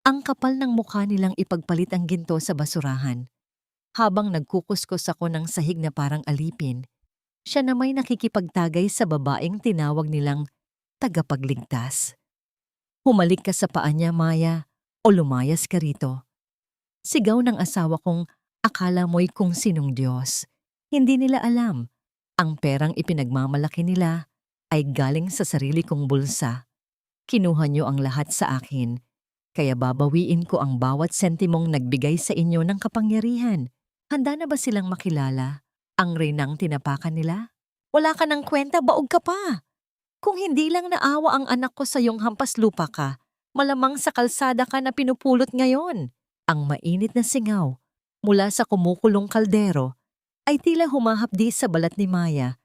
Ang kapal ng mukha nilang ipagpalit ang ginto sa basurahan. Habang nagkukuskos ako ng sahig na parang alipin, siya na may nakikipagtagay sa babaeng tinawag nilang tagapagligtas. Humalik ka sa paa niya, Maya, o lumayas ka rito. Sigaw ng asawa kong akala mo'y kung sinong Diyos. Hindi nila alam. Ang perang ipinagmamalaki nila ay galing sa sarili kong bulsa. Kinuha niyo ang lahat sa akin, kaya babawiin ko ang bawat sentimong nagbigay sa inyo ng kapangyarihan. Handa na ba silang makilala ang reynang tinapakan nila? Wala ka ng kwenta, baog ka pa. Kung hindi lang naawa ang anak ko sa iyong hampas lupa ka, malamang sa kalsada ka na pinupulot ngayon. Ang mainit na singaw mula sa kumukulong kaldero ay tila humahapdi sa balat ni Maya,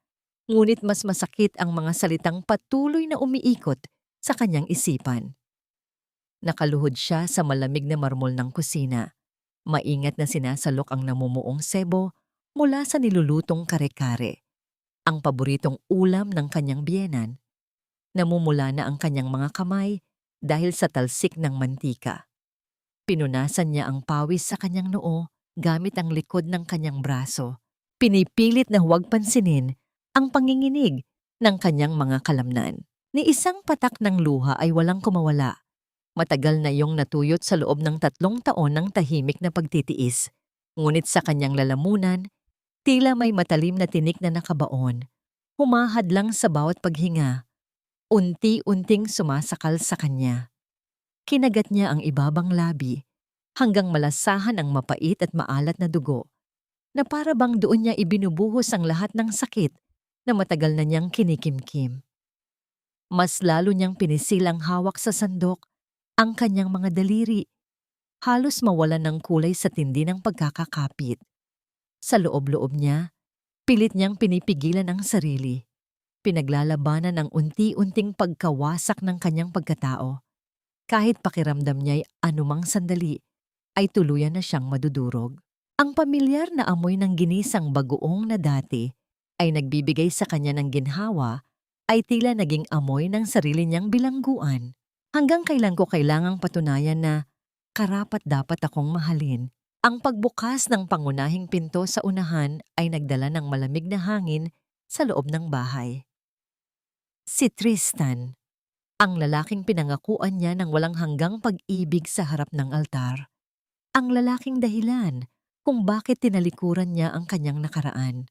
ngunit mas masakit ang mga salitang patuloy na umiikot sa kanyang isipan. Nakaluhod siya sa malamig na marmol ng kusina. Maingat na sinasalok ang namumuong sebo mula sa nilulutong kare-kare, ang paboritong ulam ng kanyang biyenan. Namumula na ang kanyang mga kamay dahil sa talsik ng mantika. Pinunasan niya ang pawis sa kanyang noo gamit ang likod ng kanyang braso. Pinipilit na huwag pansinin ang panginginig ng kanyang mga kalamnan. Ni isang patak ng luha ay walang kumawala. Matagal na iyong natuyot sa loob ng 3 taon ng tahimik na pagtitiis. Ngunit sa kanyang lalamunan, tila may matalim na tinik na nakabaon. Humahad lang sa bawat paghinga. Unti-unting sumasakal sa kanya. Kinagat niya ang ibabang labi hanggang malasahan ang mapait at maalat na dugo na para bang doon niya ibinubuhos ang lahat ng sakit na matagal na niyang kinikimkim. Mas lalo niyang pinisilang hawak sa sandok ang kanyang mga daliri, halos mawalan ng kulay sa tindi ng pagkakakapit. Sa loob-loob niya, pilit niyang pinipigilan ang sarili. Pinaglalabanan ang unti-unting pagkawasak ng kanyang pagkatao. Kahit pakiramdam niya'y anumang sandali, ay tuluyan na siyang madudurog. Ang pamilyar na amoy ng ginisang bagoong na dati ay nagbibigay sa kanya ng ginhawa ay tila naging amoy ng sarili niyang bilangguan. Hanggang kailan ko kailangang patunayan na karapat dapat akong mahalin. Ang pagbukas ng pangunahing pinto sa unahan ay nagdala ng malamig na hangin sa loob ng bahay. Si Tristan, ang lalaking pinangakuan niya ng walang hanggang pag-ibig sa harap ng altar. Ang lalaking dahilan kung bakit tinalikuran niya ang kanyang nakaraan.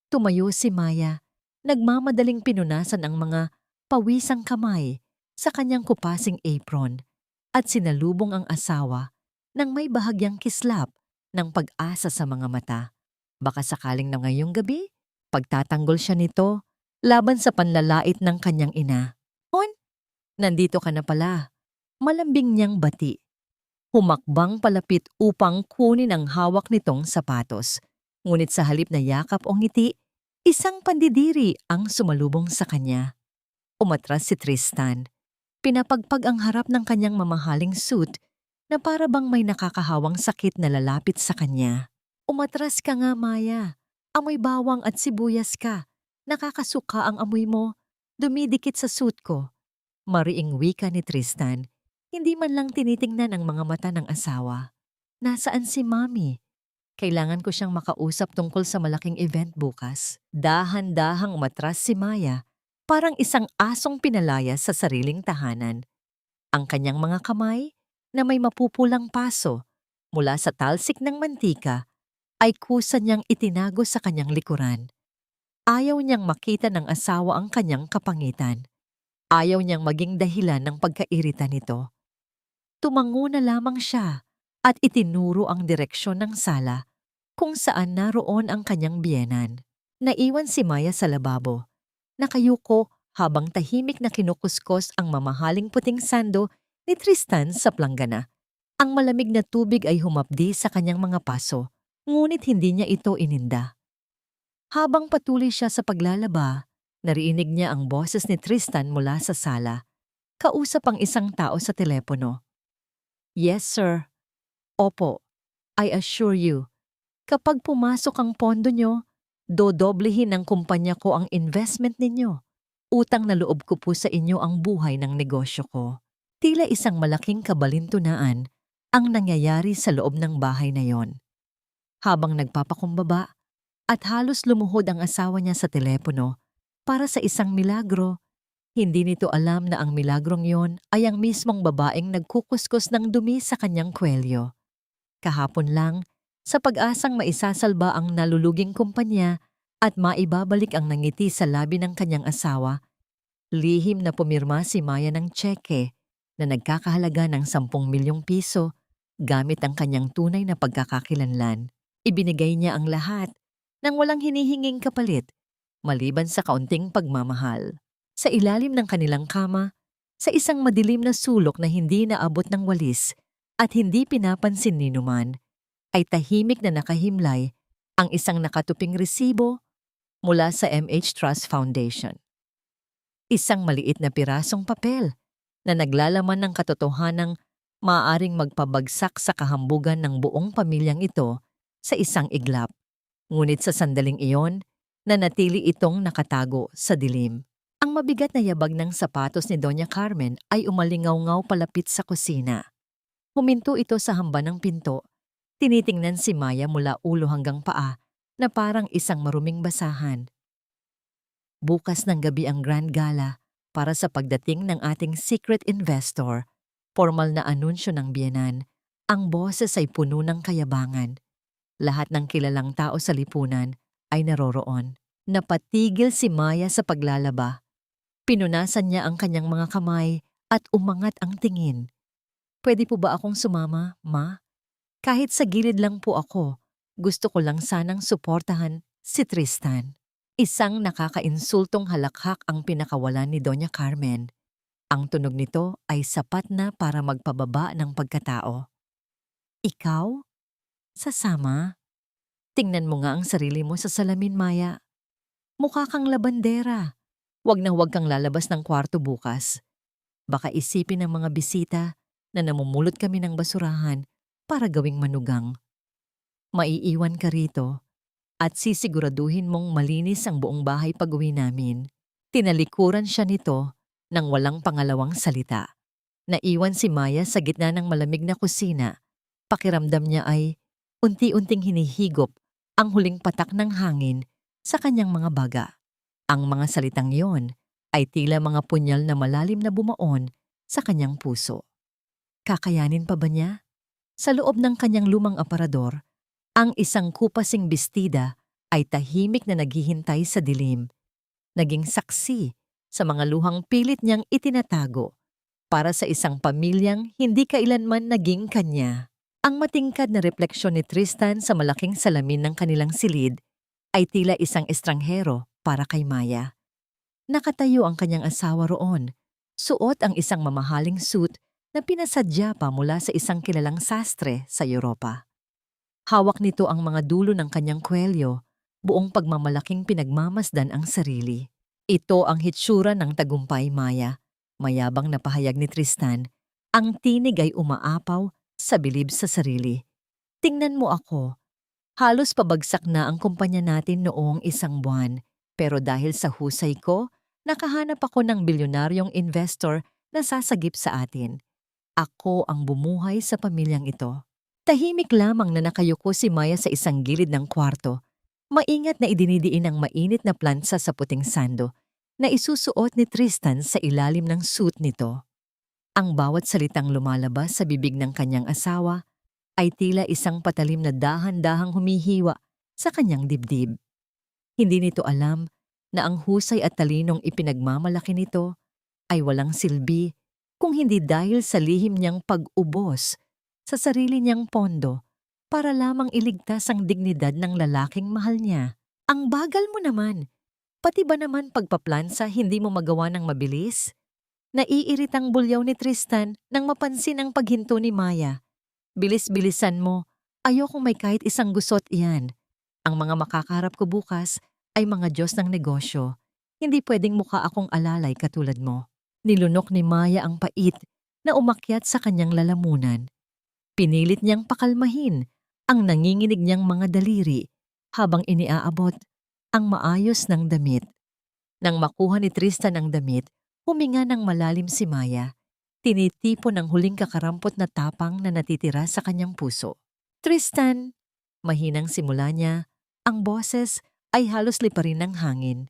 Tumayo si Maya, nagmamadaling pinunasan ang mga pawisang kamay sa kanyang kupasing apron at sinalubong ang asawa nang may bahagyang kislap ng pag-asa sa mga mata. Baka sakaling na ngayong gabi, pagtatanggol siya nito laban sa panlalait ng kanyang ina. "Hon, nandito ka na pala." Malambing niyang bati. Humakbang palapit upang kunin ang hawak nitong sapatos. Ngunit sa halip na yakap o ngiti, isang pandidiri ang sumalubong sa kanya. Umatras si Tristan. Pinapagpag ang harap ng kanyang mamahaling suit na para bang may nakakahawang sakit na lalapit sa kanya. "Umatras ka nga, Maya. Amoy bawang at sibuyas ka. Nakakasuka ang amoy mo. Dumidikit sa suit ko." Mariing wika ni Tristan, hindi man lang tinitingnan ang mga mata ng asawa. "Nasaan si Mami? Kailangan ko siyang makausap tungkol sa malaking event bukas." Dahan-dahang umatras si Maya, parang isang asong pinalaya sa sariling tahanan. Ang kanyang mga kamay, na may mapupulang paso mula sa talsik ng mantika, ay kusa niyang itinago sa kanyang likuran. Ayaw niyang makita ng asawa ang kanyang kapangitan. Ayaw niyang maging dahilan ng pagkairita nito. Tumango na lamang siya at itinuro ang direksyon ng sala kung saan naroon ang kanyang biyenan. Naiwan si Maya sa lababo. Nakayuko habang tahimik na kinukuskos ang mamahaling puting sando ni Tristan sa planggana. Ang malamig na tubig ay humapdi sa kanyang mga paso, ngunit hindi niya ito ininda. Habang patuloy siya sa paglalaba, narinig niya ang boses ni Tristan mula sa sala. Kausap ang isang tao sa telepono. "Yes, sir. Opo. I assure you, kapag pumasok ang pondo nyo, dodoblehin ng kumpanya ko ang investment ninyo. Utang na loob ko po sa inyo ang buhay ng negosyo ko." Tila isang malaking kabalintunaan ang nangyayari sa loob ng bahay na yon. Habang nagpapakumbaba at halos lumuhod ang asawa niya sa telepono para sa isang milagro, hindi nito alam na ang milagrong yon ay ang mismong babaeng nagkukuskus ng dumi sa kanyang kwelyo. Kahapon lang, sa pag-asang maisasalba ang naluluging kumpanya at maibabalik ang nangiti sa labi ng kanyang asawa, lihim na pumirma si Maya ng tseke na nagkakahalaga ng 10 milyong piso gamit ang kanyang tunay na pagkakakilanlan. Ibinigay niya ang lahat nang walang hinihinging kapalit, maliban sa kaunting pagmamahal. Sa ilalim ng kanilang kama, sa isang madilim na sulok na hindi naabot ng walis at hindi pinapansin ni numan, ay tahimik na nakahimlay ang isang nakatuping resibo mula sa MH Trust Foundation. Isang maliit na pirasong papel na naglalaman ng katotohanang maaaring magpabagsak sa kahambugan ng buong pamilyang ito sa isang iglap. Ngunit sa sandaling iyon, nanatili itong nakatago sa dilim. Ang mabigat na yabag ng sapatos ni Doña Carmen ay umalingaw-ngaw palapit sa kusina. Huminto ito sa hamba ng pinto. Tinitingnan si Maya mula ulo hanggang paa na parang isang maruming basahan. Bukas ng gabi ang grand gala para sa pagdating ng ating secret investor. Formal na anunsyo ng biyenan. Ang boses ay puno ng kayabangan. Lahat ng kilalang tao sa lipunan ay naroroon. Napatigil si Maya sa paglalaba. Pinunasan niya ang kanyang mga kamay at umangat ang tingin. Pwede po ba akong sumama, Ma? Kahit sa gilid lang po ako, gusto ko lang sanang suportahan si Tristan. Isang nakakainsultong halakhak ang pinakawalan ni Doña Carmen. Ang tunog nito ay sapat na para magpababa ng pagkatao. Ikaw? Sasama? Tingnan mo nga ang sarili mo sa salamin, Maya. Mukha kang labandera. Huwag na huwag kang lalabas ng kwarto bukas. Baka isipin ng mga bisita na namumulot kami ng basurahan para gawing manugang. Maiiwan ka rito at sisiguraduhin mong malinis ang buong bahay pag-uwi namin. Tinalikuran siya nito nang walang pangalawang salita. Naiwan si Maya sa gitna ng malamig na kusina. Pakiramdam niya ay unti-unting hinihigop ang huling patak ng hangin sa kanyang mga baga. Ang mga salitang yon ay tila mga punyal na malalim na bumaon sa kanyang puso. Kakayanin pa ba niya? Sa loob ng kanyang lumang aparador, ang isang kupasing bestida ay tahimik na naghihintay sa dilim. Naging saksi sa mga luhang pilit niyang itinatago para sa isang pamilyang hindi kailanman naging kanya. Ang matingkad na refleksyon ni Tristan sa malaking salamin ng kanilang silid ay tila isang estranghero para kay Maya. Nakatayo ang kanyang asawa roon, suot ang isang mamahaling suit na pinasadya pa mula sa isang kilalang sastre sa Europa. Hawak nito ang mga dulo ng kanyang kwelyo, buong pagmamalaking pinagmamasdan ang sarili. Ito ang hitsura ng tagumpay, Maya. Mayabang na pahayag ni Tristan, ang tinig ay umaapaw sa bilib sa sarili. Tingnan mo ako. Halos pabagsak na ang kumpanya natin noong 1 buwan. Pero dahil sa husay ko, nakahanap ako ng bilyonaryong investor na sasagip sa atin. Ako ang bumuhay sa pamilyang ito. Tahimik lamang na nakayuko si Maya sa isang gilid ng kwarto. Maingat na idinidiin ang mainit na plansa sa puting sando na isusuot ni Tristan sa ilalim ng suit nito. Ang bawat salitang lumalabas sa bibig ng kanyang asawa ay tila isang patalim na dahan-dahang humihiwa sa kanyang dibdib. Hindi nito alam na ang husay at talinong ipinagmamalaki nito ay walang silbi kung hindi dahil sa lihim niyang pag-ubos sa sarili niyang pondo para lamang iligtas ang dignidad ng lalaking mahal niya. Ang bagal mo naman. Pati ba naman pagpaplansa hindi mo magawa ng mabilis? Naiiritang bulyaw ni Tristan nang mapansin ang paghinto ni Maya. Bilis-bilisan mo. Ayokong may kahit isang gusot iyan. Ang mga makakaharap ko bukas ay mga Diyos ng negosyo. Hindi pwedeng mukha akong alalay katulad mo. Nilunok ni Maya ang pait na umakyat sa kanyang lalamunan. Pinilit niyang pakalmahin ang nanginginig niyang mga daliri habang iniaabot ang maayos ng damit. Nang makuha ni Tristan ang damit, huminga ng malalim si Maya. Tinitipo ng huling kakarampot na tapang na natitira sa kanyang puso. Tristan! Mahinang simula niya, ang boses ay halos liparin ng hangin.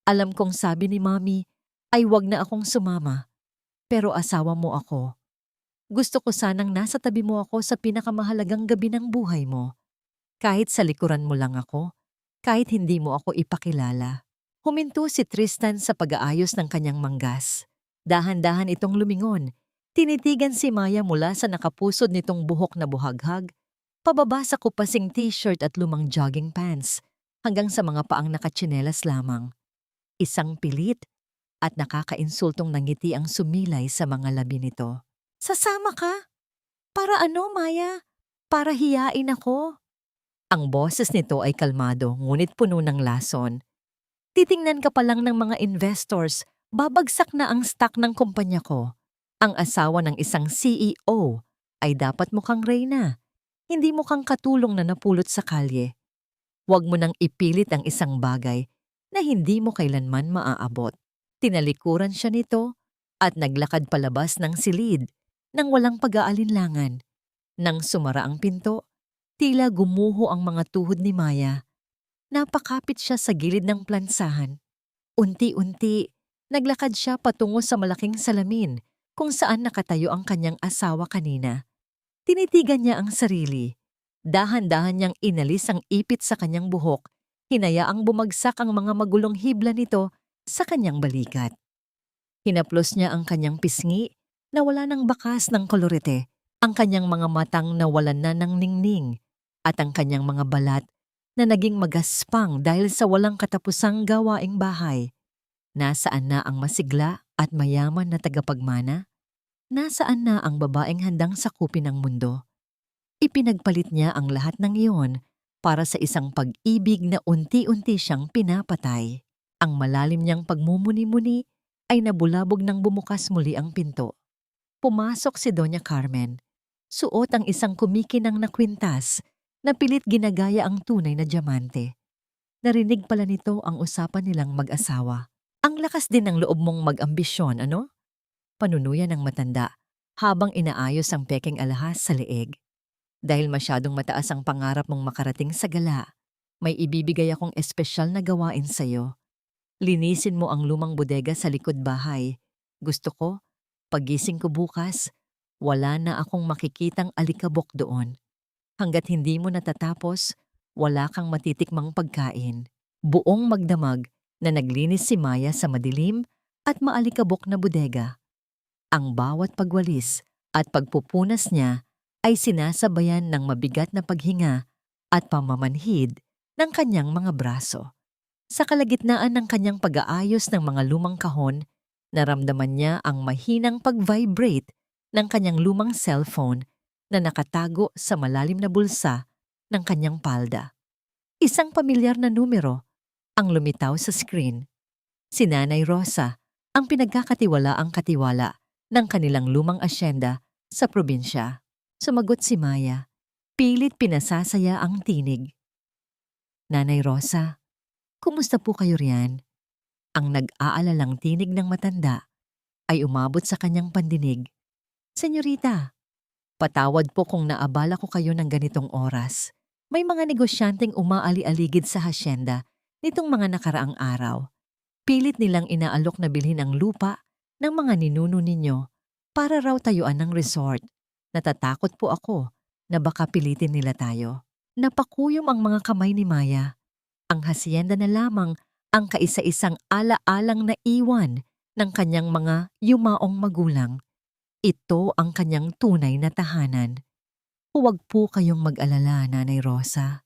Alam kong sabi ni Mami ay wag na akong sumama, pero asawa mo ako. Gusto ko sanang nasa tabi mo ako sa pinakamahalagang gabi ng buhay mo. Kahit sa likuran mo lang ako, kahit hindi mo ako ipakilala. Huminto si Tristan sa pag-aayos ng kanyang manggas. Dahan-dahan itong lumingon. Tinitigan si Maya mula sa nakapusod nitong buhok na buhaghag, pababa sa kupasing t-shirt at lumang jogging pants, hanggang sa mga paang nakatsinelas lamang. Isang pilit at nakakainsultong nangiti ang sumilay sa mga labi nito. Sasama ka? Para ano, Maya? Para hiyain ako? Ang boses nito ay kalmado ngunit puno ng lason. Titingnan ka pa lang ng mga investors, babagsak na ang stock ng kumpanya ko. Ang asawa ng isang CEO ay dapat mukhang reyna, hindi mukhang katulong na napulot sa kalye. Huwag mo nang ipilit ang isang bagay na hindi mo kailanman maaabot. Tinalikuran siya nito at naglakad palabas ng silid nang walang pag-aalinlangan. Nang sumara ang pinto, tila gumuho ang mga tuhod ni Maya. Napakapit siya sa gilid ng plansahan. Unti-unti, naglakad siya patungo sa malaking salamin kung saan nakatayo ang kanyang asawa kanina. Tinitigan niya ang sarili. Dahan-dahan niyang inalis ang ipit sa kanyang buhok, hinayaang bumagsak ang mga magulong hibla nito sa kanyang balikat. Hinaplos niya ang kanyang pisngi na wala ng bakas ng kolorete, ang kanyang mga matang na walan na ng ningning, at ang kanyang mga balat na naging magaspang dahil sa walang katapusang gawaing bahay. Nasaan na ang masigla at mayaman na tagapagmana? Nasaan na ang babaeng handang sakupin ang mundo? Ipinagpalit niya ang lahat ng iyon para sa isang pag-ibig na unti-unti siyang pinapatay. Ang malalim niyang pagmumuni-muni ay nabulabog nang bumukas muli ang pinto. Pumasok si Doña Carmen. Suot ang isang kumikinang na kwintas na pilit ginagaya ang tunay na diamante. Narinig pala nito ang usapan nilang mag-asawa. Ang lakas din ng loob mong mag-ambisyon, ano? Panunuyan ng matanda habang inaayos ang peking alahas sa leeg. Dahil masyadong mataas ang pangarap mong makarating sa gala, may ibibigay akong espesyal na gawain sa'yo. Linisin mo ang lumang bodega sa likod bahay. Gusto ko, paggising ko bukas, wala na akong makikitang alikabok doon. Hanggat hindi mo natatapos, wala kang matitikmang pagkain. Buong magdamag na naglinis si Maya sa madilim at maalikabok na bodega. Ang bawat pagwalis at pagpupunas niya ay sinasabayan ng mabigat na paghinga at pamamanhid ng kanyang mga braso. Sa kalagitnaan ng kanyang pag-aayos ng mga lumang kahon, naramdaman niya ang mahinang pag-vibrate ng kanyang lumang cellphone na nakatago sa malalim na bulsa ng kanyang palda. Isang pamilyar na numero ang lumitaw sa screen. Si Nanay Rosa, ang pinagkakatiwalaang katiwala ng kanilang lumang asyenda sa probinsya. Sumagot si Maya. Pilit pinasasaya ang tinig. Nanay Rosa, kumusta po kayo riyan? Ang nag-aalalang tinig ng matanda ay umabot sa kanyang pandinig. Senyorita, patawad po kung naabala ko kayo ng ganitong oras. May mga negosyanteng umaali-aligid sa hasyenda nitong mga nakaraang araw. Pilit nilang inaalok na bilhin ang lupa ng mga ninuno ninyo para raw tayuan ng resort. Natatakot po ako na baka pilitin nila tayo. Napakuyom ang mga kamay ni Maya. Ang hasyenda na lamang ang kaisa-isang ala-alang na iwan ng kanyang mga yumaong magulang. Ito ang kanyang tunay na tahanan. Huwag po kayong mag-alala, Nanay Rosa.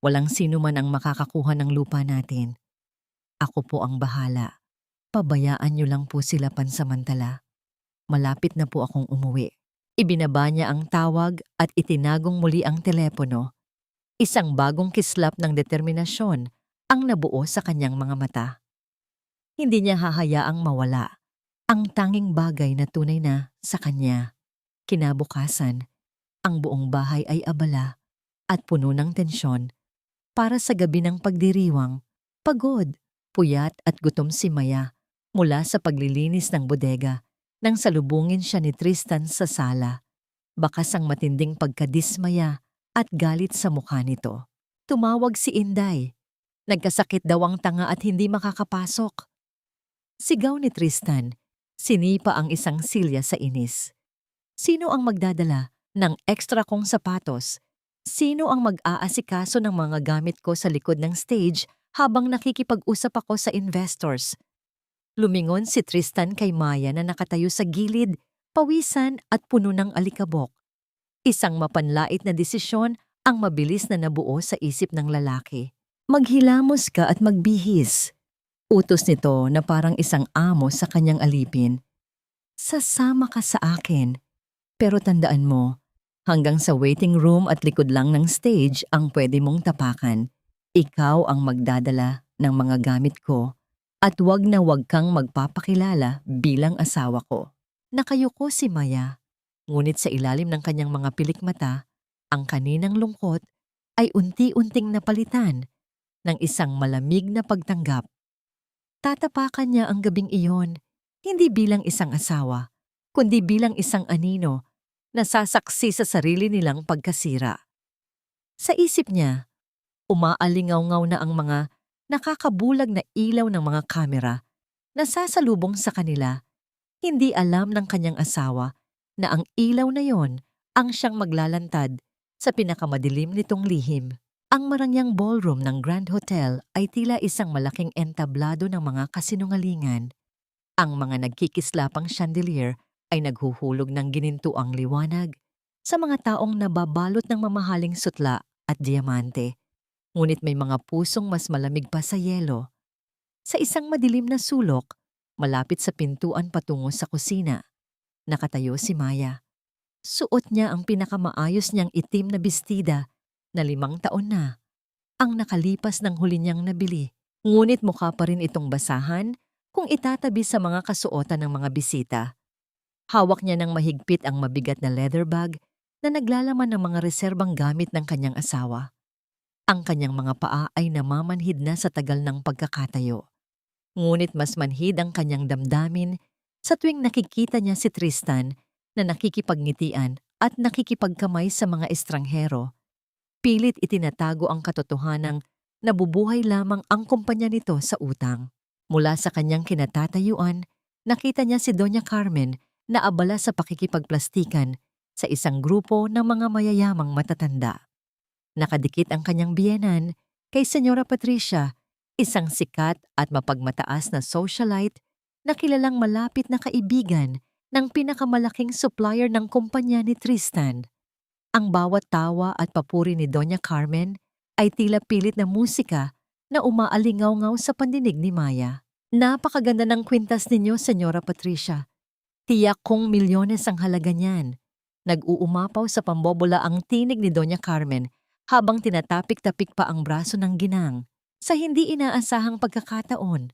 Walang sino man ang makakakuha ng lupa natin. Ako po ang bahala. Pabayaan niyo lang po sila pansamantala. Malapit na po akong umuwi. Ibinaba niya ang tawag at itinagong muli ang telepono. Isang bagong kislap ng determinasyon ang nabuo sa kanyang mga mata. Hindi niya hahayaang mawala ang tanging bagay na tunay na sa kanya. Kinabukasan, ang buong bahay ay abala at puno ng tensyon para sa gabi ng pagdiriwang. Pagod, puyat at gutom si Maya mula sa paglilinis ng bodega nang salubungin siya ni Tristan sa sala. Bakas ang matinding pagkadismaya at galit sa mukha nito. Tumawag si Inday. Nagkasakit daw ang tanga at hindi makakapasok. Sigaw ni Tristan. Sinipa ang isang silya sa inis. Sino ang magdadala ng extra kong sapatos? Sino ang mag-aasikaso ng mga gamit ko sa likod ng stage habang nakikipag-usap ako sa investors? Lumingon si Tristan kay Maya na nakatayo sa gilid, pawisan at puno ng alikabok. Isang mapanlait na desisyon ang mabilis na nabuo sa isip ng lalaki. Maghilamos ka at magbihis. Utos nito na parang isang amo sa kanyang alipin. Sasama ka sa akin. Pero tandaan mo, hanggang sa waiting room at likod lang ng stage ang pwede mong tapakan. Ikaw ang magdadala ng mga gamit ko at wag na wag kang magpapakilala bilang asawa ko. Nakayuko si Maya, ngunit sa ilalim ng kanyang mga pilik mata, ang kaninang lungkot ay unti-unting napalitan ng isang malamig na pagtanggap. Tatapakan niya ang gabing iyon, hindi bilang isang asawa, kundi bilang isang anino na sasaksi sa sarili nilang pagkasira. Sa isip niya, umaalingaw-ngaw na ang mga nakakabulag na ilaw ng mga kamera na sasalubong sa kanila. Hindi alam ng kanyang asawa na ang ilaw na yon ang siyang maglalantad sa pinakamadilim nitong lihim. Ang marangyang ballroom ng Grand Hotel ay tila isang malaking entablado ng mga kasinungalingan. Ang mga nagkikislapang chandelier ay naghuhulog ng ginintuang liwanag sa mga taong nababalot ng mamahaling sutla at diamante. Ngunit may mga pusong mas malamig pa sa yelo. Sa isang madilim na sulok, malapit sa pintuan patungo sa kusina, nakatayo si Maya. Suot niya ang pinakamaayos niyang itim na bestida na 5 taon na ang nakalipas ng huli niyang nabili. Ngunit mukha pa rin itong basahan kung itatabi sa mga kasuotan ng mga bisita. Hawak niya ng mahigpit ang mabigat na leather bag na naglalaman ng mga reserbang gamit ng kanyang asawa. Ang kanyang mga paa ay namamanhid na sa tagal ng pagkakatayo. Ngunit mas manhid ang kanyang damdamin sa tuwing nakikita niya si Tristan na nakikipagnitian at nakikipagkamay sa mga estranghero. Pilit itinatago ang katotohanang nabubuhay lamang ang kumpanya nito sa utang. Mula sa kanyang kinatatayuan, nakita niya si Doña Carmen na abala sa pakikipagplastikan sa isang grupo ng mga mayayamang matatanda. Nakadikit ang kanyang biyenan kay Senyora Patricia, isang sikat at mapagmataas na socialite na kilalang malapit na kaibigan ng pinakamalaking supplier ng kumpanya ni Tristan. Ang bawat tawa at papuri ni Doña Carmen ay tila pilit na musika na umaalingaw-ngaw sa pandinig ni Maya. Napakaganda ng kwintas ninyo, Senyora Patricia. Tiyak kong milyones ang halaga niyan. Nag-uumapaw sa pambobola ang tinig ni Doña Carmen habang tinatapik-tapik pa ang braso ng ginang. Sa hindi inaasahang pagkakataon,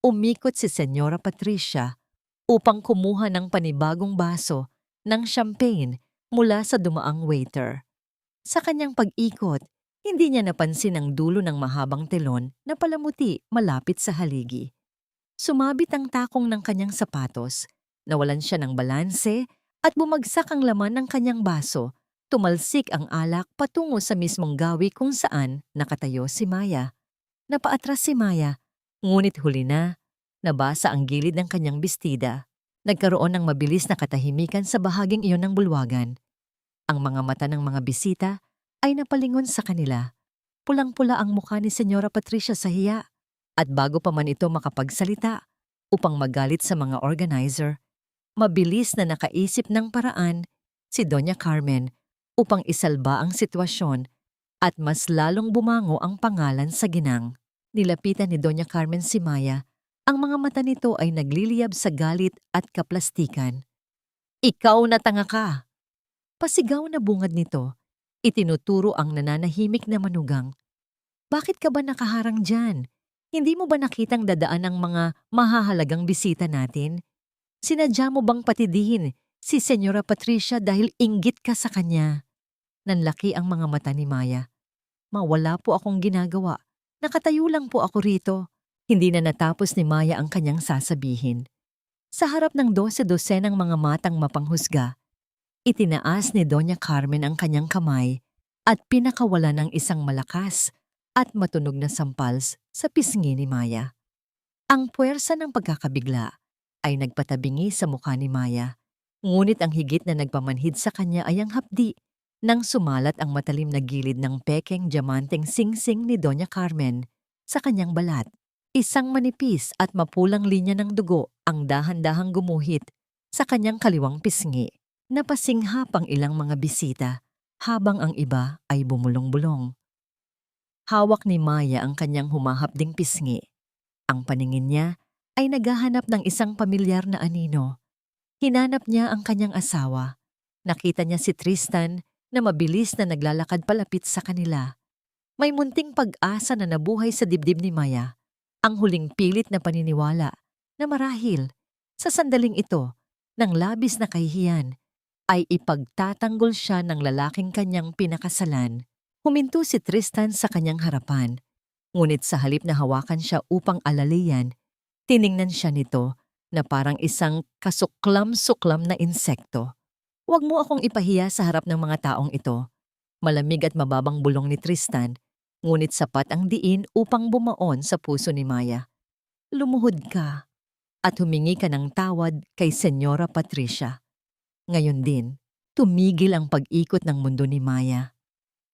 umikot si Senyora Patricia upang kumuha ng panibagong baso ng champagne mula sa dumaang waiter. Sa kanyang pag-ikot, hindi niya napansin ang dulo ng mahabang telon na palamuti malapit sa haligi. Sumabit ang takong ng kanyang sapatos, nawalan siya ng balanse at bumagsak ang laman ng kanyang baso. Tumalsik ang alak patungo sa mismong gawi kung saan nakatayo si Maya. Napaatras si Maya, ngunit huli na, nabasa ang gilid ng kanyang bestida. Nagkaroon ng mabilis na katahimikan sa bahaging iyon ng bulwagan. Ang mga mata ng mga bisita ay napalingon sa kanila. Pulang-pula ang mukha ni Senyora Patricia sa hiya. At bago pa man ito makapagsalita upang magalit sa mga organizer, mabilis na nakaisip ng paraan si Doña Carmen upang isalba ang sitwasyon at mas lalong bumango ang pangalan sa ginang. Nilapitan ni Doña Carmen si Maya. Ang mga mata nito ay nagliliyab sa galit at kaplastikan. Ikaw na tanga ka! Pasigaw na bungad nito, itinuturo ang nananahimik na manugang. Bakit ka ba nakaharang dyan? Hindi mo ba nakitang dadaan ang mga mahahalagang bisita natin? Sinadya mo bang patidihin si Senyora Patricia dahil inggit ka sa kanya? Nanlaki ang mga mata ni Maya. Wala po akong ginagawa. Nakatayo lang po ako rito. Hindi na natapos ni Maya ang kanyang sasabihin. Sa harap ng 12-dosenang mga matang mapanghusga, itinaas ni Doña Carmen ang kanyang kamay at pinakawalan ng isang malakas at matunog na sampals sa pisngi ni Maya. Ang puwersa ng pagkakabigla ay nagpatabingi sa mukha ni Maya, ngunit ang higit na nagpamanhid sa kanya ay ang hapdi nang sumalat ang matalim na gilid ng pekeng diamanteng singsing ni Doña Carmen sa kanyang balat. Isang manipis at mapulang linya ng dugo ang dahan-dahang gumuhit sa kanyang kaliwang pisngi. Napasinghap ang ilang mga bisita habang ang iba ay bumulong-bulong. Hawak ni Maya ang kanyang humahapding pisngi. Ang paningin niya ay naghahanap ng isang pamilyar na anino. Hinanap niya ang kanyang asawa. Nakita niya si Tristan na mabilis na naglalakad palapit sa kanila. May munting pag-asa na nabuhay sa dibdib ni Maya. Ang huling pilit na paniniwala na marahil sa sandaling ito ng labis na kahihiyan ay ipagtatanggol siya ng lalaking kanyang pinakasalan. Huminto si Tristan sa kanyang harapan, ngunit sa halip na hawakan siya upang alalayan, tiningnan siya nito na parang isang kasuklam-suklam na insekto. "Huwag mo akong ipahiya sa harap ng mga taong ito." Malamig at mababang bulong ni Tristan, ngunit sapat ang diin upang bumaon sa puso ni Maya. "Lumuhod ka at humingi ka ng tawad kay Senyora Patricia." Ngayon din, tumigil ang pag-ikot ng mundo ni Maya.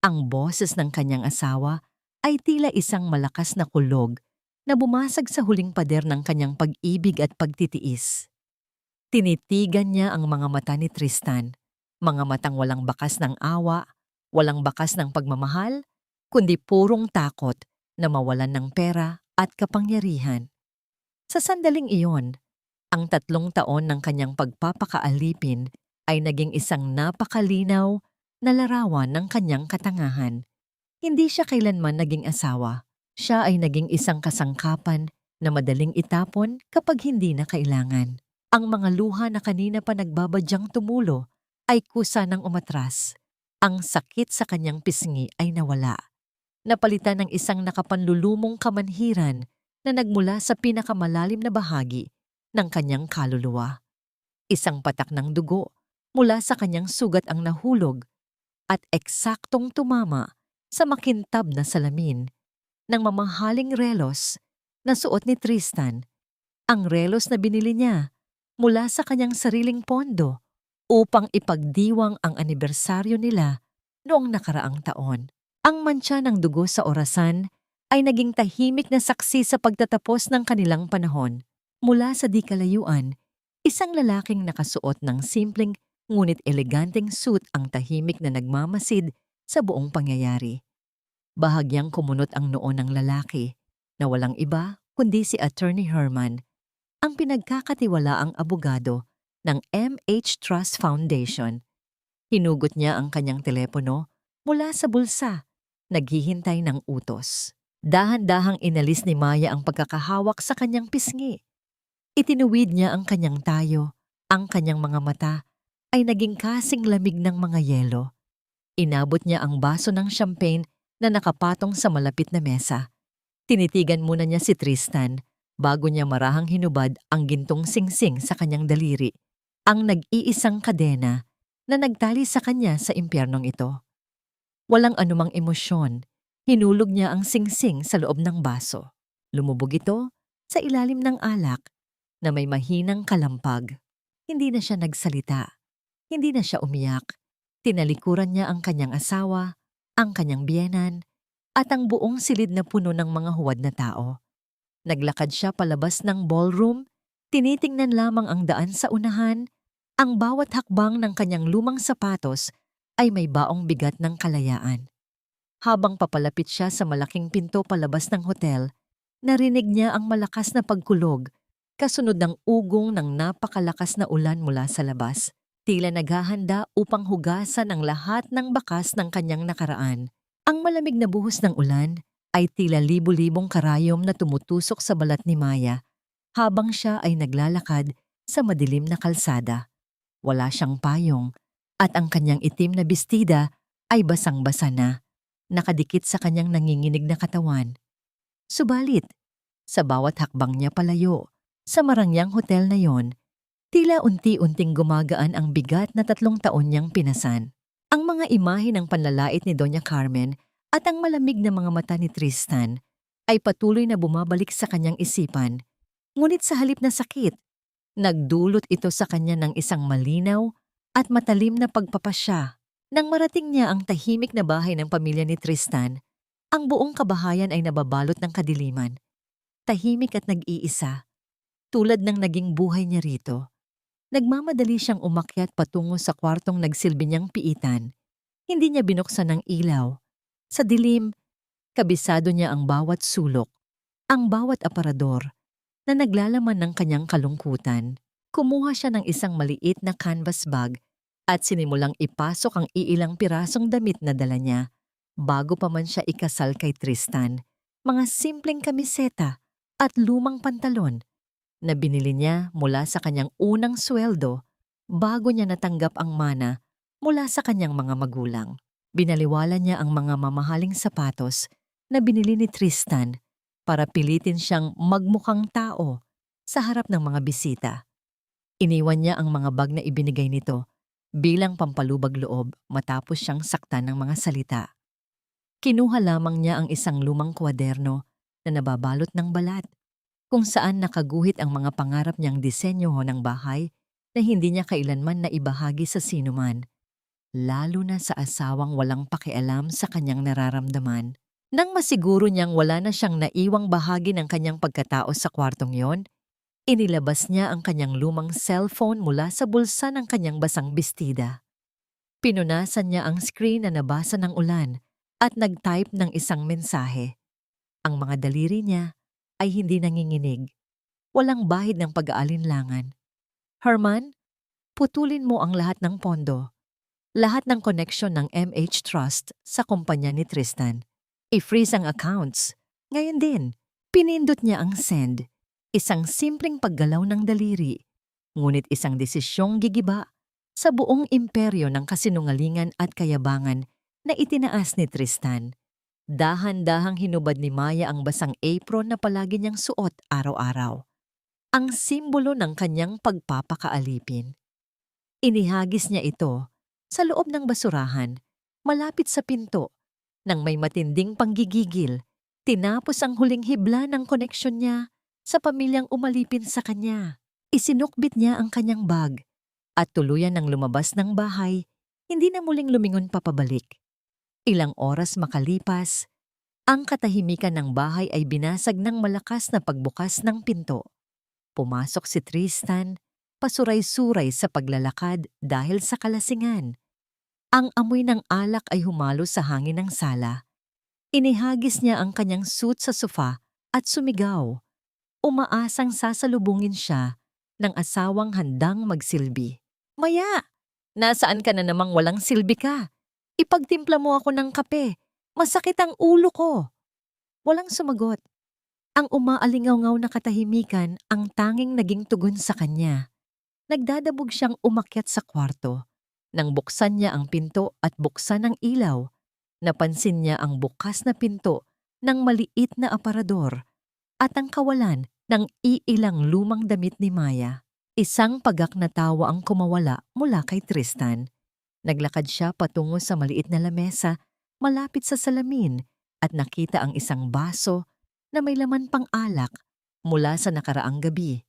Ang boses ng kanyang asawa ay tila isang malakas na kulog na bumasag sa huling pader ng kanyang pag-ibig at pagtitiis. Tinitigan niya ang mga mata ni Tristan, mga matang walang bakas ng awa, walang bakas ng pagmamahal, kundi purong takot na mawalan ng pera at kapangyarihan. Sa sandaling iyon, ang 3 taon ng kanyang pagpapakaalipin ay naging isang napakalinaw na larawan ng kanyang katangahan. Hindi siya kailanman naging asawa. Siya ay naging isang kasangkapan na madaling itapon kapag hindi na kailangan. Ang mga luha na kanina pa nagbabadyang tumulo ay kusa ng umatras. Ang sakit sa kanyang pisngi ay nawala. Napalitan ng isang nakapanlulumong kamanhiran na nagmula sa pinakamalalim na bahagi ng kanyang kaluluwa. Isang patak ng dugo mula sa kanyang sugat ang nahulog at eksaktong tumama sa makintab na salamin ng mamahaling relos na suot ni Tristan. Ang relos na binili niya mula sa kanyang sariling pondo upang ipagdiwang ang anibersaryo nila noong nakaraang taon. Ang mantsa ng dugo sa orasan ay naging tahimik na saksi sa pagtatapos ng kanilang panahon. Mula sa di kalayuan, isang lalaking nakasuot ng simpleng ngunit eleganteng suit ang tahimik na nagmamasid sa buong pangyayari. Bahagyang kumunot ang noo ng lalaki na walang iba kundi si Attorney Herman, ang pinagkakatiwalaang abogado ng MH Trust Foundation. Hinugot niya ang kanyang telepono mula sa bulsa, naghihintay ng utos. Dahan-dahang inalis ni Maya ang pagkakahawak sa kanyang pisngi. Itinuwid niya ang kanyang tayo, ang kanyang mga mata ay naging kasing lamig ng mga yelo. Inabot niya ang baso ng champagne na nakapatong sa malapit na mesa. Tinitigan muna niya si Tristan bago niya marahang hinubad ang gintong singsing sa kanyang daliri, ang nag-iisang kadena na nagtali sa kanya sa impyernong ito. Walang anumang emosyon, hinulog niya ang singsing sa loob ng baso. Lumubog ito sa ilalim ng alak na may mahinang kalampag. Hindi na siya nagsalita. Hindi na siya umiyak. Tinalikuran niya ang kanyang asawa, ang kanyang biyenan, at ang buong silid na puno ng mga huwad na tao. Naglakad siya palabas ng ballroom, tinitingnan lamang ang daan sa unahan. Ang bawat hakbang ng kanyang lumang sapatos ay may baong bigat ng kalayaan. Habang papalapit siya sa malaking pinto palabas ng hotel, narinig niya ang malakas na pagkulog, kasunod ng ugong ng napakalakas na ulan mula sa labas. Tila naghahanda upang hugasan ang lahat ng bakas ng kanyang nakaraan. Ang malamig na buhos ng ulan ay tila libu-libong karayom na tumutusok sa balat ni Maya habang siya ay naglalakad sa madilim na kalsada. Wala siyang payong at ang kanyang itim na bestida ay basang-basa na, nakadikit sa kanyang nanginginig na katawan. Subalit, sa bawat hakbang niya palayo sa marangyang hotel na yon, Tila unti-unting gumagaan ang bigat na 3 taon niyang pinasan. Ang mga imahe ng panlalait ni Doña Carmen at ang malamig na mga mata ni Tristan ay patuloy na bumabalik sa kanyang isipan. Ngunit sa halip na sakit, nagdulot ito sa kanya ng isang malinaw at matalim na pagpapasya. Nang marating niya ang tahimik na bahay ng pamilya ni Tristan, ang buong kabahayan ay nababalot ng kadiliman. Tahimik at nag-iisa, tulad ng naging buhay niya rito. Nagmamadali siyang umakyat patungo sa kwartong nagsilbi niyang piitan. Hindi niya binuksan ang ilaw. Sa dilim, kabisado niya ang bawat sulok, ang bawat aparador na naglalaman ng kanyang kalungkutan. Kumuha siya ng isang maliit na canvas bag at sinimulang ipasok ang iilang pirasong damit na dala niya bago pa man siya ikasal kay Tristan. Mga simpleng kamiseta at lumang pantalon na binili niya mula sa kanyang unang sweldo bago niya natanggap ang mana mula sa kanyang mga magulang. Binaliwala niya ang mga mamahaling sapatos na binili ni Tristan para pilitin siyang magmukhang tao sa harap ng mga bisita. Iniwan niya ang mga bag na ibinigay nito bilang pampalubag loob matapos siyang saktan ng mga salita. Kinuha lamang niya ang isang lumang kwaderno na nababalot ng balat, kung saan nakaguhit ang mga pangarap niyang disenyo ng bahay na hindi niya kailanman naibahagi sa sinuman, lalo na sa asawang walang pakialam sa kanyang nararamdaman. Nang masiguro niyang wala na siyang naiwang bahagi ng kanyang pagkatao sa kwartong yon, inilabas niya ang kanyang lumang cellphone mula sa bulsa ng kanyang basang bestida. Pinunasan niya ang screen na nabasa ng ulan at nag-type ng isang mensahe. Ang mga daliri niya ay hindi nanginginig. Walang bahid ng pag-aalinlangan. Herman, putulin mo ang lahat ng pondo, lahat ng koneksyon ng MH Trust sa kumpanya ni Tristan. I-freeze ang accounts. Ngayon din, pinindot niya ang send. Isang simpleng paggalaw ng daliri, ngunit isang desisyong gigiba sa buong imperyo ng kasinungalingan at kayabangan na itinaas ni Tristan. Dahan-dahang hinubad ni Maya ang basang apron na palagi niyang suot araw-araw. Ang simbolo ng kanyang pagpapakaalipin. Inihagis niya ito sa loob ng basurahan, malapit sa pinto. Nang may matinding panggigigil, tinapos ang huling hibla ng koneksyon niya sa pamilyang umalipin sa kanya. Isinukbit niya ang kanyang bag at tuluyan ng lumabas ng bahay, hindi na muling lumingon papabalik. Ilang oras makalipas, ang katahimikan ng bahay ay binasag ng malakas na pagbukas ng pinto. Pumasok si Tristan, pasuray-suray sa paglalakad dahil sa kalasingan. Ang amoy ng alak ay humalo sa hangin ng sala. Inihagis niya ang kanyang suit sa sofa at sumigaw. Umaasang sasalubungin siya ng asawang handang magsilbi. "Maya, nasaan ka na namang walang silbi ka? Ipagtimpla mo ako ng kape. Masakit ang ulo ko." Walang sumagot. Ang umaalingaw-ngaw na katahimikan ang tanging naging tugon sa kanya. Nagdadabog siyang umakyat sa kwarto. Nang buksan niya ang pinto at buksan ang ilaw, napansin niya ang bukas na pinto ng maliit na aparador at ang kawalan ng iilang lumang damit ni Maya. Isang pagak na tawa ang kumawala mula kay Tristan. Naglakad siya patungo sa maliit na lamesa malapit sa salamin at nakita ang isang baso na may laman pang alak mula sa nakaraang gabi.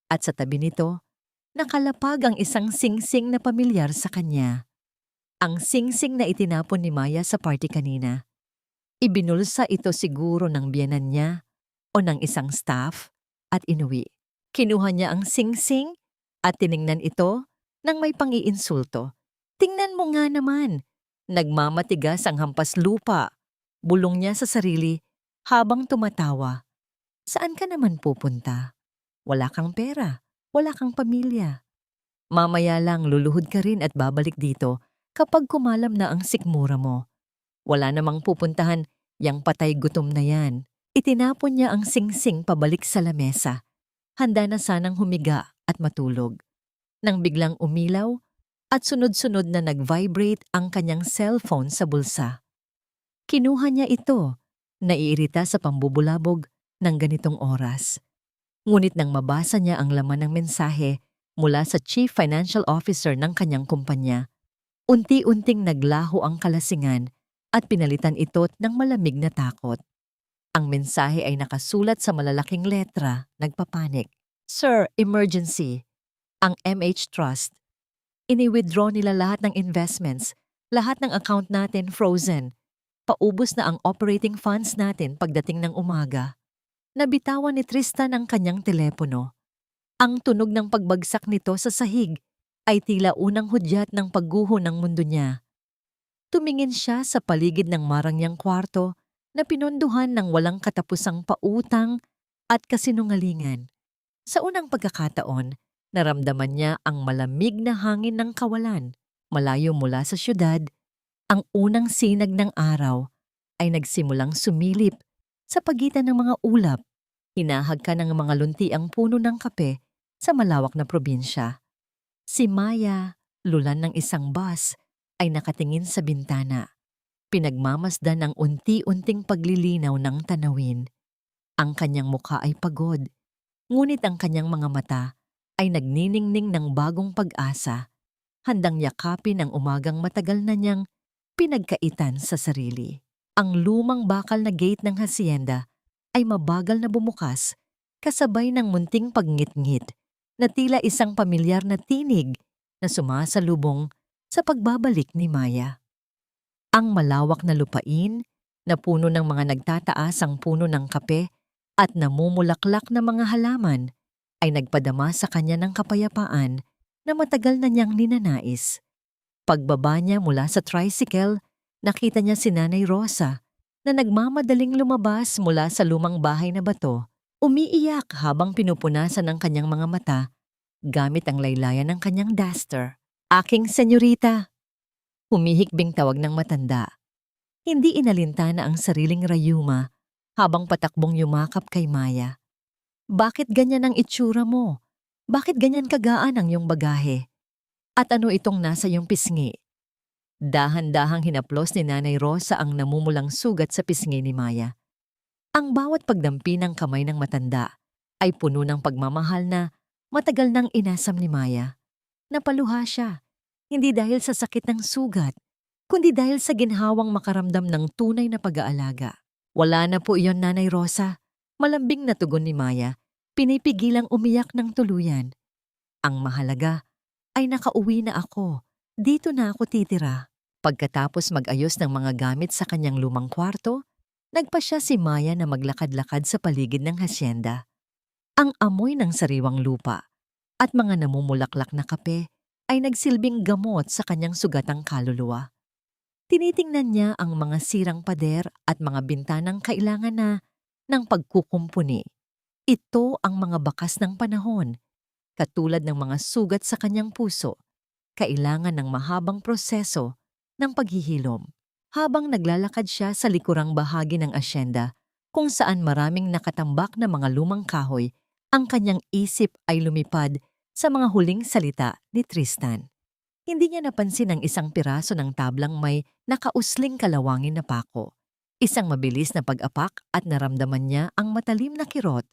At sa tabi nito, nakalapag ang isang singsing na pamilyar sa kanya. Ang singsing na itinapon ni Maya sa party kanina. Ibinulsa ito siguro ng biyenan niya o ng isang staff at inuwi. Kinuha niya ang singsing at tiningnan ito nang may pang-iinsulto. "Tingnan mo nga naman." Nagmamatigas ang hampas lupa. Bulong niya sa sarili habang tumatawa. "Saan ka naman pupunta? Wala kang pera, wala kang pamilya. Mamaya lang luluhod ka rin at babalik dito kapag kumalam na ang sikmura mo. Wala namang pupuntahan, yang patay gutom na yan." Itinapon niya ang singsing pabalik sa lamesa. Handa na sanang humiga at matulog. Nang biglang umilaw at sunod-sunod na nag-vibrate ang kanyang cellphone sa bulsa. Kinuha niya ito, naiirita sa pambubulabog ng ganitong oras. Ngunit nang mabasa niya ang laman ng mensahe mula sa Chief Financial Officer ng kanyang kumpanya. Unti-unting naglaho ang kalasingan at pinalitan ito ng malamig na takot. Ang mensahe ay nakasulat sa malalaking letra, nagpapanik. Sir, emergency. Ang MH Trust. Ini-withdraw nila lahat ng investments, lahat ng account natin frozen. Paubos na ang operating funds natin pagdating ng umaga. Nabitawan ni Tristan ang kanyang telepono. Ang tunog ng pagbagsak nito sa sahig ay tila unang hudyat ng pagguho ng mundo niya. Tumingin siya sa paligid ng marangyang kwarto na pinondohan ng walang katapusang pautang at kasinungalingan. Sa unang pagkakataon, naramdaman niya ang malamig na hangin ng kawalan. Malayo mula sa syudad, ang unang sinag ng araw ay nagsimulang sumilip sa pagitan ng mga ulap. Hinahagka ng mga luntiang puno ng kape sa malawak na probinsya. Si Maya, lulan ng isang bus, ay nakatingin sa bintana. Pinagmamasdan ang unti-unting paglilinaw ng tanawin. Ang kanyang mukha ay pagod, ngunit ang kanyang mga mata ay nagniningning ng bagong pag-asa, handang yakapin ang umagang matagal na niyang pinagkaitan sa sarili. Ang lumang bakal na gate ng hacienda ay mabagal na bumukas, kasabay ng munting pagngit-ngit na tila isang pamilyar na tinig na sumasalubong sa pagbabalik ni Maya. Ang malawak na lupain, na puno ng mga nagtataasang puno ng kape at namumulaklak na mga halaman, ay nagpadama sa kanya ng kapayapaan na matagal na niyang ninanais. Pagbaba niya mula sa tricycle, nakita niya si Nanay Rosa na nagmamadaling lumabas mula sa lumang bahay na bato, umiiyak habang pinupunasan ng kanyang mga mata gamit ang laylayan ng kanyang duster. "Aking senyorita!" Humihikbing tawag ng matanda. Hindi inalintana ang sariling rayuma habang patakbong yumakap kay Maya. "Bakit ganyan ang itsura mo? Bakit ganyan kagaan ang iyong bagahe? At ano itong nasa iyong pisngi?" Dahan-dahang hinaplos ni Nanay Rosa ang namumulang sugat sa pisngi ni Maya. Ang bawat pagdampi ng kamay ng matanda ay puno ng pagmamahal na matagal nang inasam ni Maya. Napaluha siya, hindi dahil sa sakit ng sugat, kundi dahil sa ginhawang makaramdam ng tunay na pag-aalaga. "Wala na po iyon, Nanay Rosa," malambing na tugon ni Maya, pinipigilang umiyak ng tuluyan. "Ang mahalaga ay nakauwi na ako. Dito na ako titira." Pagkatapos mag-ayos ng mga gamit sa kanyang lumang kwarto, nagpasya si Maya na maglakad-lakad sa paligid ng hacienda. Ang amoy ng sariwang lupa at mga namumulaklak na kape ay nagsilbing gamot sa kanyang sugatang kaluluwa. Tinitingnan niya ang mga sirang pader at mga bintanang kailangan na ng pagkukumpuni. Ito ang mga bakas ng panahon, katulad ng mga sugat sa kanyang puso, kailangan ng mahabang proseso ng paghihilom. Habang naglalakad siya sa likurang bahagi ng asyenda, kung saan maraming nakatambak na mga lumang kahoy, ang kanyang isip ay lumipad sa mga huling salita ni Tristan. Hindi niya napansin ang isang piraso ng tablang may nakausling kalawangin na pako. Isang mabilis na pag-apak at naramdaman niya ang matalim na kirot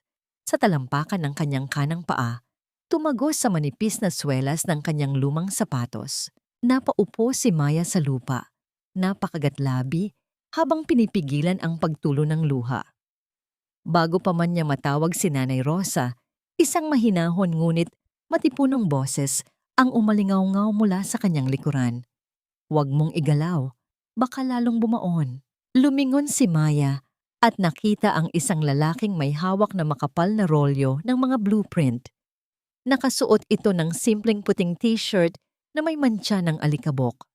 sa talampakan ng kanyang kanang paa, tumagos sa manipis na swelas ng kanyang lumang sapatos. Napaupo si Maya sa lupa, napakagatlabi habang pinipigilan ang pagtulo ng luha. Bago pa man niya matawag si Nanay Rosa, isang mahinahon ngunit matipunong boses ang umalingaw-ngaw mula sa kanyang likuran. "Huwag mong igalaw, baka lalong bumaon." Lumingon si Maya at nakita ang isang lalaking may hawak na makapal na rolyo ng mga blueprint. Nakasuot ito ng simpleng puting t-shirt na may mantsa ng alikabok,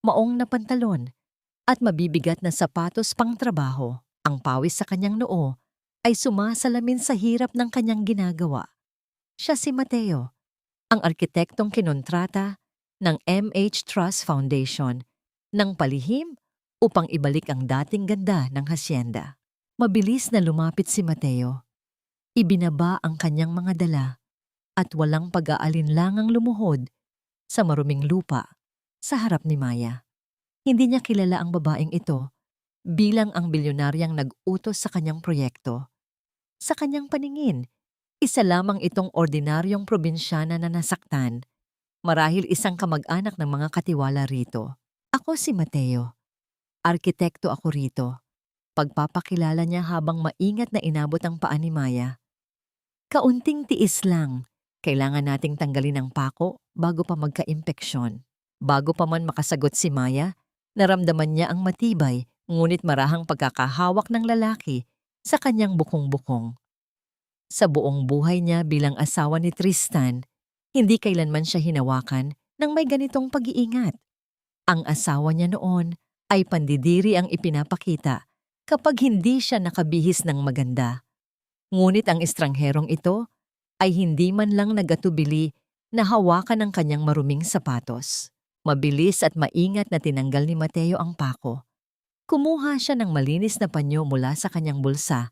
maong na pantalon, at mabibigat na sapatos pang trabaho. Ang pawis sa kanyang noo ay sumasalamin sa hirap ng kanyang ginagawa. Siya si Mateo, ang arkitektong kinontrata ng MH Trust Foundation ng palihim upang ibalik ang dating ganda ng hacienda. Mabilis na lumapit si Mateo. Ibinaba ang kanyang mga dala at walang pag-aalinlangang lumuhod sa maruming lupa sa harap ni Maya. Hindi niya kilala ang babaeng ito bilang ang bilyonaryang nag-utos sa kanyang proyekto. Sa kanyang paningin, Isa lamang itong ordinaryong probinsyana na nasaktan, marahil isang kamag-anak ng mga katiwala rito. Ako si Mateo. Arkitekto ako rito. Pagpapakilala niya habang maingat na inabot ang paa ni Maya. Kaunting tiis lang. Kailangan nating tanggalin ang pako bago pa magka-impeksyon. Bago pa man makasagot si Maya, naramdaman niya ang matibay ngunit marahang pagkakahawak ng lalaki sa kanyang bukong-bukong. Sa buong buhay niya bilang asawa ni Tristan, hindi kailanman siya hinawakan ng may ganitong pag-iingat. Ang asawa niya noon ay pandidiri ang ipinapakita kapag hindi siya nakabihis ng maganda. Ngunit ang estrangherong ito ay hindi man lang nagatubili na hawakan ang kanyang maruming sapatos. Mabilis at maingat na tinanggal ni Mateo ang pako. Kumuha siya ng malinis na panyo mula sa kanyang bulsa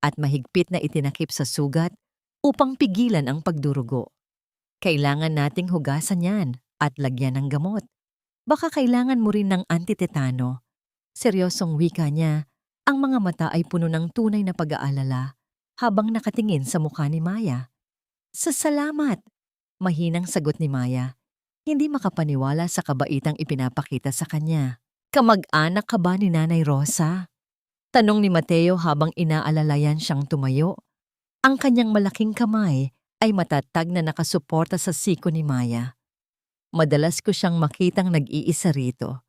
at mahigpit na itinakip sa sugat upang pigilan ang pagdurugo. Kailangan nating hugasan yan at lagyan ng gamot. Baka kailangan mo rin ng antitetano. Seryosong wika niya, ang mga mata ay puno ng tunay na pag-aalala habang nakatingin sa mukha ni Maya. Salamat! Mahinang sagot ni Maya, hindi makapaniwala sa kabaitang ipinapakita sa kanya. Kamag-anak ka ba ni Nanay Rosa? Tanong ni Mateo habang inaalalayan siyang tumayo. Ang kanyang malaking kamay ay matatag na nakasuporta sa siko ni Maya. Madalas ko siyang makitang nag-iisa rito.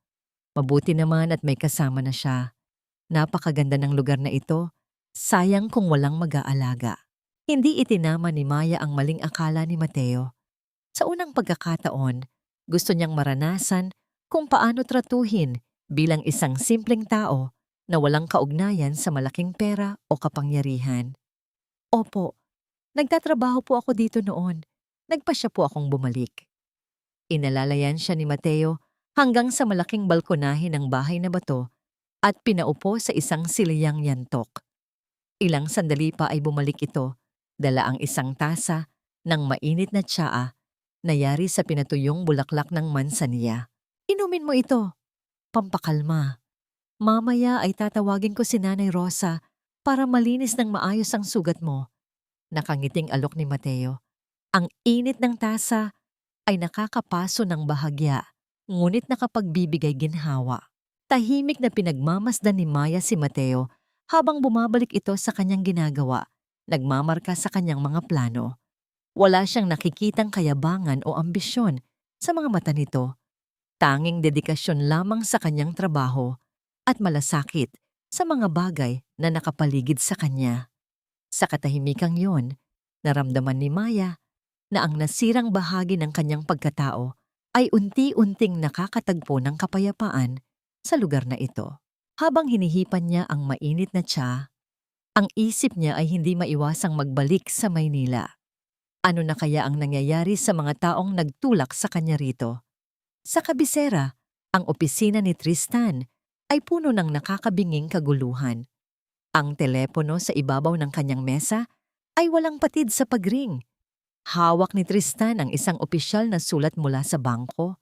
Mabuti naman at may kasama na siya. Napakaganda ng lugar na ito. Sayang kung walang mag-aalaga. Hindi itinama ni Maya ang maling akala ni Mateo. Sa unang pagkakataon, gusto niyang maranasan kung paano tratuhin bilang isang simpleng tao na walang kaugnayan sa malaking pera o kapangyarihan. Opo, nagtatrabaho po ako dito noon. Nagpasya po akong bumalik. Inalalayan siya ni Mateo hanggang sa malaking balkonahe ng bahay na bato at pinaupo sa isang siliyang yantok. Ilang sandali pa ay bumalik ito, dala ang isang tasa ng mainit na tsaa na yari sa pinatuyong bulaklak ng mansanilla. Inumin mo ito. Pampakalma. Mamaya ay tatawagin ko si Nanay Rosa para malinis ng maayos ang sugat mo. Nakangiting alok ni Mateo. Ang init ng tasa ay nakakapaso ng bahagya, ngunit nakapagbibigay ginhawa. Tahimik na pinagmamasdan ni Maya si Mateo habang bumabalik ito sa kanyang ginagawa, nagmamarka sa kanyang mga plano. Wala siyang nakikitang kayabangan o ambisyon sa mga mata nito. Tanging dedikasyon lamang sa kanyang trabaho at malasakit sa mga bagay na nakapaligid sa kanya. Sa katahimikang yon, naramdaman ni Maya na ang nasirang bahagi ng kanyang pagkatao ay unti-unting nakakatagpo ng kapayapaan sa lugar na ito. Habang hinihipan niya ang mainit na tsa, ang isip niya ay hindi maiwasang magbalik sa Maynila. Ano na kaya ang nangyayari sa mga taong nagtulak sa kanya rito? Sa kabisera, ang opisina ni Tristan ay puno ng nakakabinging kaguluhan. Ang telepono sa ibabaw ng kanyang mesa ay walang patid sa pagring. Hawak ni Tristan ang isang opisyal na sulat mula sa bangko.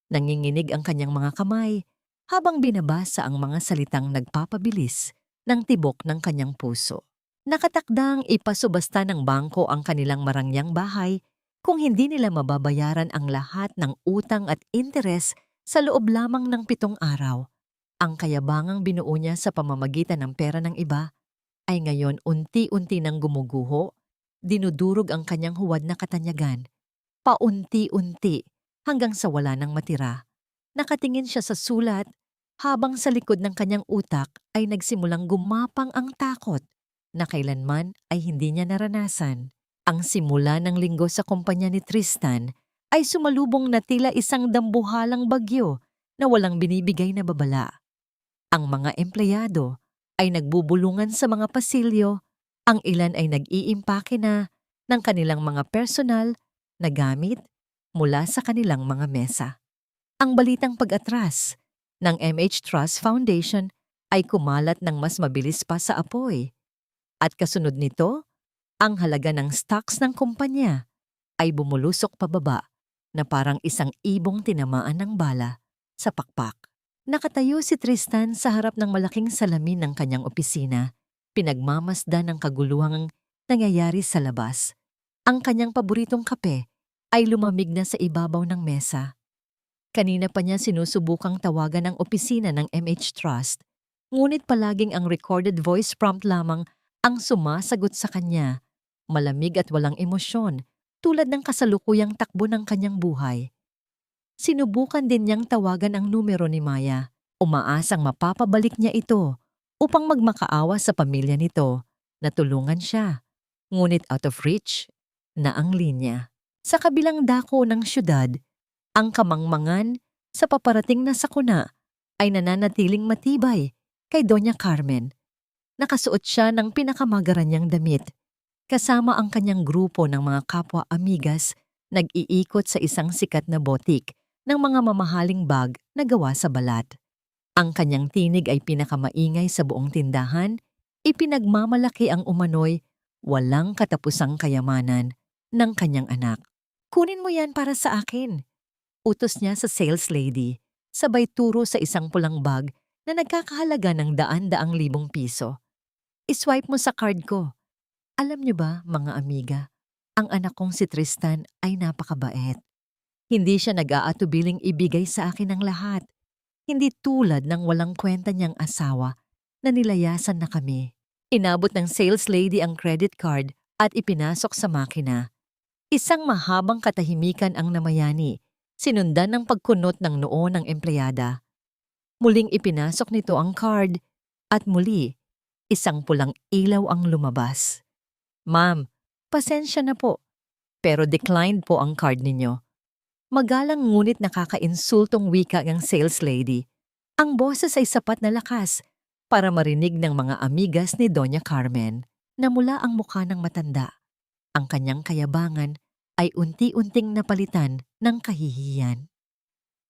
Nanginginig ang kanyang mga kamay habang binabasa ang mga salitang nagpapabilis ng tibok ng kanyang puso. Nakatakdang ipasubasta ng bangko ang kanilang marangyang bahay kung hindi nila mababayaran ang lahat ng utang at interes sa loob lamang ng 7 araw. Ang kayabangang binuo niya sa pamamagitan ng pera ng iba ay ngayon unti-unti nang gumuguho, dinudurog ang kanyang huwad na katanyagan. Paunti-unti hanggang sa wala nang matira. Nakatingin siya sa sulat habang sa likod ng kanyang utak ay nagsimulang gumapang ang takot na kailanman ay hindi niya naranasan. Ang simula ng linggo sa kumpanya ni Tristan ay sumalubong na tila isang dambuhalang bagyo na walang binibigay na babala. Ang mga empleyado ay nagbubulungan sa mga pasilyo, ang ilan ay nag-iimpake na ng kanilang mga personal na gamit mula sa kanilang mga mesa. Ang balitang pag-atras ng MH Trust Foundation ay kumalat ng mas mabilis pa sa apoy. At kasunod nito, ang halaga ng stocks ng kumpanya ay bumulusok pababa na parang isang ibong tinamaan ng bala sa pakpak. Nakatayo si Tristan sa harap ng malaking salamin ng kanyang opisina, pinagmamasdan ng kaguluhang nangyayari sa labas. Ang kanyang paboritong kape ay lumamig na sa ibabaw ng mesa. Kanina pa niya sinusubukang tawagan ang opisina ng MH Trust, ngunit palaging ang recorded voice prompt lamang ang sumasagot sa kanya. Malamig at walang emosyon, tulad ng kasalukuyang takbo ng kanyang buhay. Sinubukan din niyang tawagan ang numero ni Maya. Umaasang mapapabalik niya ito upang magmakaawa sa pamilya nito na tulungan siya. Ngunit out of reach na ang linya. Sa kabilang dako ng syudad, ang kamangmangan sa paparating na sakuna ay nananatiling matibay kay Doña Carmen. Nakasuot siya ng pinakamagaran niyang damit. Kasama ang kanyang grupo ng mga kapwa-amigas, nag-iikot sa isang sikat na botik ng mga mamahaling bag na gawa sa balat. Ang kanyang tinig ay pinakamaingay sa buong tindahan, ipinagmamalaki ang umano'y walang katapusang kayamanan ng kanyang anak. "Kunin mo yan para sa akin," utos niya sa sales lady, sabay turo sa isang pulang bag na nagkakahalaga ng daan-daang libong piso. "Iswipe mo sa card ko." Alam niyo ba, mga amiga, ang anak kong si Tristan ay napakabait. Hindi siya nag-aatubiling ibigay sa akin ang lahat. Hindi tulad ng walang kwenta niyang asawa na nilayasan na kami. Inabot ng sales lady ang credit card at ipinasok sa makina. Isang mahabang katahimikan ang namayani, sinundan ng pagkunot ng noo ng empleyada. Muling ipinasok nito ang card at muli, isang pulang ilaw ang lumabas. "Ma'am, pasensya na po, pero declined po ang card ninyo." Magalang ngunit nakakainsultong wika ng sales lady. Ang boses ay sapat na lakas para marinig ng mga amigas ni Doña Carmen na mula ang mukha ng matanda. Ang kanyang kayabangan ay unti-unting napalitan ng kahihiyan.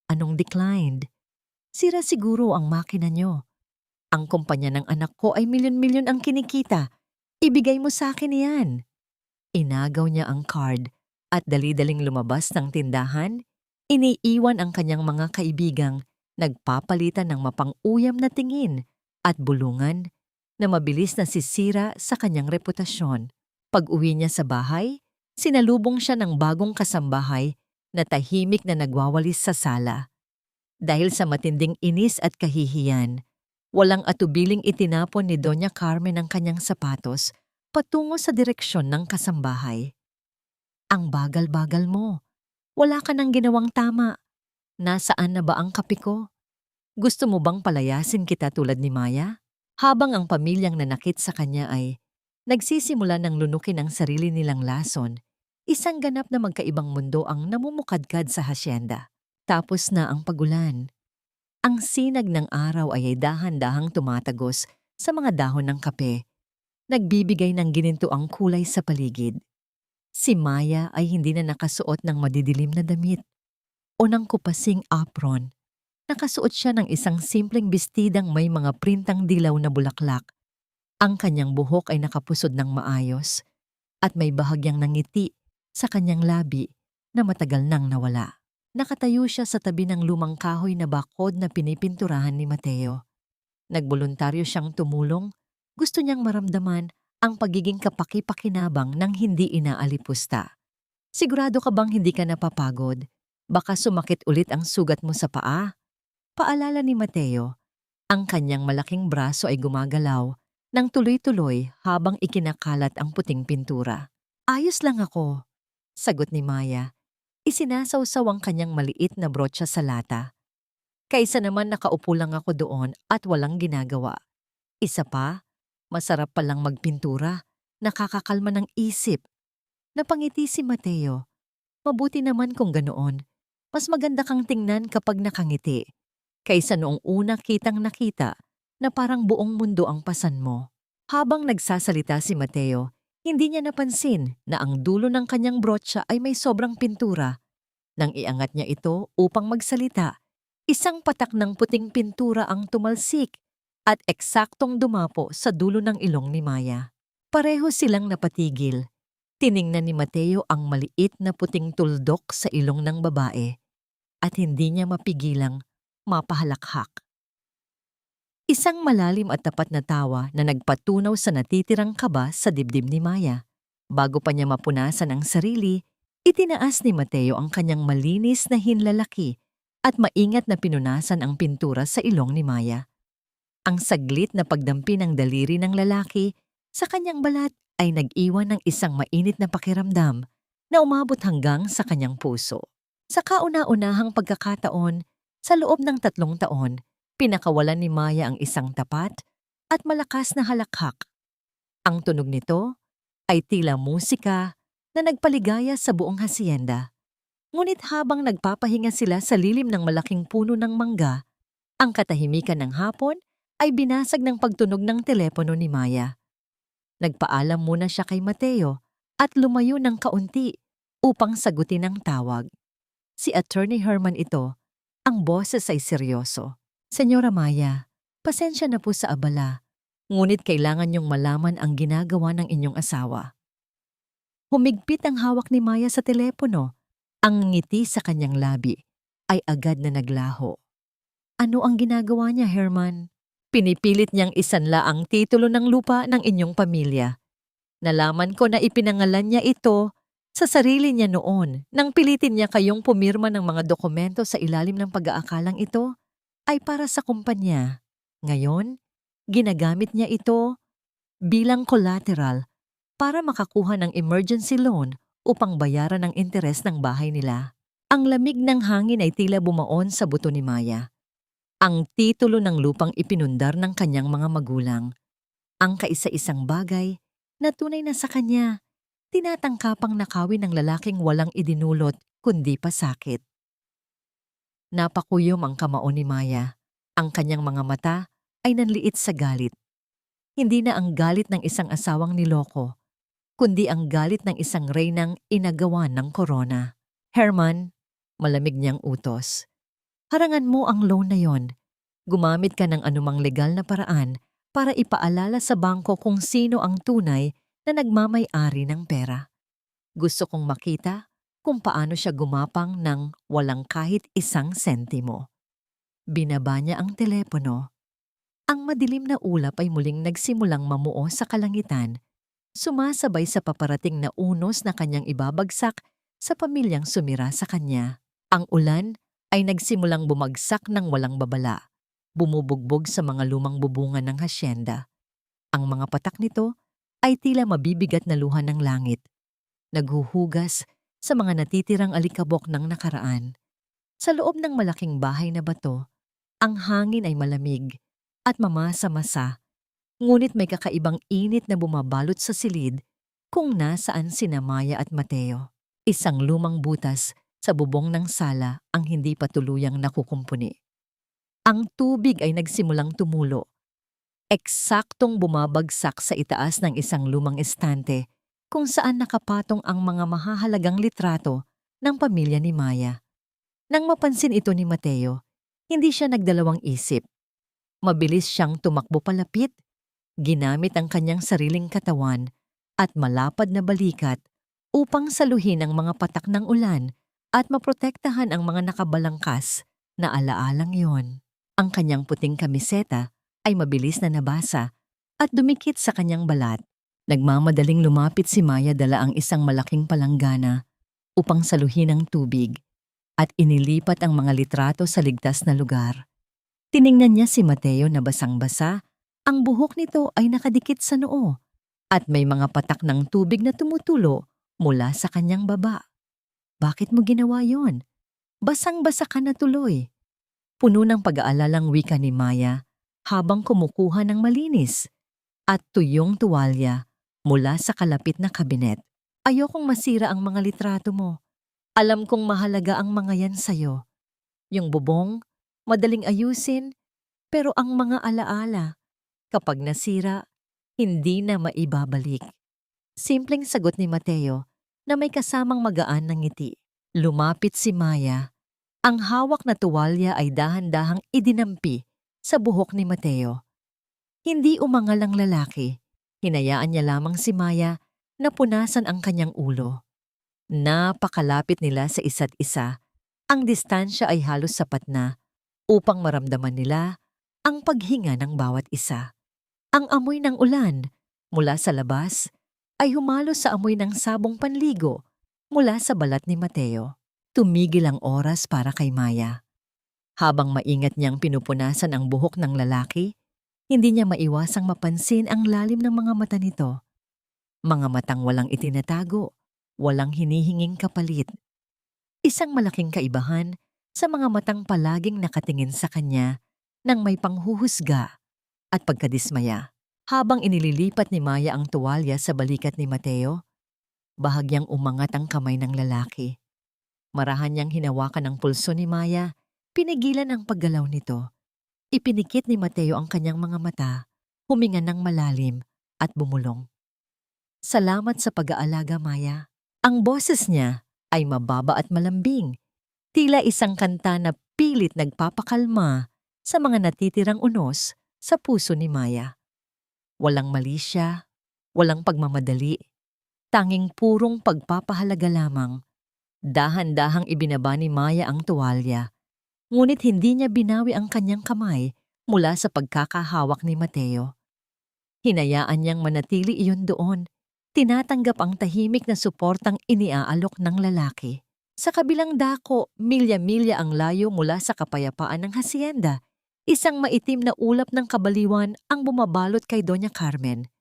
"Anong declined? Sira siguro ang makina nyo. Ang kumpanya ng anak ko ay milyon-milyon ang kinikita. Ibigay mo sa akin yan." Inagaw niya ang card at dali-daling lumabas ng tindahan. Iniiwan ang kanyang mga kaibigang nagpapalitan ng mapang-uyam na tingin at bulungan na mabilis na sisira sa kanyang reputasyon. Pag-uwi niya sa bahay, sinalubong siya ng bagong kasambahay na tahimik na nagwawalis sa sala. Dahil sa matinding inis at kahihiyan, walang atubiling itinapon ni Doña Carmen ang kanyang sapatos patungo sa direksyon ng kasambahay. "Ang bagal-bagal mo. Wala ka nang ginawang tama. Nasaan na ba ang kape ko? Gusto mo bang palayasin kita tulad ni Maya?" Habang ang pamilyang nanakit sa kanya ay nagsisimula ng lunukin ang sarili nilang lason, isang ganap na magkaibang mundo ang namumukadkad sa hasyenda. Tapos na ang pagulan. Ang sinag ng araw ay dahan-dahang tumatagos sa mga dahon ng kape, nagbibigay ng ginintuang kulay sa paligid. Si Maya ay hindi na nakasuot ng madidilim na damit o ng kupasing apron. Nakasuot siya ng isang simpleng bestidang may mga printang dilaw na bulaklak. Ang kanyang buhok ay nakapusod ng maayos at may bahagyang nangiti sa kanyang labi na matagal nang nawala. Nakatayo siya sa tabi ng lumang kahoy na bakod na pinipinturahan ni Mateo. Nagboluntaryo siyang tumulong. Gusto niyang maramdaman ang pagiging kapaki-pakinabang ng hindi inaalipusta. "Sigurado ka bang hindi ka napapagod? Baka sumakit ulit ang sugat mo sa paa?" Paalala ni Mateo. Ang kanyang malaking braso ay gumagalaw ng tuloy-tuloy habang ikinakalat ang puting pintura. "Ayos lang ako," sagot ni Maya. Isinasawsaw ang kanyang maliit na brotsa sa lata. "Kaysa naman nakaupo lang ako doon at walang ginagawa. Isa pa, masarap palang magpintura, nakakakalma ng isip." Napangiti si Mateo. "Mabuti naman kung ganoon. Mas maganda kang tingnan kapag nakangiti, kaysa noong una kitang nakita na parang buong mundo ang pasan mo." Habang nagsasalita si Mateo, hindi niya napansin na ang dulo ng kanyang brotsa ay may sobrang pintura. Nang iangat niya ito upang magsalita, isang patak ng puting pintura ang tumalsik at eksaktong dumapo sa dulo ng ilong ni Maya. Pareho silang napatigil. Tiningnan ni Mateo ang maliit na puting tuldok sa ilong ng babae at hindi niya mapigilang mapahalakhak. Isang malalim at tapat na tawa na nagpatunaw sa natitirang kaba sa dibdib ni Maya. Bago pa niya mapunasan ang sarili, itinaas ni Mateo ang kanyang malinis na hinlalaki at maingat na pinunasan ang pintura sa ilong ni Maya. Ang saglit na pagdampi ng daliri ng lalaki sa kanyang balat ay nag-iwan ng isang mainit na pakiramdam na umabot hanggang sa kanyang puso. Sa kauna-unahang pagkakataon, sa loob ng 3 taon, pinakawalan ni Maya ang isang tapat at malakas na halakhak. Ang tunog nito ay tila musika na nagpaligaya sa buong hasyenda. Ngunit habang nagpapahinga sila sa lilim ng malaking puno ng mangga, ang katahimikan ng hapon ay binasag ng pagtunog ng telepono ni Maya. Nagpaalam muna siya kay Mateo at lumayo ng kaunti upang sagutin ang tawag. Si Attorney Herman ito, ang boses ay seryoso. Senyora Maya, pasensya na po sa abala, ngunit kailangan niyong malaman ang ginagawa ng inyong asawa. Humigpit ang hawak ni Maya sa telepono. Ang ngiti sa kanyang labi ay agad na naglaho. Ano ang ginagawa niya, Herman? Pinipilit niyang isanla ang titulo ng lupa ng inyong pamilya. Nalaman ko na ipinangalan niya ito sa sarili niya noon nang pilitin niya kayong pumirma ng mga dokumento sa ilalim ng pag-aakalang ito ay para sa kumpanya. Ngayon, ginagamit niya ito bilang collateral para makakuha ng emergency loan upang bayaran ang interes ng bahay nila. Ang lamig ng hangin ay tila bumaon sa buto ni Maya. Ang titulo ng lupang ipinundar ng kanyang mga magulang. Ang kaisa-isang bagay na tunay na sa kanya, tinatangkapang nakawin ng lalaking walang idinulot kundi pasakit. Napakuyom ang kamao ni Maya. Ang kanyang mga mata ay nanliit sa galit. Hindi na ang galit ng isang asawang niloko, kundi ang galit ng isang reynang inagawan ng korona. Herman, malamig niyang utos. Harangan mo ang loan na yon. Gumamit ka ng anumang legal na paraan para ipaalala sa bangko kung sino ang tunay na nagmamay-ari ng pera. Gusto kong makita kung paano siya gumapang ng walang kahit isang sentimo. Binaba niya ang telepono. Ang madilim na ulap ay muling nagsimulang mamuo sa kalangitan, sumasabay sa paparating na unos na kanyang ibabagsak sa pamilyang sumira sa kanya. Ang ulan ay nagsimulang bumagsak ng walang babala, bumubugbog sa mga lumang bubungan ng hasyenda. Ang mga patak nito ay tila mabibigat na luha ng langit, naghuhugas sa mga natitirang alikabok ng nakaraan. Sa loob ng malaking bahay na bato, ang hangin ay malamig at mamasa-masa, ngunit may kakaibang init na bumabalot sa silid kung nasaan sina Maya at Mateo. Isang lumang butas sa bubong ng sala ang hindi pa tuluyang nakukumpuni. Ang tubig ay nagsimulang tumulo. Eksaktong bumabagsak sa itaas ng isang lumang estante kung saan nakapatong ang mga mahahalagang litrato ng pamilya ni Maya. Nang mapansin ito ni Mateo, hindi siya nagdalawang isip. Mabilis siyang tumakbo palapit, ginamit ang kanyang sariling katawan at malapad na balikat upang saluhin ang mga patak ng ulan at maprotektahan ang mga nakabalangkas na alaalang yon. Ang kanyang puting kamiseta ay mabilis na nabasa at dumikit sa kanyang balat. Nagmamadaling lumapit si Maya dala ang isang malaking palanggana upang saluhin ang tubig at inilipat ang mga litrato sa ligtas na lugar. Tiningnan niya si Mateo na basang-basa, ang buhok nito ay nakadikit sa noo at may mga patak ng tubig na tumutulo mula sa kanyang baba. Bakit mo ginawa yon? Basang-basa ka na tuloy. Puno ng pag-aalalang wika ni Maya habang kumukuha ng malinis at tuyong tuwalya mula sa kalapit na kabinet. Ayokong masira ang mga litrato mo. Alam kong mahalaga ang mga yan sa'yo. Yung bubong, madaling ayusin, pero ang mga alaala, kapag nasira, hindi na maibabalik. Simpleng sagot ni Mateo na may kasamang magaan ng ngiti. Lumapit si Maya. Ang hawak na tuwalya ay dahan-dahang idinampi sa buhok ni Mateo. Hindi umangal ang lalaki. Hinayaan niya lamang si Maya na punasan ang kanyang ulo. Napakalapit nila sa isa't isa. Ang distansya ay halos sapat na upang maramdaman nila ang paghinga ng bawat isa. Ang amoy ng ulan mula sa labas ay humalo sa amoy ng sabong panligo mula sa balat ni Mateo. Tumigil ang oras para kay Maya. Habang maingat niyang pinupunasan ang buhok ng lalaki, hindi niya maiwasang mapansin ang lalim ng mga mata nito. Mga matang walang itinatago, walang hinihinging kapalit. Isang malaking kaibahan sa mga matang palaging nakatingin sa kanya nang may panghuhusga at pagkadismaya. Habang inililipat ni Maya ang tuwalya sa balikat ni Mateo, bahagyang umangat ang kamay ng lalaki. Marahan niyang hinawakan ang pulso ni Maya, pinigilan ang paggalaw nito. Ipinikit ni Mateo ang kanyang mga mata, huminga ng malalim at bumulong. Salamat sa pag-aalaga, Maya. Ang boses niya ay mababa at malambing, tila isang kanta na pilit nagpapakalma sa mga natitirang unos sa puso ni Maya. Walang mali siya, walang pagmamadali, tanging purong pagpapahalaga lamang. Dahan-dahang ibinaba ni Maya ang tuwalya, ngunit hindi niya binawi ang kanyang kamay mula sa pagkakahawak ni Mateo. Hinayaan niyang manatili iyon doon, tinatanggap ang tahimik na suportang iniaalok ng lalaki. Sa kabilang dako, milya-milya ang layo mula sa kapayapaan ng hasyenda. Isang maitim na ulap ng kabaliwan ang bumabalot kay Doña Carmen.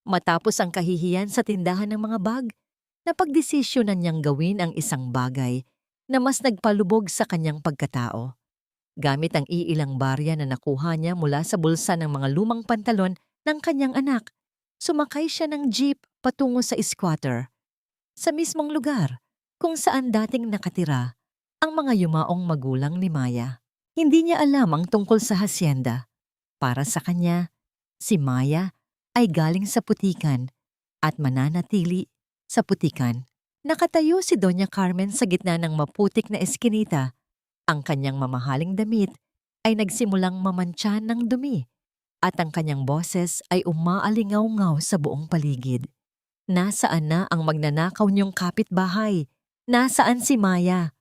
Matapos ang kahihiyan sa tindahan ng mga bag, napagdesisyonan niyang gawin ang isang bagay na mas nagpalubog sa kanyang pagkatao. Gamit ang iilang barya na nakuha niya mula sa bulsa ng mga lumang pantalon ng kanyang anak, sumakay siya ng jeep patungo sa squatter. Sa mismong lugar kung saan dating nakatira ang mga yumaong magulang ni Maya. Hindi niya alam ang tungkol sa hasyenda. Para sa kanya, si Maya ay galing sa putikan at mananatili sa putikan. Nakatayo si Doña Carmen sa gitna ng maputik na eskinita. Ang kanyang mamahaling damit ay nagsimulang mamantsa ng dumi at ang kanyang boses ay umaalingaw-ngaw sa buong paligid. Nasaan na ang magnanakaw niyong kapitbahay? Nasaan si Maya?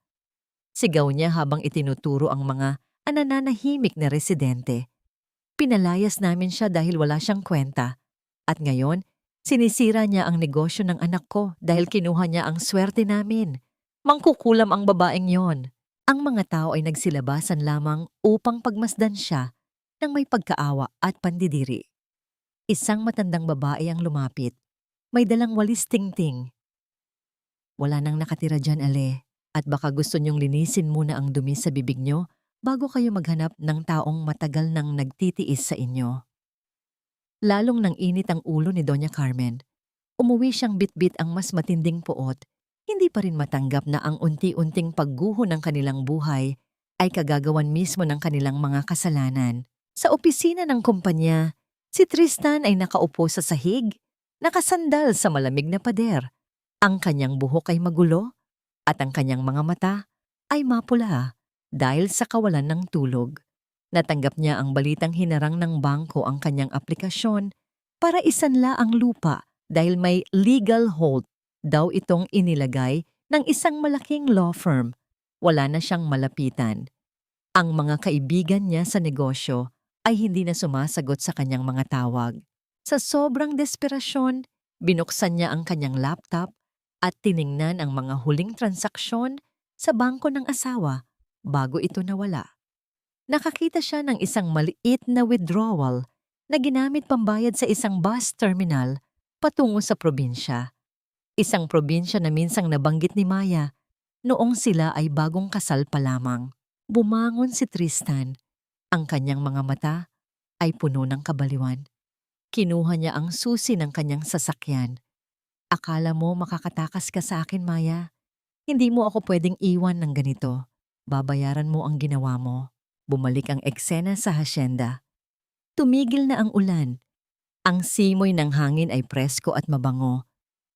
Sigaw niya habang itinuturo ang mga nananahimik na residente. Pinalayas namin siya dahil wala siyang kwenta. At ngayon, sinisira niya ang negosyo ng anak ko dahil kinuha niya ang swerte namin. Mangkukulam ang babaeng yon. Ang mga tao ay nagsilabasan lamang upang pagmasdan siya ng may pagkaawa at pandidiri. Isang matandang babae ang lumapit. May dalang walis tingting. Wala nang nakatira dyan, Ale, at baka gusto niyong linisin muna ang dumi sa bibig niyo bago kayo maghanap ng taong matagal nang nagtitiis sa inyo. Lalong nang init ang ulo ni Doña Carmen. Umuwi siyang bitbit ang mas matinding puot. Hindi pa rin matanggap na ang unti-unting pagguho ng kanilang buhay ay kagagawan mismo ng kanilang mga kasalanan. Sa opisina ng kumpanya, si Tristan ay nakaupo sa sahig, nakasandal sa malamig na pader. Ang kanyang buhok ay magulo at ang kanyang mga mata ay mapula dahil sa kawalan ng tulog. Natanggap niya ang balitang hinarang ng bangko ang kanyang aplikasyon para isanla ang lupa dahil may legal hold daw itong inilagay ng isang malaking law firm. Wala na siyang malapitan. Ang mga kaibigan niya sa negosyo ay hindi na sumasagot sa kanyang mga tawag. Sa sobrang desperasyon, binuksan niya ang kanyang laptop at tiningnan ang mga huling transaksyon sa bangko ng asawa bago ito nawala. Nakakita siya ng isang maliit na withdrawal na ginamit pambayad sa isang bus terminal patungo sa probinsya. Isang probinsya na minsang nabanggit ni Maya noong sila ay bagong kasal pa lamang. Bumangon si Tristan. Ang kanyang mga mata ay puno ng kabaliwan. Kinuha niya ang susi ng kanyang sasakyan. Akala mo makakatakas ka sa akin, Maya? Hindi mo ako pwedeng iwan ng ganito. Babayaran mo ang ginawa mo. Bumalik ang eksena sa hasyenda. Tumigil na ang ulan. Ang simoy ng hangin ay presko at mabango.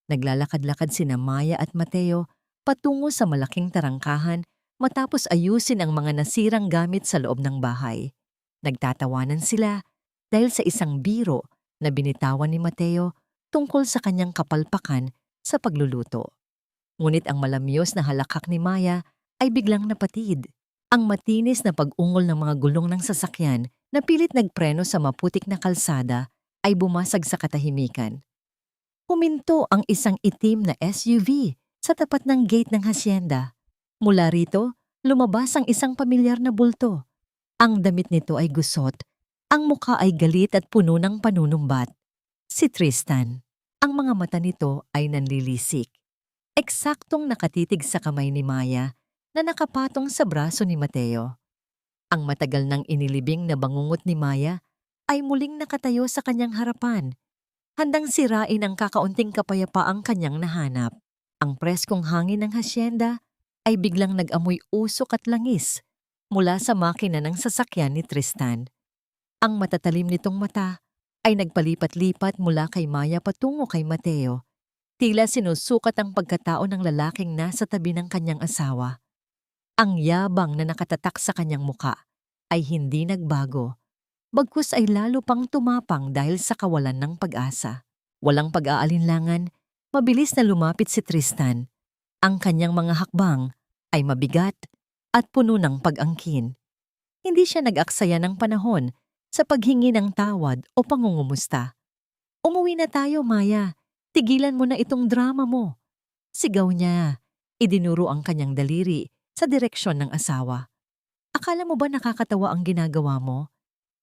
Naglalakad-lakad sina Maya at Mateo patungo sa malaking tarangkahan matapos ayusin ang mga nasirang gamit sa loob ng bahay. Nagtatawanan sila dahil sa isang biro na binitawan ni Mateo tungkol sa kanyang kapalpakan sa pagluluto. Ngunit ang malamyos na halakhak ni Maya ay biglang napatid. Ang matinis na pag-ungol ng mga gulong ng sasakyan Napilit nagpreno sa maputik na kalsada ay bumasag sa katahimikan. Huminto ang isang itim na SUV sa tapat ng gate ng hasyenda. Mula rito, lumabas ang isang pamilyar na bulto. Ang damit nito ay gusot, ang mukha ay galit at puno ng panunumbat. Si Tristan. Ang mga mata nito ay nanlilisik. Eksaktong nakatitig sa kamay ni Maya na nakapatong sa braso ni Mateo. Ang matagal nang inilibing na bangungot ni Maya ay muling nakatayo sa kanyang harapan, handang sirain ang kakaunting kapayapaang kanyang nahanap. Ang preskong hangin ng hasyenda ay biglang nag-amoy usok at langis mula sa makina ng sasakyan ni Tristan. Ang matatalim nitong mata ay nagpalipat-lipat mula kay Maya patungo kay Mateo. Tila sinusukat ang pagkatao ng lalaking nasa tabi ng kanyang asawa. Ang yabang na nakatatak sa kanyang muka ay hindi nagbago. Bagkus ay lalo pang tumapang dahil sa kawalan ng pag-asa. Walang pag-aalinlangan, mabilis na lumapit si Tristan. Ang kanyang mga hakbang ay mabigat at puno ng pag-angkin. Hindi siya nag-aksaya ng panahon sa paghingi ng tawad o pangungumusta. "Umuwi na tayo, Maya. Tigilan mo na itong drama mo." Sigaw niya. Idinuro ang kanyang daliri sa direksyon ng asawa. "Akala mo ba nakakatawa ang ginagawa mo?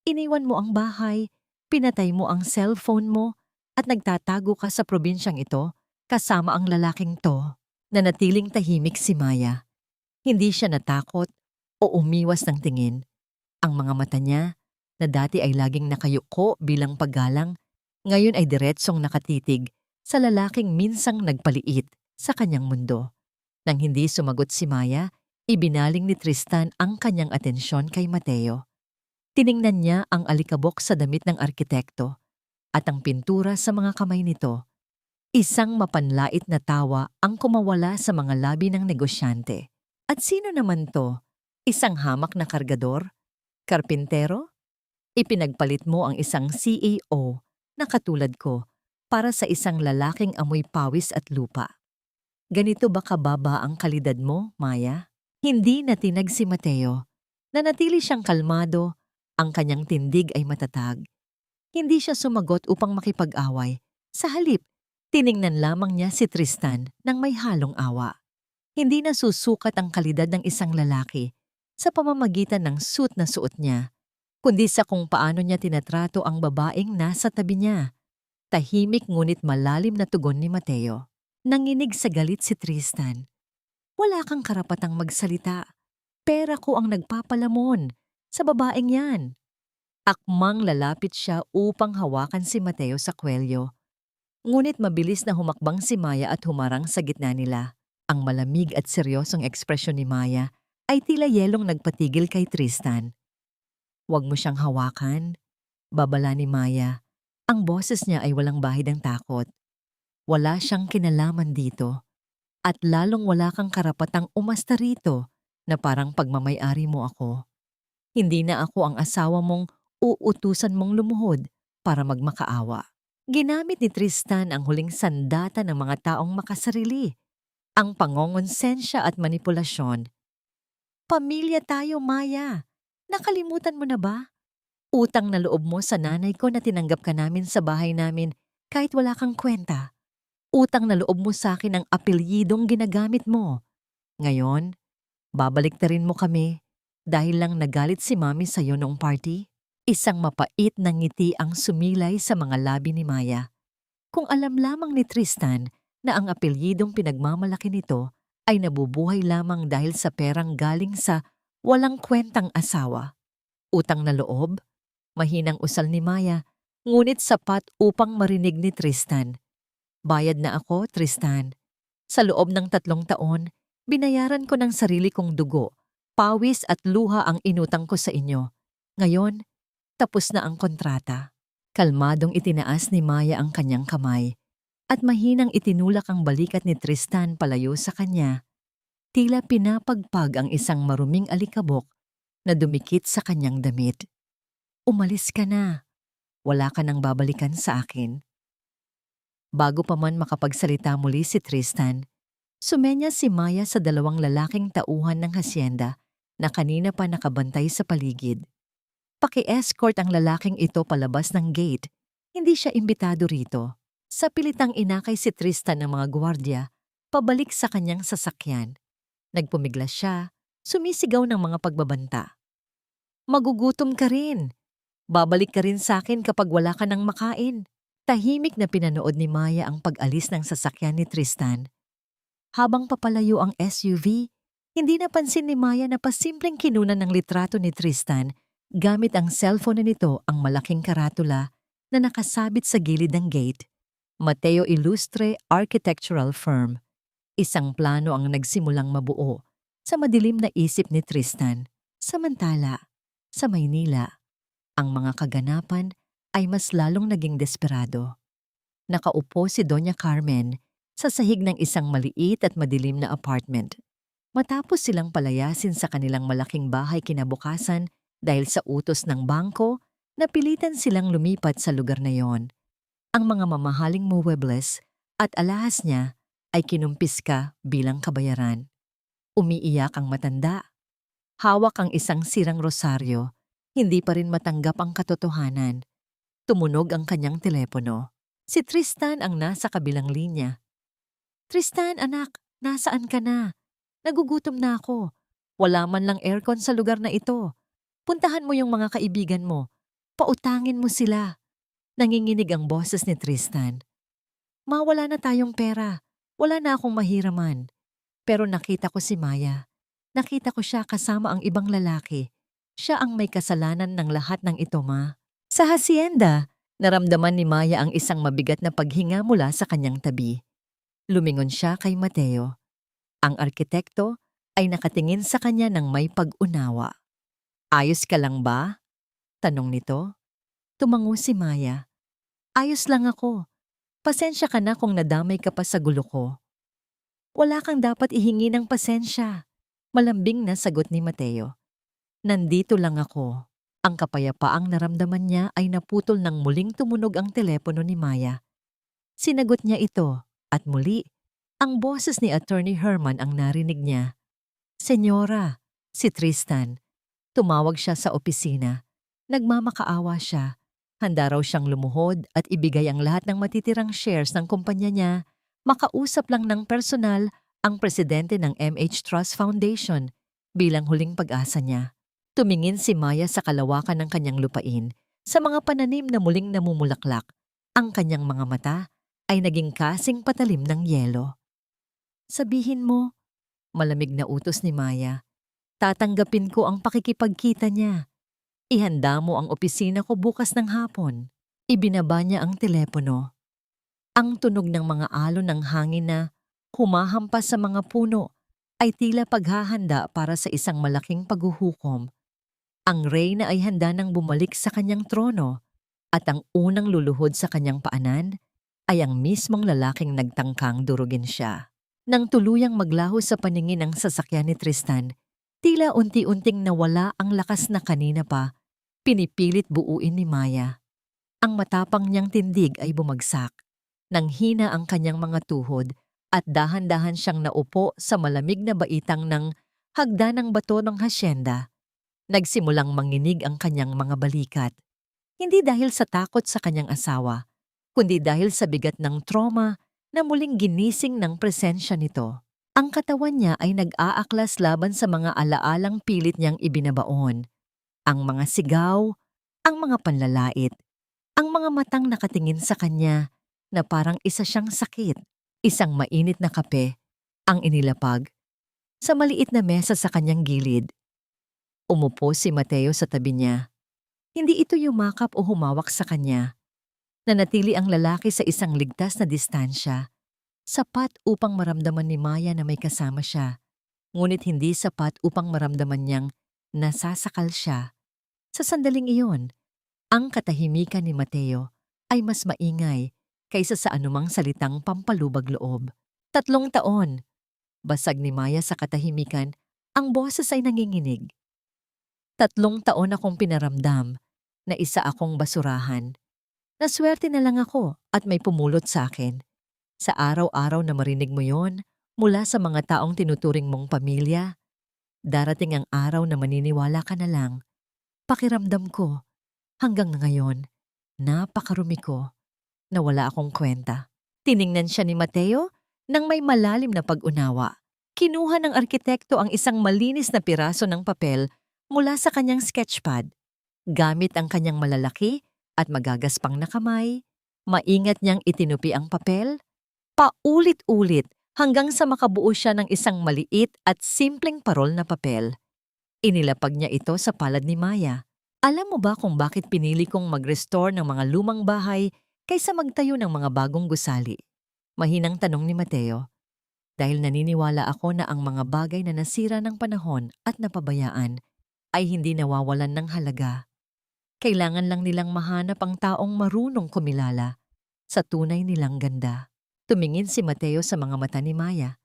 Iniwan mo ang bahay, pinatay mo ang cellphone mo, at nagtatago ka sa probinsyang ito kasama ang lalaking to." Nanatiling tahimik si Maya. Hindi siya natakot o umiwas ng tingin. Ang mga mata niya, na dati ay laging nakayuko bilang paggalang, ngayon ay diretsong nakatitig sa lalaking minsang nagpaliit sa kanyang mundo. Nang hindi sumagot si Maya, ibinaling ni Tristan ang kanyang atensyon kay Mateo. Tiningnan niya ang alikabok sa damit ng arkitekto at ang pintura sa mga kamay nito. Isang mapanlait na tawa ang kumawala sa mga labi ng negosyante. At sino naman to? Isang hamak na kargador? Karpintero? Ipinagpalit mo ang isang CEO na katulad ko para sa isang lalaking amoy pawis at lupa. Ganito ba kababa ang kalidad mo, Maya? Hindi natinag si Mateo. Nanatili siyang kalmado, ang kanyang tindig ay matatag. Hindi siya sumagot upang makipag-away. Sa halip, tiningnan lamang niya si Tristan ng may halong awa. Hindi nasusukat ang kalidad ng isang lalaki sa pamamagitan ng suit na suot niya, kundi sa kung paano niya tinatrato ang babaeng nasa tabi niya. Tahimik ngunit malalim na tugon ni Mateo. Nanginig sa galit si Tristan. "Wala kang karapatang magsalita. Pera ko ang nagpapalamon sa babaeng yan." Akmang lalapit siya upang hawakan si Mateo sa kwelyo. Ngunit mabilis na humakbang si Maya at humarang sa gitna nila. Ang malamig at seryosong ekspresyon ni Maya ay tila yelong nagpatigil kay Tristan. "Huwag mo siyang hawakan," babala ni Maya. Ang boses niya ay walang bahid ng takot. "Wala siyang kinalaman dito. At lalong wala kang karapatang umasta rito na parang pagmamay-ari mo ako. Hindi na ako ang asawa mong uutusan mong lumuhod para magmakaawa." Ginamit ni Tristan ang huling sandata ng mga taong makasarili, ang pangongonsensya at manipulasyon. "Pamilya tayo, Maya. Nakalimutan mo na ba? Utang na loob mo sa nanay ko na tinanggap ka namin sa bahay namin kahit wala kang kwenta. Utang na loob mo sa akin ang apelyidong ginagamit mo. Ngayon, babaliktarin mo kami dahil lang nagalit si Mami sa'yo noong party?" Isang mapait na ngiti ang sumilay sa mga labi ni Maya. Kung alam lamang ni Tristan na ang apelyidong pinagmamalaki nito ay nabubuhay lamang dahil sa perang galing sa walang kwentang asawa. Utang na loob? Mahinang usal ni Maya, ngunit sapat upang marinig ni Tristan. "Bayad na ako, Tristan. Sa loob ng 3 taon, binayaran ko ng sarili kong dugo, pawis at luha ang inutang ko sa inyo. Ngayon, tapos na ang kontrata." Kalmadong itinaas ni Maya ang kanyang kamay at mahinang itinulak ang balikat ni Tristan palayo sa kanya. Tila pinapagpag ang isang maruming alikabok na dumikit sa kanyang damit. "Umalis ka na. Wala ka nang babalikan sa akin." Bago pa man makapagsalita muli si Tristan, sumenya si Maya sa 2 lalaking tauhan ng hasyenda na kanina pa nakabantay sa paligid. Paki-escort ang lalaking ito palabas ng gate. Hindi siya imbitado rito. Sa pilitang inakay si Tristan ng mga gwardiya, pabalik sa kanyang sasakyan. Nagpumiglas siya, sumisigaw ng mga pagbabanta. Magugutom ka rin. Babalik ka rin sa akin kapag wala ka nang makain. Tahimik na pinanood ni Maya ang pag-alis ng sasakyan ni Tristan. Habang papalayo ang SUV, hindi napansin ni Maya na pasimpleng kinunan ng litrato ni Tristan gamit ang cellphone nito ang malaking karatula na nakasabit sa gilid ng gate. Mateo Ilustre Architectural Firm. Isang plano ang nagsimulang mabuo sa madilim na isip ni Tristan. Samantala, sa Maynila, ang mga kaganapan ay mas lalong naging desperado. Nakaupo si Doña Carmen sa sahig ng isang maliit at madilim na apartment. Matapos silang palayasin sa kanilang malaking bahay kinabukasan dahil sa utos ng bangko, napilitan silang lumipat sa lugar na yon. Ang mga mamahaling muebles at alahas niya ay kinumpiska bilang kabayaran. Umiiyak ang matanda. Hawak ang isang sirang rosaryo, hindi pa rin matanggap ang katotohanan. Tumunog ang kanyang telepono. Si Tristan ang nasa kabilang linya. Tristan, anak, nasaan ka na? Nagugutom na ako. Wala man lang aircon sa lugar na ito. Puntahan mo yung mga kaibigan mo. Pautangin mo sila. Nanginginig ang boses ni Tristan. Mawala na tayong pera. Wala na akong mahiraman. Pero nakita ko si Maya. Nakita ko siya kasama ang ibang lalaki. Siya ang may kasalanan ng lahat ng ito, ma. Sa hacienda, naramdaman ni Maya ang isang mabigat na paghinga mula sa kanyang tabi. Lumingon siya kay Mateo. Ang arkitekto ay nakatingin sa kanya ng may pag-unawa. Ayos ka lang ba? Tanong nito. Tumango si Maya. Ayos lang ako. Pasensya ka na kung nadamay ka pa sa gulo ko. Wala kang dapat ihingi ng pasensya. Malambing na sagot ni Mateo. Nandito lang ako. Ang kapayapaang naramdaman niya ay naputol nang muling tumunog ang telepono ni Maya. Sinagot niya ito at muli, ang boses ni Attorney Herman ang narinig niya. Senyora, si Tristan. Tumawag siya sa opisina. Nagmamakaawa siya. Handa raw siyang lumuhod at ibigay ang lahat ng matitirang shares ng kumpanya niya. Makausap lang ng personal ang presidente ng MH Trust Foundation bilang huling pag-asa niya. Tumingin si Maya sa kalawakan ng kanyang lupain, sa mga pananim na muling namumulaklak. Ang kanyang mga mata ay naging kasing patalim ng yelo. Sabihin mo, malamig na utos ni Maya, tatanggapin ko ang pakikipagkita niya. Ihanda mo ang opisina ko bukas ng hapon. Ibinaba niya ang telepono. Ang tunog ng mga alon ng hangin na humahampas sa mga puno ay tila paghahanda para sa isang malaking paghuhukom. Ang reyna ay handa nang bumalik sa kanyang trono at ang unang luluhod sa kanyang paanan ay ang mismong lalaking nagtangkang durugin siya. Nang tuluyang maglaho sa paningin ng sasakyan ni Tristan, tila unti-unting nawala ang lakas na kanina pa, pinipilit buuin ni Maya. Ang matapang niyang tindig ay bumagsak. Nang hina ang kanyang mga tuhod at dahan-dahan siyang naupo sa malamig na baitang ng hagdanang bato ng hasyenda. Nagsimulang manginig ang kanyang mga balikat. Hindi dahil sa takot sa kanyang asawa, kundi dahil sa bigat ng trauma na muling ginising ng presensya nito. Ang katawan niya ay nag-aaklas laban sa mga alaalang pilit niyang ibinabaon. Ang mga sigaw, ang mga panlalait, ang mga matang nakatingin sa kanya na parang isa siyang sakit. Isang mainit na kape ang inilapag sa maliit na mesa sa kanyang gilid. Umupo si Mateo sa tabi niya. Hindi ito yumakap o humawak sa kanya. Nanatili ang lalaki sa isang ligtas na distansya, sapat upang maramdaman ni Maya na may kasama siya, ngunit hindi sapat upang maramdaman niyang nasasakal siya. Sa sandaling iyon, ang katahimikan ni Mateo ay mas maingay kaysa sa anumang salitang pampalubag loob. 3 taon. Basag ni Maya sa katahimikan, ang boses ay nanginginig. 3 taon akong pinaramdam na isa akong basurahan. Naswerte na lang ako at may pumulot sa akin. Sa araw-araw na marinig mo yon mula sa mga taong tinuturing mong pamilya, darating ang araw na maniniwala ka na lang Pakiramdam ko, hanggang ngayon, napakarumi ko na wala akong kwenta. Tiningnan siya ni Mateo nang may malalim na pag-unawa. Kinuha ng arkitekto ang isang malinis na piraso ng papel mula sa kanyang sketchpad. Gamit ang kanyang malalaki at magagaspang na kamay, maingat niyang itinupi ang papel, paulit-ulit hanggang sa makabuo siya ng isang maliit at simpleng parol na papel. Inilapag niya ito sa palad ni Maya. Alam mo ba kung bakit pinili kong mag-restore ng mga lumang bahay kaysa magtayo ng mga bagong gusali? Mahinang tanong ni Mateo. Dahil naniniwala ako na ang mga bagay na nasira ng panahon at napabayaan ay hindi nawawalan ng halaga. Kailangan lang nilang mahanap ang taong marunong kumilala sa tunay nilang ganda. Tumingin si Mateo sa mga mata ni Maya.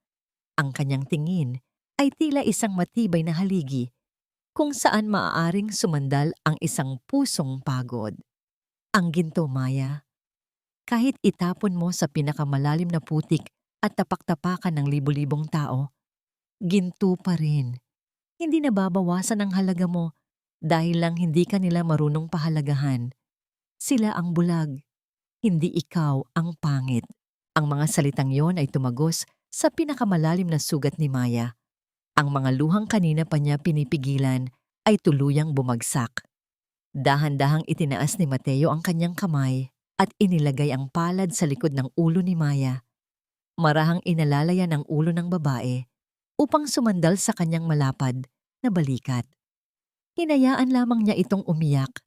Ang kanyang tingin ay tila isang matibay na haligi kung saan maaaring sumandal ang isang pusong pagod. Ang ginto, Maya. Kahit itapon mo sa pinakamalalim na putik at tapak-tapakan ng libu-libong tao, ginto pa rin. Hindi nababawasan ang halaga mo dahil lang hindi ka nila marunong pahalagahan. Sila ang bulag, hindi ikaw ang pangit. Ang mga salitang yon ay tumagos sa pinakamalalim na sugat ni Maya. Ang mga luhang kanina pa niya pinipigilan ay tuluyang bumagsak. Dahan-dahang itinaas ni Mateo ang kanyang kamay at inilagay ang palad sa likod ng ulo ni Maya. Marahang inalalayan ang ulo ng babae upang sumandal sa kanyang malapad na balikat. Hinayaan lamang niya itong umiyak.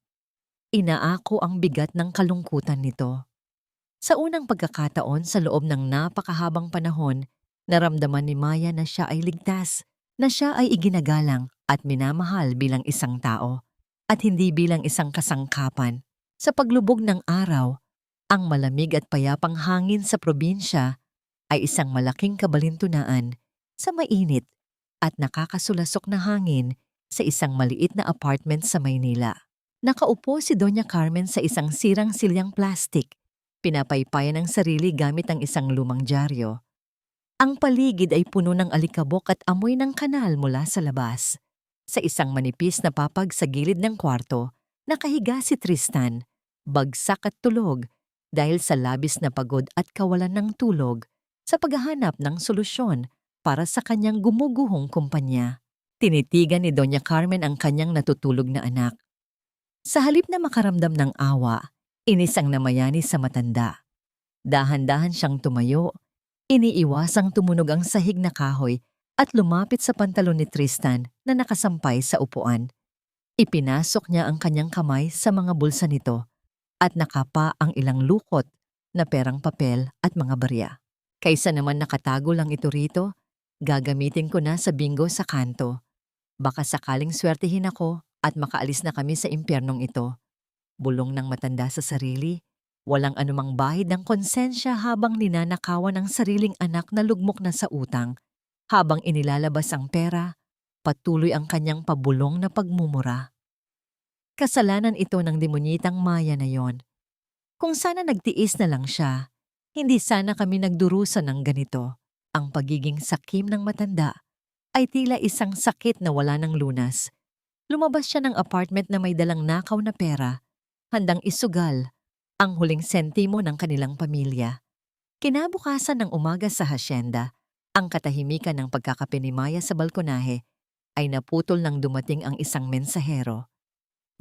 Inaako ang bigat ng kalungkutan nito. Sa unang pagkakataon sa loob ng napakahabang panahon, naramdaman ni Maya na siya ay ligtas, na siya ay iginagalang at minamahal bilang isang tao, at hindi bilang isang kasangkapan. Sa paglubog ng araw, ang malamig at payapang hangin sa probinsya ay isang malaking kabalintunaan sa mainit at nakakasulasok na hangin sa isang maliit na apartment sa Maynila. Nakaupo si Doña Carmen sa isang sirang silyang plastik, pinapaypayan ang sarili gamit ang isang lumang dyaryo. Ang paligid ay puno ng alikabok at amoy ng kanal mula sa labas. Sa isang manipis na papag sa gilid ng kwarto, nakahiga si Tristan, bagsak at tulog dahil sa labis na pagod at kawalan ng tulog sa paghahanap ng solusyon para sa kanyang gumuguhong kumpanya. Tinitigan ni Doña Carmen ang kanyang natutulog na anak. Sa halip na makaramdam ng awa, inisang namayani sa matanda. Dahan-dahan siyang tumayo, iniiwasang tumunog ang sahig na kahoy at lumapit sa pantalon ni Tristan na nakasampay sa upuan. Ipinasok niya ang kanyang kamay sa mga bulsa nito at nakapa ang ilang lukot na perang papel at mga barya. Kaysa naman nakatago lang ito rito, gagamitin ko na sa bingo sa kanto. Baka sakaling swertihin ako at makaalis na kami sa impyernong ito. Bulong ng matanda sa sarili, walang anumang bahid ng konsensya habang ninanakawan ang sariling anak na lugmok na sa utang. Habang inilalabas ang pera, patuloy ang kanyang pabulong na pagmumura. Kasalanan ito ng demonyitang Maya na yon. Kung sana nagtiis na lang siya, hindi sana kami nagdurusan ng ganito. Ang pagiging sakim ng matanda ay tila isang sakit na wala ng lunas. Lumabas siya ng apartment na may dalang nakaw na pera, handang isugal ang huling sentimo ng kanilang pamilya. Kinabukasan ng umaga sa hasyenda, ang katahimikan ng pagkakape ni Maya sa balkonahe ay naputol nang dumating ang isang mensahero.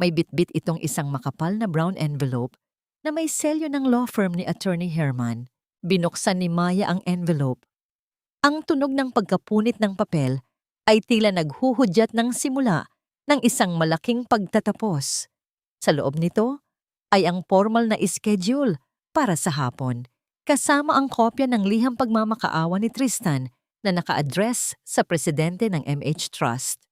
May bitbit itong isang makapal na brown envelope na may selyo ng law firm ni Attorney Herman. Binuksan ni Maya ang envelope. Ang tunog ng pagkapunit ng papel ay tila naghuhudyat ng simula ng isang malaking pagtatapos. Sa loob nito ay ang formal na schedule para sa hapon, kasama ang kopya ng liham pagmamakaawa ni Tristan na naka-address sa presidente ng MH Trust.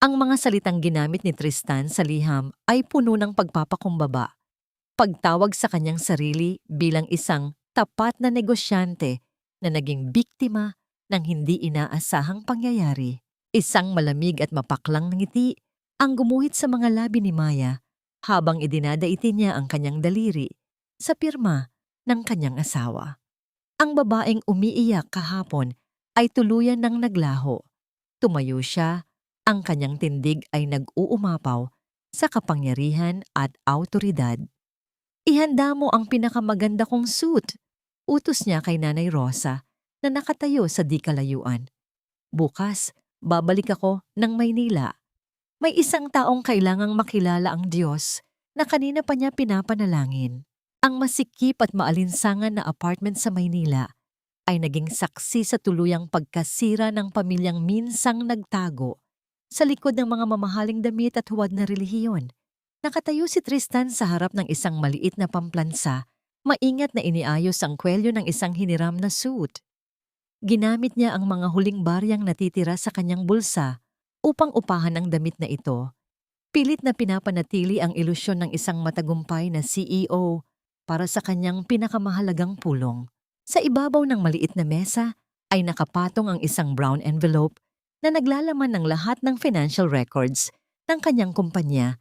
Ang mga salitang ginamit ni Tristan sa liham ay puno ng pagpapakumbaba, pagtawag sa kanyang sarili bilang isang tapat na negosyante na naging biktima ng hindi inaasahang pangyayari. Isang malamig at mapaklang ngiti ang gumuhit sa mga labi ni Maya habang idinadaiti niya ang kanyang daliri sa pirma ng kanyang asawa. Ang babaeng umiiyak kahapon ay tuluyan ng naglaho. Tumayo siya, ang kanyang tindig ay nag-uumapaw sa kapangyarihan at awtoridad. Ihanda mo ang pinakamaganda kong suit. Utos niya kay Nanay Rosa na nakatayo sa di kalayuan. Bukas, babalik ako ng Maynila. May isang taong kailangang makilala ang Diyos na kanina pa niya pinapanalangin. Ang masikip at maalinsangan na apartment sa Maynila ay naging saksi sa tuluyang pagkasira ng pamilyang minsang nagtago sa likod ng mga mamahaling damit at huwad na relihiyon. Nakatayo si Tristan sa harap ng isang maliit na pamplansa, maingat na iniayos ang kwelyo ng isang hiniram na suit. Ginamit niya ang mga huling baryang natitira sa kanyang bulsa upang upahan ang damit na ito. Pilit na pinapanatili ang ilusyon ng isang matagumpay na CEO para sa kanyang pinakamahalagang pulong. Sa ibabaw ng maliit na mesa ay nakapatong ang isang brown envelope na naglalaman ng lahat ng financial records ng kanyang kumpanya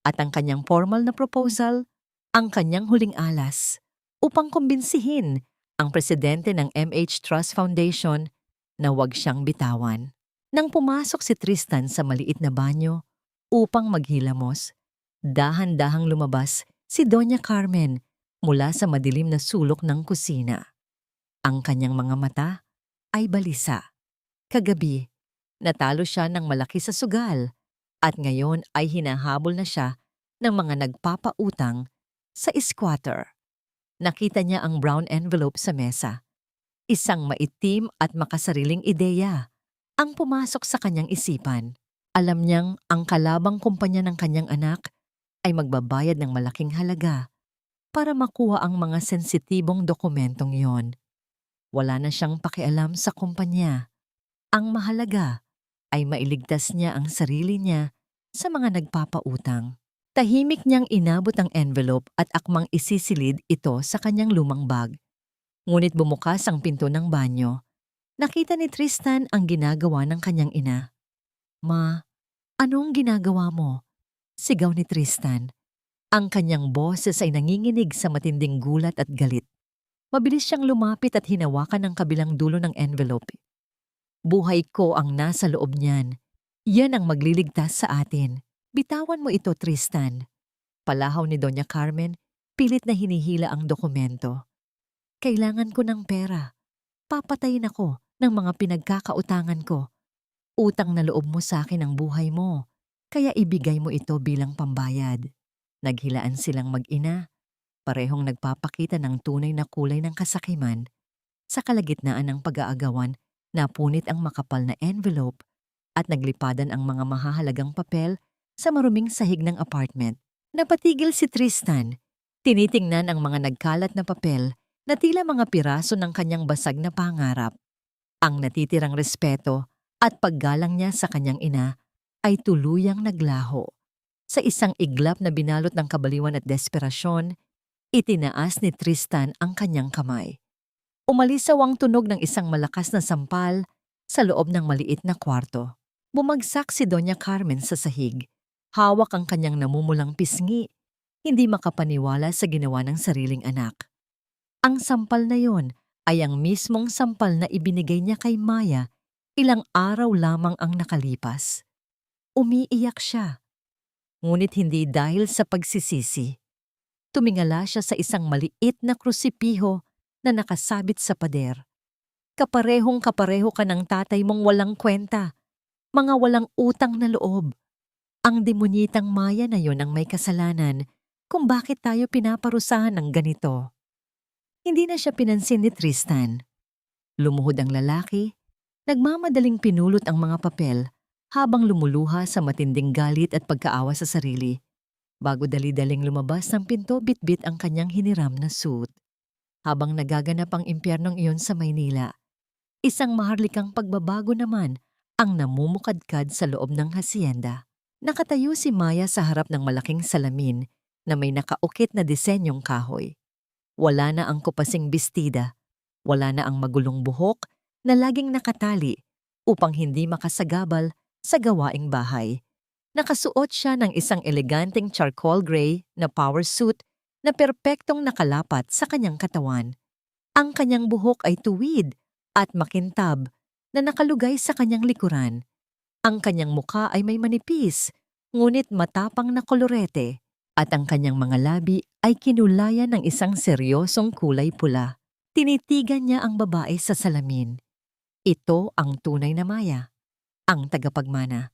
at ang kanyang formal na proposal, ang kanyang huling alas, upang kumbinsihin ang presidente ng MH Trust Foundation na huwag siyang bitawan. Nang pumasok si Tristan sa maliit na banyo upang maghilamos, dahan-dahang lumabas si Doña Carmen mula sa madilim na sulok ng kusina. Ang kanyang mga mata ay balisa. Kagabi, natalo siya ng malaki sa sugal at ngayon ay hinahabol na siya ng mga nagpapautang sa squatter. Nakita niya ang brown envelope sa mesa. Isang maitim at makasariling ideya ang pumasok sa kanyang isipan. Alam niyang ang kalabang kumpanya ng kanyang anak ay magbabayad ng malaking halaga para makuha ang mga sensitibong dokumentong yon. Wala na siyang pakialam sa kumpanya. Ang mahalaga ay mailigtas niya ang sarili niya sa mga nagpapautang. Tahimik niyang inabot ang envelope at akmang isisilid ito sa kanyang lumang bag. Ngunit bumukas ang pinto ng banyo. Nakita ni Tristan ang ginagawa ng kanyang ina. "Ma, anong ginagawa mo?" Sigaw ni Tristan. Ang kanyang boses ay nanginginig sa matinding gulat at galit. Mabilis siyang lumapit at hinawakan ang kabilang dulo ng envelope. "Buhay ko ang nasa loob niyan. Yan ang magliligtas sa atin. Bitawan mo ito, Tristan." Palahaw ni Doña Carmen, pilit na hinihila ang dokumento. "Kailangan ko ng pera. Papatayin ako ng mga pinagkakautangan ko. Utang na loob mo sa akin ang buhay mo, kaya ibigay mo ito bilang pambayad." Naghilaan silang mag-ina, parehong nagpapakita ng tunay na kulay ng kasakiman. Sa kalagitnaan ng pag-aagawan, napunit ang makapal na envelope at naglipadan ang mga mahahalagang papel sa maruming sahig ng apartment. Napatigil si Tristan. Tinitingnan ang mga nagkalat na papel na tila mga piraso ng kanyang basag na pangarap. Ang natitirang respeto at paggalang niya sa kanyang ina ay tuluyang naglaho. Sa isang iglap na binalot ng kabaliwan at desperasyon, itinaas ni Tristan ang kanyang kamay. Umalisaw ang tunog ng isang malakas na sampal sa loob ng maliit na kwarto. Bumagsak si Doña Carmen sa sahig. Hawak ang kanyang namumulang pisngi, hindi makapaniwala sa ginawa ng sariling anak. Ang sampal na yon ay ang mismong sampal na ibinigay niya kay Maya ilang araw lamang ang nakalipas. Umiiyak siya. Ngunit hindi dahil sa pagsisisi. Tumingala siya sa isang maliit na krusipiho na nakasabit sa pader. Kaparehong-kapareho ka ng tatay mong walang kwenta, mga walang utang na loob. Ang demonyitang Maya na yon ang may kasalanan kung bakit tayo pinaparusahan ng ganito. Hindi na siya pinansin ni Tristan. Lumuhod ang lalaki, nagmamadaling pinulot ang mga papel habang lumuluha sa matinding galit at pagkaawa sa sarili. Bago dali-daling lumabas ng pinto, bitbit ang kanyang hiniram na suit. Habang nagaganap ang impyernong iyon sa Maynila, isang maharlikang pagbabago naman ang namumukadkad sa loob ng hasyenda. Nakatayo si Maya sa harap ng malaking salamin na may nakaukit na disenyong kahoy. Wala na ang kupasing bestida, wala na ang magulong buhok na laging nakatali upang hindi makasagabal sa gawaing bahay. Nakasuot siya ng isang eleganteng charcoal gray na power suit na perpektong nakalapat sa kanyang katawan. Ang kanyang buhok ay tuwid at makintab na nakalugay sa kanyang likuran. Ang kanyang muka ay may manipis, ngunit matapang na kolorete at ang kanyang mga labi ay kinulayan ng isang seryosong kulay pula. Tinitigan niya ang babae sa salamin. Ito ang tunay na Maya, ang tagapagmana.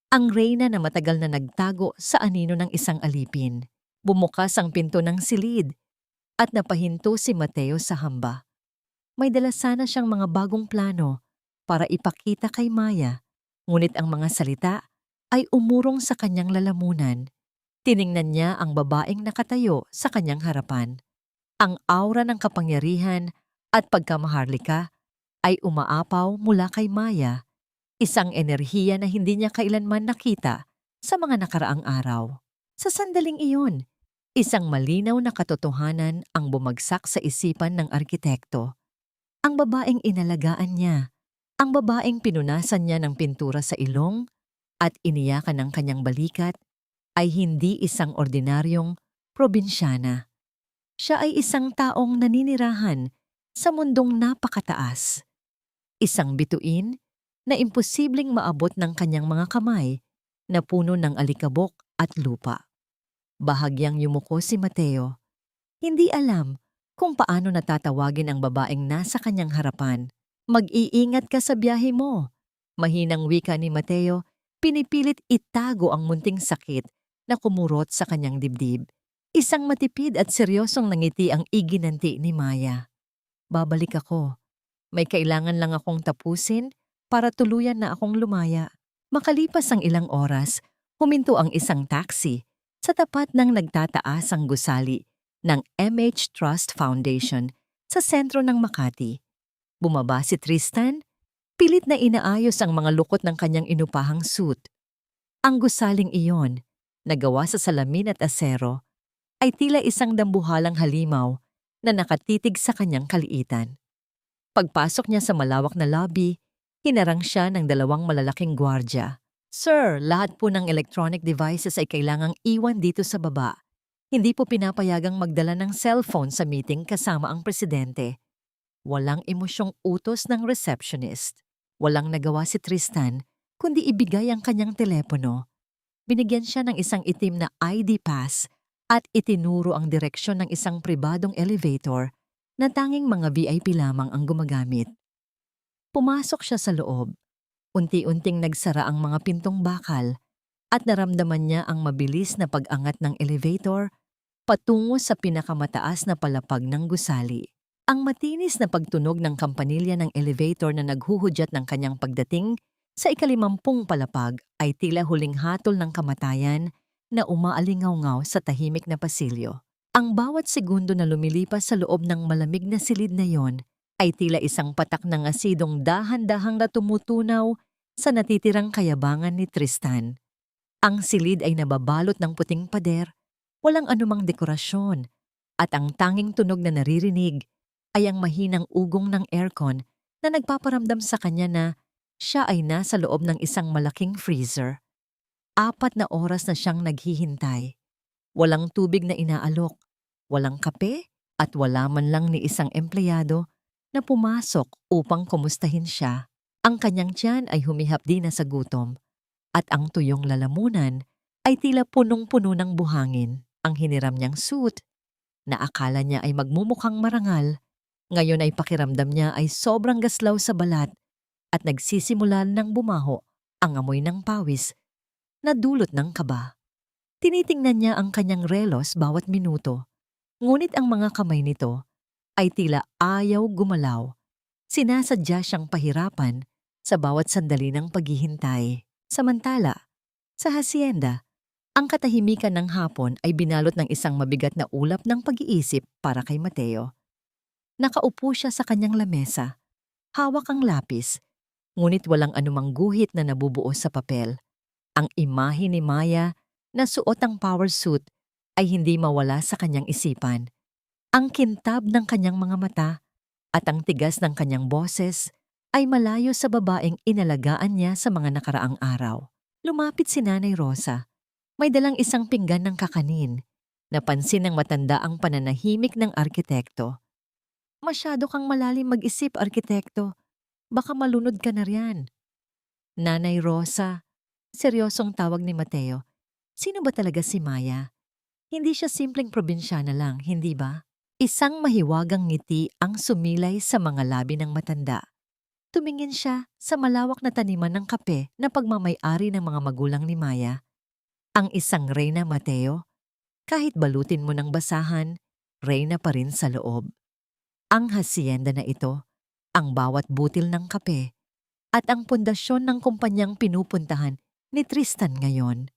Ang reyna na matagal na nagtago sa anino ng isang alipin. Bumukas ang pinto ng silid at napahinto si Mateo sa hamba. May dala sana siyang mga bagong plano para ipakita kay Maya, ngunit ang mga salita ay umurong sa kanyang lalamunan. Tiningnan niya ang babaeng nakatayo sa kanyang harapan. Ang aura ng kapangyarihan at pagkamaharlika ay umaapaw mula kay Maya, isang enerhiya na hindi niya kailanman nakita sa mga nakaraang araw. Sa sandaling iyon, isang malinaw na katotohanan ang bumagsak sa isipan ng arkitekto. Ang babaeng inalagaan niya, ang babaeng pinunasan niya ng pintura sa ilong at iniyakan ng kanyang balikat ay hindi isang ordinaryong probinsyana. Siya ay isang taong naninirahan sa mundong napakataas. Isang bituin na imposibleng maabot ng kanyang mga kamay na puno ng alikabok at lupa. Bahagyang yumuko si Mateo. Hindi alam kung paano natatawagin ang babaeng nasa kanyang harapan. Mag-iingat ka sa biyahe mo. Mahinang wika ni Mateo, pinipilit itago ang munting sakit na kumurot sa kanyang dibdib. Isang matipid at seryosong nangiti ang iginanti ni Maya. Babalik ako. May kailangan lang akong tapusin para tuluyan na akong lumaya. Makalipas ang ilang oras, huminto ang isang taxi sa tapat ng nagtataasang gusali ng MH Trust Foundation sa sentro ng Makati. Bumaba si Tristan, pilit na inaayos ang mga lukot ng kanyang inupahang suit. Ang gusaling iyon, na gawa sa salamin at asero, ay tila isang dambuhalang halimaw na nakatitig sa kanyang kaliitan. Pagpasok niya sa malawak na lobby, hinarang siya ng dalawang malalaking gwardya. Sir, lahat po ng electronic devices ay kailangang iwan dito sa baba. Hindi po pinapayagang magdala ng cellphone sa meeting kasama ang presidente. Walang emosyong utos ng receptionist. Walang nagawa si Tristan, kundi ibigay ang kanyang telepono. Binigyan siya ng isang itim na ID pass at itinuro ang direksyon ng isang pribadong elevator na tanging mga VIP lamang ang gumagamit. Pumasok siya sa loob. Unti-unting nagsara ang mga pintong bakal at naramdaman niya ang mabilis na pag-angat ng elevator patungo sa pinakamataas na palapag ng gusali. Ang matinis na pagtunog ng kampanilya ng elevator na naghuhudyat ng kanyang pagdating sa ika-50 palapag ay tila huling hatol ng kamatayan na umaalingaw-ngaw sa tahimik na pasilyo. Ang bawat segundo na lumilipas sa loob ng malamig na silid na yon ay tila isang patak ng asidong dahan-dahang na tumutunaw sa natitirang kayabangan ni Tristan. Ang silid ay nababalot ng puting pader, walang anumang dekorasyon, at ang tanging tunog na naririnig ay ang mahinang ugong ng aircon na nagpaparamdam sa kanya na siya ay nasa loob ng isang malaking freezer. 4 na oras na siyang naghihintay. Walang tubig na inaalok, walang kape at wala man lang ni isang empleyado na pumasok upang kumustahin siya. Ang kanyang tiyan ay humihapdi na sa gutom at ang tuyong lalamunan ay tila punong-puno ng buhangin. Ang hiniram niyang suit na akala niya ay magmumukhang marangal, ngayon ay pakiramdam niya ay sobrang gaslaw sa balat at nagsisimula ng bumaho ang amoy ng pawis na dulot ng kaba. Tinitingnan niya ang kanyang relos bawat minuto, ngunit ang mga kamay nito ay tila ayaw gumalaw. Sinasadya siyang pahirapan sa bawat sandali ng paghihintay. Samantala, sa hacienda, ang katahimikan ng hapon ay binalot ng isang mabigat na ulap ng pag-iisip para kay Mateo. Nakaupo siya sa kanyang lamesa, hawak ang lapis, ngunit walang anumang guhit na nabubuo sa papel. Ang imahe ni Maya na suot ang power suit ay hindi mawala sa kanyang isipan. Ang kintab ng kanyang mga mata at ang tigas ng kanyang boses ay malayo sa babaeng inalagaan niya sa mga nakaraang araw. Lumapit si Nanay Rosa. May dalang isang pinggan ng kakanin. Napansin ng matanda ang pananahimik ng arkitekto. Masyado kang malalim mag-isip, arkitekto. Baka malunod ka na riyan. Nanay Rosa, seryosong tawag ni Mateo. Sino ba talaga si Maya? Hindi siya simpleng probinsyana lang, hindi ba? Isang mahiwagang ngiti ang sumilay sa mga labi ng matanda. Tumingin siya sa malawak na taniman ng kape na pagmamay-ari ng mga magulang ni Maya. Ang isang Reyna Mateo, kahit balutin mo ng basahan, Reyna pa rin sa loob. Ang hasyenda na ito, ang bawat butil ng kape, at ang pundasyon ng kumpanyang pinupuntahan ni Tristan ngayon.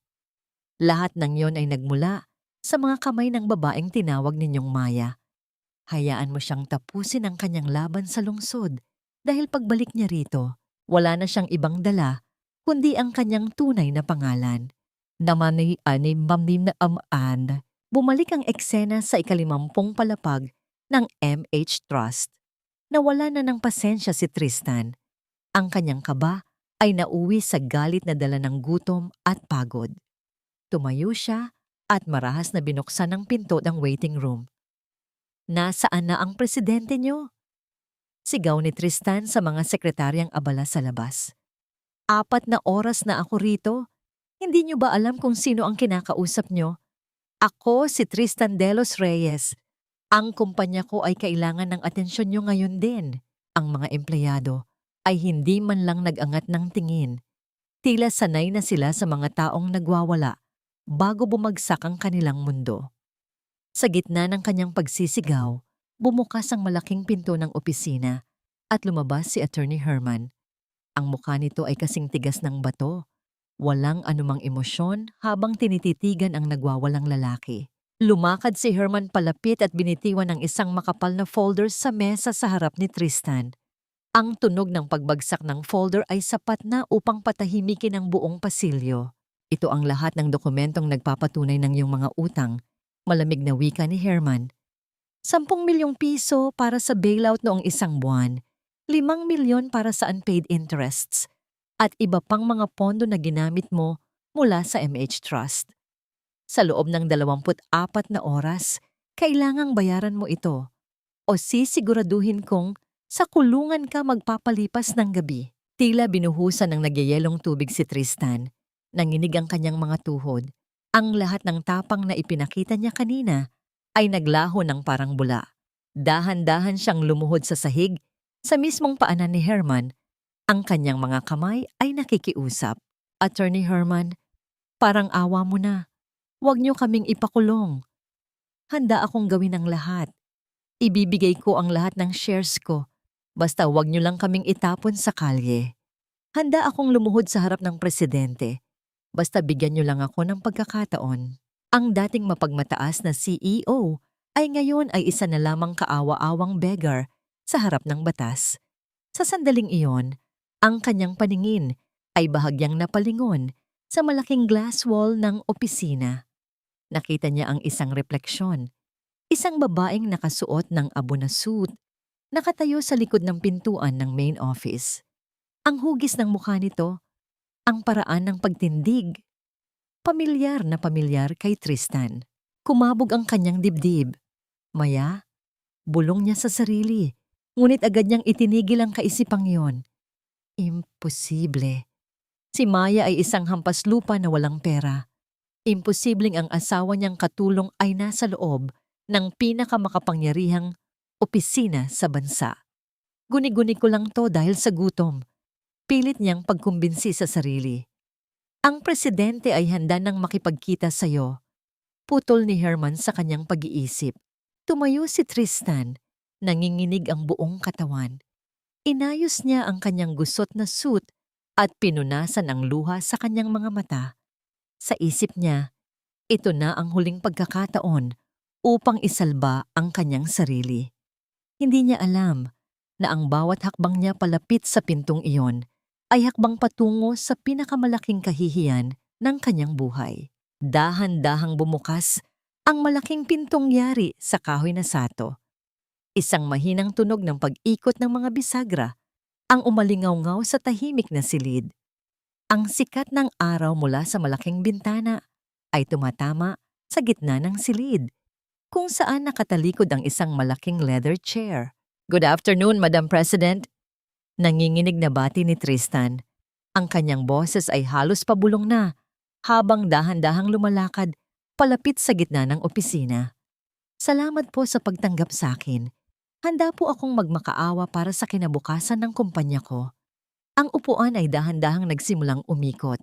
Lahat ng yon ay nagmula sa mga kamay ng babaeng tinawag ninyong Maya. Hayaan mo siyang tapusin ang kanyang laban sa lungsod dahil pagbalik niya rito, wala na siyang ibang dala kundi ang kanyang tunay na pangalan. Namani ani mamnim na amaan. Bumalik ang eksena sa ikalimampung palapag ng MH Trust. Nawala na ng pasensya si Tristan. Ang kanyang kaba ay nauwi sa galit na dala ng gutom at pagod. Tumayo siya at marahas na binuksan ang pinto ng waiting room. Nasaan na ang presidente niyo? Sigaw ni Tristan sa mga sekretaryang abala sa labas. 4 na oras na ako rito. Hindi niyo ba alam kung sino ang kinakausap niyo? Ako si Tristan de los Reyes. Ang kumpanya ko ay kailangan ng atensyon niyo ngayon din. Ang mga empleyado ay hindi man lang nag-angat ng tingin. Tila sanay na sila sa mga taong nagwawala bago bumagsak ang kanilang mundo. Sa gitna ng kanyang pagsisigaw, bumukas ang malaking pinto ng opisina at lumabas si Attorney Herman. Ang mukha nito ay kasing tigas ng bato. Walang anumang emosyon habang tinititigan ang nagwawalang lalaki. Lumakad si Herman palapit at binitiwan ng isang makapal na folder sa mesa sa harap ni Tristan. Ang tunog ng pagbagsak ng folder ay sapat na upang patahimikin ang buong pasilyo. Ito ang lahat ng dokumentong nagpapatunay ng iyong mga utang. Malamig na wika ni Herman. 10 milyong piso para sa bailout noong isang buwan, 5 milyon para sa unpaid interests, at iba pang mga pondo na ginamit mo mula sa MH Trust. Sa loob ng 24 na oras, kailangang bayaran mo ito o sisiguraduhin kong sa kulungan ka magpapalipas ng gabi. Tila binuhusan ng nagyayelong tubig si Tristan. Nanginig ang kanyang mga tuhod. Ang lahat ng tapang na ipinakita niya kanina ay naglaho ng parang bula. Dahan-dahan siyang lumuhod sa sahig, sa mismong paanan ni Herman. Ang kanyang mga kamay ay nakikiusap. Attorney Herman, parang awa mo na. Huwag niyo kaming ipakulong. Handa akong gawin ang lahat. Ibibigay ko ang lahat ng shares ko. Basta huwag niyo lang kaming itapon sa kalye. Handa akong lumuhod sa harap ng presidente. Basta bigyan niyo lang ako ng pagkakataon. Ang dating mapagmataas na CEO ay ngayon ay isa na lamang kaawa-awang beggar sa harap ng batas. Sa sandaling iyon, ang kanyang paningin ay bahagyang napalingon sa malaking glass wall ng opisina. Nakita niya ang isang refleksyon. Isang babaeng nakasuot ng abo na suit, nakatayo sa likod ng pintuan ng main office. Ang hugis ng mukha nito, ang paraan ng pagtindig. Pamilyar na pamilyar kay Tristan. Kumabog ang kanyang dibdib. Maya, bulong niya sa sarili, ngunit agad niyang itinigil ang kaisipang yon. Imposible. Si Maya ay isang hampas lupa na walang pera. Imposibleng ang asawa niyang katulong ay nasa loob ng pinakamakapangyarihang opisina sa bansa. Guni-guni ko lang to dahil sa gutom. Pilit niyang pagkumbinsi sa sarili. Ang presidente ay handa nang makipagkita sa iyo. Putol ni Herman sa kanyang pag-iisip. Tumayo si Tristan, nanginginig ang buong katawan. Inayos niya ang kanyang gusot na suit at pinunasan ang luha sa kanyang mga mata. Sa isip niya, ito na ang huling pagkakataon upang isalba ang kanyang sarili. Hindi niya alam na ang bawat hakbang niya palapit sa pintong iyon ay hakbang patungo sa pinakamalaking kahihiyan ng kanyang buhay. Dahan-dahang bumukas ang malaking pintong yari sa kahoy na sato. Isang mahinang tunog ng pag-ikot ng mga bisagra ang umalingaw-ngaw sa tahimik na silid. Ang sikat ng araw mula sa malaking bintana ay tumatama sa gitna ng silid, kung saan nakatalikod ang isang malaking leather chair. Good afternoon, Madam President. Nanginginig na bati ni Tristan. Ang kanyang boses ay halos pabulong na habang dahan-dahang lumalakad palapit sa gitna ng opisina. Salamat po sa pagtanggap sa akin. Handa po akong magmakaawa para sa kinabukasan ng kumpanya ko. Ang upuan ay dahan-dahang nagsimulang umikot.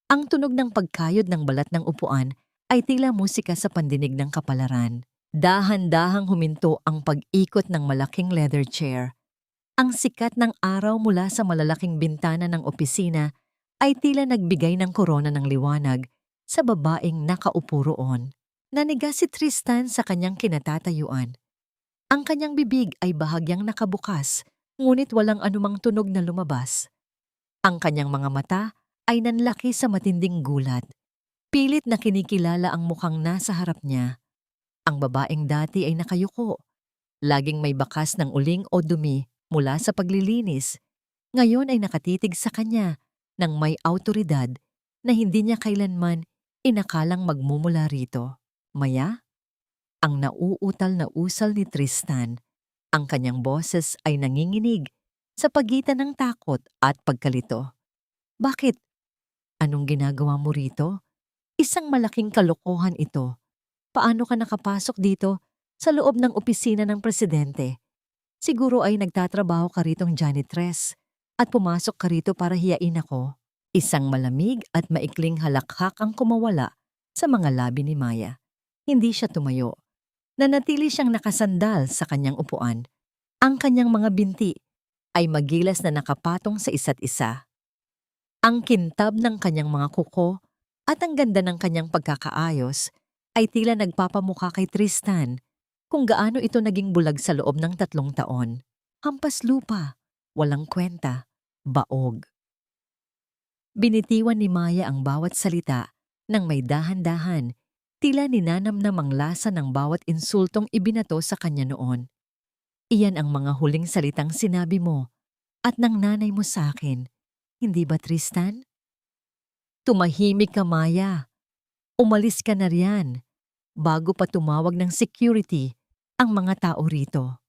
Ang tunog ng pagkayod ng balat ng upuan ay tila musika sa pandinig ng kapalaran. Dahan-dahang huminto ang pag-ikot ng malaking leather chair. Ang sikat ng araw mula sa malalaking bintana ng opisina ay tila nagbigay ng korona ng liwanag sa babaeng nakaupo roon. Naniga si Tristan sa kanyang kinatatayuan. Ang kanyang bibig ay bahagyang nakabukas, ngunit walang anumang tunog na lumabas. Ang kanyang mga mata ay nanlaki sa matinding gulat. Pilit na kinikilala ang mukhang nasa harap niya. Ang babaeng dati ay nakayuko. Laging may bakas ng uling o dumi mula sa paglilinis. Ngayon ay nakatitig sa kanya ng may awtoridad na hindi niya kailanman inakalang magmumula rito. Maya, ang nauutal na usal ni Tristan. Ang kanyang boses ay nanginginig sa pagitan ng takot at pagkalito. Bakit? Anong ginagawa mo rito? Isang malaking kalokohan ito. Paano ka nakapasok dito sa loob ng opisina ng presidente? Siguro ay nagtatrabaho ka ritong janitress at pumasok ka rito para hiyain ako. Isang malamig at maikling halakhak ang kumawala sa mga labi ni Maya. Hindi siya tumayo. Nanatili siyang nakasandal sa kanyang upuan. Ang kanyang mga binti ay magilas na nakapatong sa isa't isa. Ang kintab ng kanyang mga kuko at ang ganda ng kanyang pagkakaayos ay tila nagpapamukha kay Tristan kung gaano ito naging bulag sa loob ng 3 taon. Hampas lupa, walang kwenta, baog. Binitiwan ni Maya ang bawat salita nang may dahan-dahan, tila ninanamnam ang lasa ng bawat insultong ibinato sa kanya noon. Iyan ang mga huling salitang sinabi mo at ng nanay mo sa akin. Hindi ba, Tristan? Tumahimik ka, Maya. Umalis ka na riyan bago pa tumawag ng security ang mga tao rito.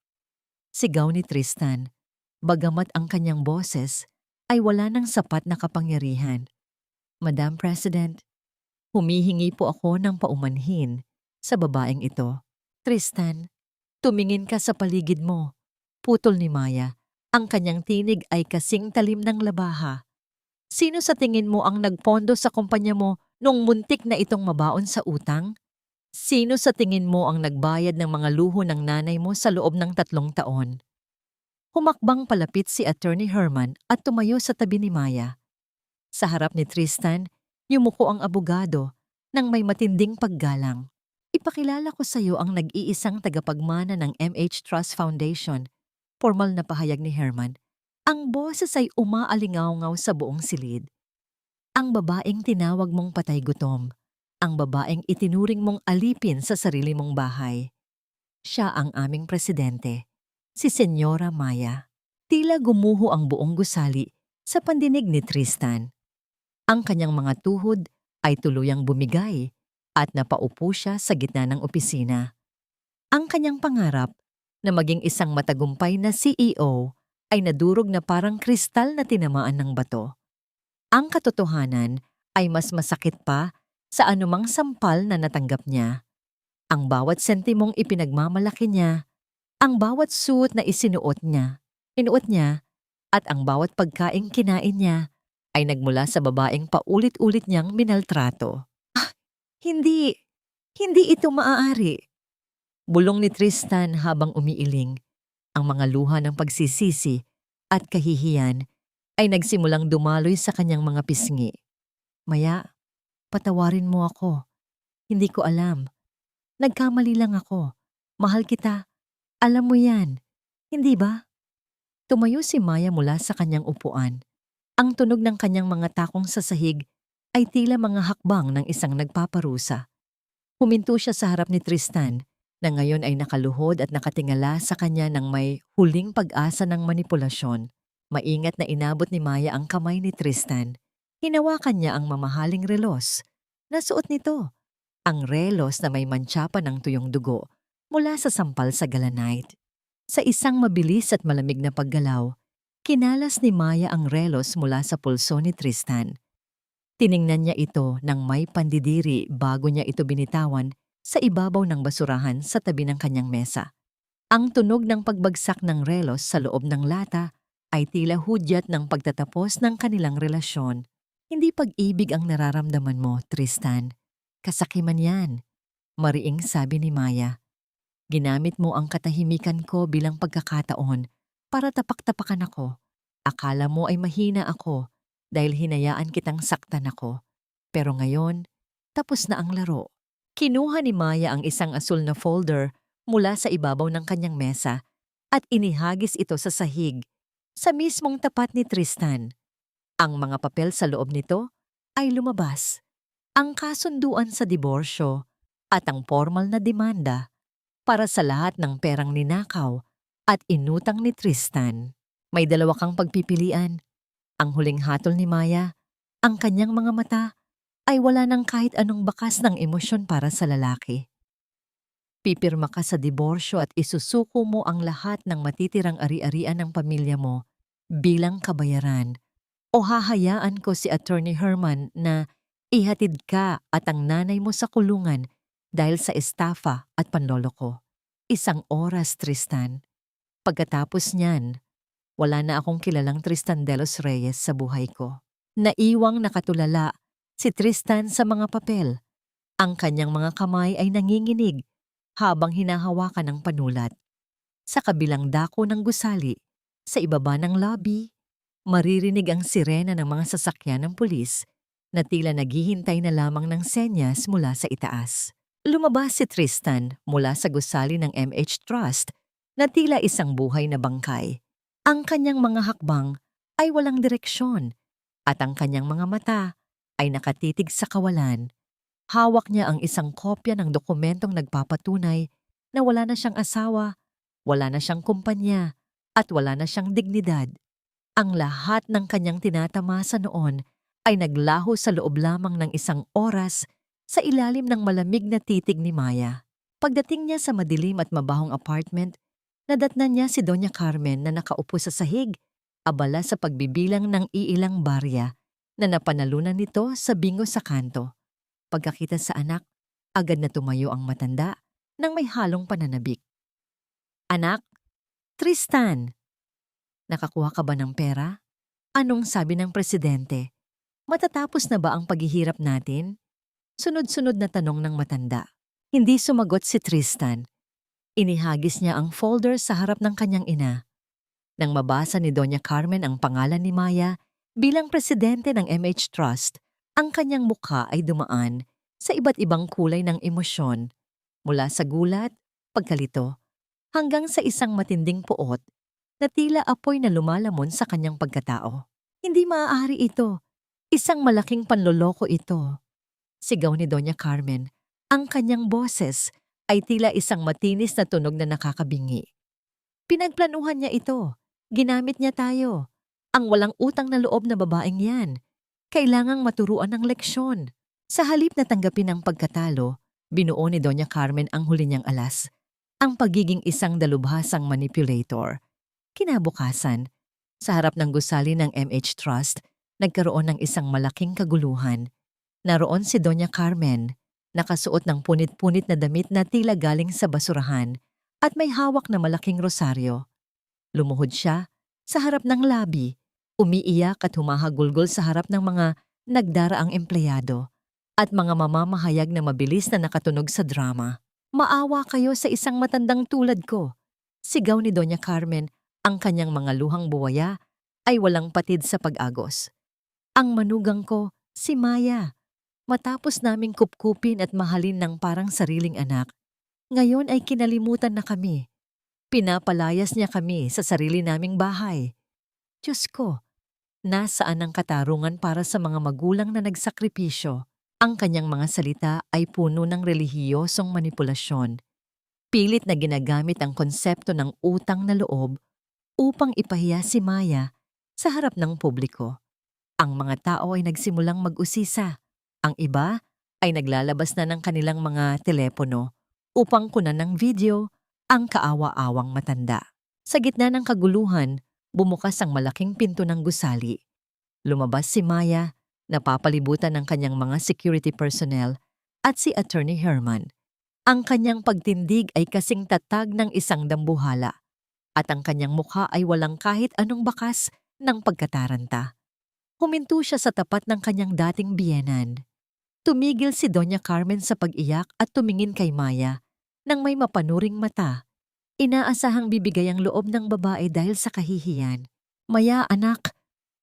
Sigaw ni Tristan, bagamat ang kanyang boses ay wala ng sapat na kapangyarihan. Madam President, humihingi po ako ng paumanhin sa babaeng ito. Tristan, tumingin ka sa paligid mo. Putol ni Maya. Ang kanyang tinig ay kasing talim ng labaha. Sino sa tingin mo ang nagpondo sa kumpanya mo nung muntik na itong mabaon sa utang? Sino sa tingin mo ang nagbayad ng mga luho ng nanay mo sa loob ng 3 taon? Humakbang palapit si Attorney Herman at tumayo sa tabi ni Maya. Sa harap ni Tristan, yumuko ang abogado nang may matinding paggalang. Ipakilala ko sa iyo ang nag-iisang tagapagmana ng MH Trust Foundation. Formal na pahayag ni Herman. Ang boses ay umaalingaw-ngaw sa buong silid. Ang babaeng tinawag mong patay gutom. Ang babaeng itinuring mong alipin sa sarili mong bahay. Siya ang aming presidente, si Senyora Maya. Tila gumuho ang buong gusali sa pandinig ni Tristan. Ang kanyang mga tuhod ay tuluyang bumigay at napaupo siya sa gitna ng opisina. Ang kanyang pangarap na maging isang matagumpay na CEO ay nadurog na parang kristal na tinamaan ng bato. Ang katotohanan ay mas masakit pa sa anumang sampal na natanggap niya. Ang bawat sentimong ipinagmamalaki niya, ang bawat suot na inuot niya, at ang bawat pagkaing kinain niya ay nagmula sa babaeng paulit-ulit niyang minaltrato. Hindi ito maaari. Bulong ni Tristan habang umiiling. Ang mga luha ng pagsisisi at kahihiyan ay nagsimulang dumaloy sa kanyang mga pisngi. Maya, patawarin mo ako. Hindi ko alam. Nagkamali lang ako. Mahal kita. Alam mo yan. Hindi ba? Tumayo si Maya mula sa kanyang upuan. Ang tunog ng kanyang mga takong sa sahig ay tila mga hakbang ng isang nagpaparusa. Huminto siya sa harap ni Tristan na ngayon ay nakaluhod at nakatingala sa kanya ng may huling pag-asa ng manipulasyon. Maingat na inabot ni Maya ang kamay ni Tristan. Hinawakan niya ang mamahaling relos. Nasuot nito ang relos na may mantsa pa ng tuyong dugo mula sa sampal sa galanite. Sa isang mabilis at malamig na paggalaw, kinalas ni Maya ang relos mula sa pulso ni Tristan. Tiningnan niya ito ng may pandidiri bago niya ito binitawan sa ibabaw ng basurahan sa tabi ng kanyang mesa. Ang tunog ng pagbagsak ng relos sa loob ng lata ay tila hudyat ng pagtatapos ng kanilang relasyon. Hindi pag-ibig ang nararamdaman mo, Tristan. Kasakiman yan, mariing sabi ni Maya. Ginamit mo ang katahimikan ko bilang pagkakataon para tapak-tapakan ako. Akala mo ay mahina ako dahil hinayaan kitang saktan ako. Pero ngayon, tapos na ang laro. Kinuha ni Maya ang isang asul na folder mula sa ibabaw ng kanyang mesa at inihagis ito sa sahig, sa mismong tapat ni Tristan. Ang mga papel sa loob nito ay lumabas. Ang kasunduan sa diborsyo at ang formal na demanda para sa lahat ng perang ninakaw at inutang ni Tristan. May dalawa kang pagpipilian. Ang huling hatol ni Maya, ang kanyang mga mata ay wala ng kahit anong bakas ng emosyon para sa lalaki. Pipirma ka sa diborsyo at isusuko mo ang lahat ng matitirang ari-arian ng pamilya mo bilang kabayaran, o hahayaan ko si Attorney Herman na ihatid ka at ang nanay mo sa kulungan dahil sa estafa at panloloko. 1 oras, Tristan. Pagkatapos niyan, wala na akong kilalang Tristan de los Reyes sa buhay ko. Naiwang nakatulala si Tristan sa mga papel. Ang kanyang mga kamay ay nanginginig habang hinahawakan ng panulat. Sa kabilang dako ng gusali, sa ibaba ng lobby, maririnig ang sirena ng mga sasakyan ng pulis na tila naghihintay na lamang ng senyas mula sa itaas. Lumabas si Tristan mula sa gusali ng MH Trust na tila isang buhay na bangkay. Ang kanyang mga hakbang ay walang direksyon at ang kanyang mga mata ay nakatitig sa kawalan. Hawak niya ang isang kopya ng dokumentong nagpapatunay na wala na siyang asawa, wala na siyang kumpanya, at wala na siyang dignidad. Ang lahat ng kanyang tinatamasa noon ay naglaho sa loob lamang ng 1 oras sa ilalim ng malamig na titig ni Maya. Pagdating niya sa madilim at mabahong apartment, nadatnan niya si Doña Carmen na nakaupo sa sahig, abala sa pagbibilang ng iilang barya na napanalunan nito sa bingo sa kanto. Pagkakita sa anak, agad na tumayo ang matanda nang may halong pananabik. Anak, Tristan, nakakuha ka ba ng pera? Anong sabi ng presidente? Matatapos na ba ang paghihirap natin? Sunod-sunod na tanong ng matanda. Hindi sumagot si Tristan. Inihagis niya ang folder sa harap ng kanyang ina. Nang mabasa ni Doña Carmen ang pangalan ni Maya bilang presidente ng MH Trust, ang kanyang mukha ay dumaan sa iba't ibang kulay ng emosyon, mula sa gulat, pagkalito, hanggang sa isang matinding puot na tila apoy na lumalamon sa kanyang pagkatao. Hindi maaari ito. Isang malaking panloloko ito. Sigaw ni Doña Carmen. Ang kanyang boses ay tila isang matinis na tunog na nakakabingi. Pinagplanuhan niya ito. Ginamit niya tayo. Ang walang utang na loob na babaeng yan. Kailangang maturuan ng leksyon. Sa halip na tanggapin ang pagkatalo, binuo ni Doña Carmen ang huli niyang alas, ang pagiging isang dalubhasang manipulator. Kinabukasan, sa harap ng gusali ng MH Trust, nagkaroon ng isang malaking kaguluhan. Naroon si Doña Carmen, nakasuot ng punit-punit na damit na tila galing sa basurahan at may hawak na malaking rosaryo. Lumuhod siya sa harap ng labi, umiiyak at humahagulgol sa harap ng mga nagdaraang empleyado at mga mamamahayag na mabilis na nakatunog sa drama. Maawa kayo sa isang matandang tulad ko, sigaw ni Doña Carmen. Ang kanyang mga luhang buwaya ay walang patid sa pag-agos. Ang manugang ko, si Maya. Matapos naming kupkupin at mahalin ng parang sariling anak, ngayon ay kinalimutan na kami. Pinapalayas niya kami sa sarili naming bahay. Diyos ko, nasaan ang katarungan para sa mga magulang na nagsakripisyo? Ang kanyang mga salita ay puno ng relihiyosong manipulasyon. Pilit na ginagamit ang konsepto ng utang na loob upang ipahiya si Maya sa harap ng publiko. Ang mga tao ay nagsimulang mag-usisa. Ang iba ay naglalabas na ng kanilang mga telepono upang kunan ng video ang kaawa-awang matanda. Sa gitna ng kaguluhan, bumukas ang malaking pinto ng gusali. Lumabas si Maya napapalibutan ng kanyang mga security personnel at si Attorney Herman. Ang kanyang pagtindig ay kasing tatag ng isang dambuhala at ang kanyang mukha ay walang kahit anong bakas ng pagkataranta. Huminto siya sa tapat ng kanyang dating biyenan. Tumigil si Doña Carmen sa pag-iyak at tumingin kay Maya nang may mapanuring mata. Inaasahang bibigay ang loob ng babae dahil sa kahihiyan. "Maya, anak,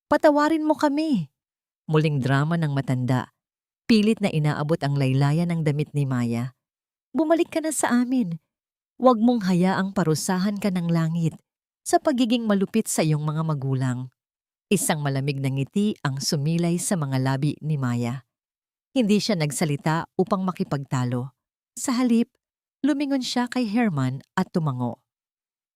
patawarin mo kami." Muling drama ng matanda. Pilit na inaabot ang laylayan ng damit ni Maya. "Bumalik ka na sa amin. Huwag mong hayaang parusahan ka ng langit sa pagiging malupit sa iyong mga magulang." Isang malamig na ngiti ang sumilay sa mga labi ni Maya. Hindi siya nagsalita upang makipagtalo. Sa halip, lumingon siya kay Herman at tumango.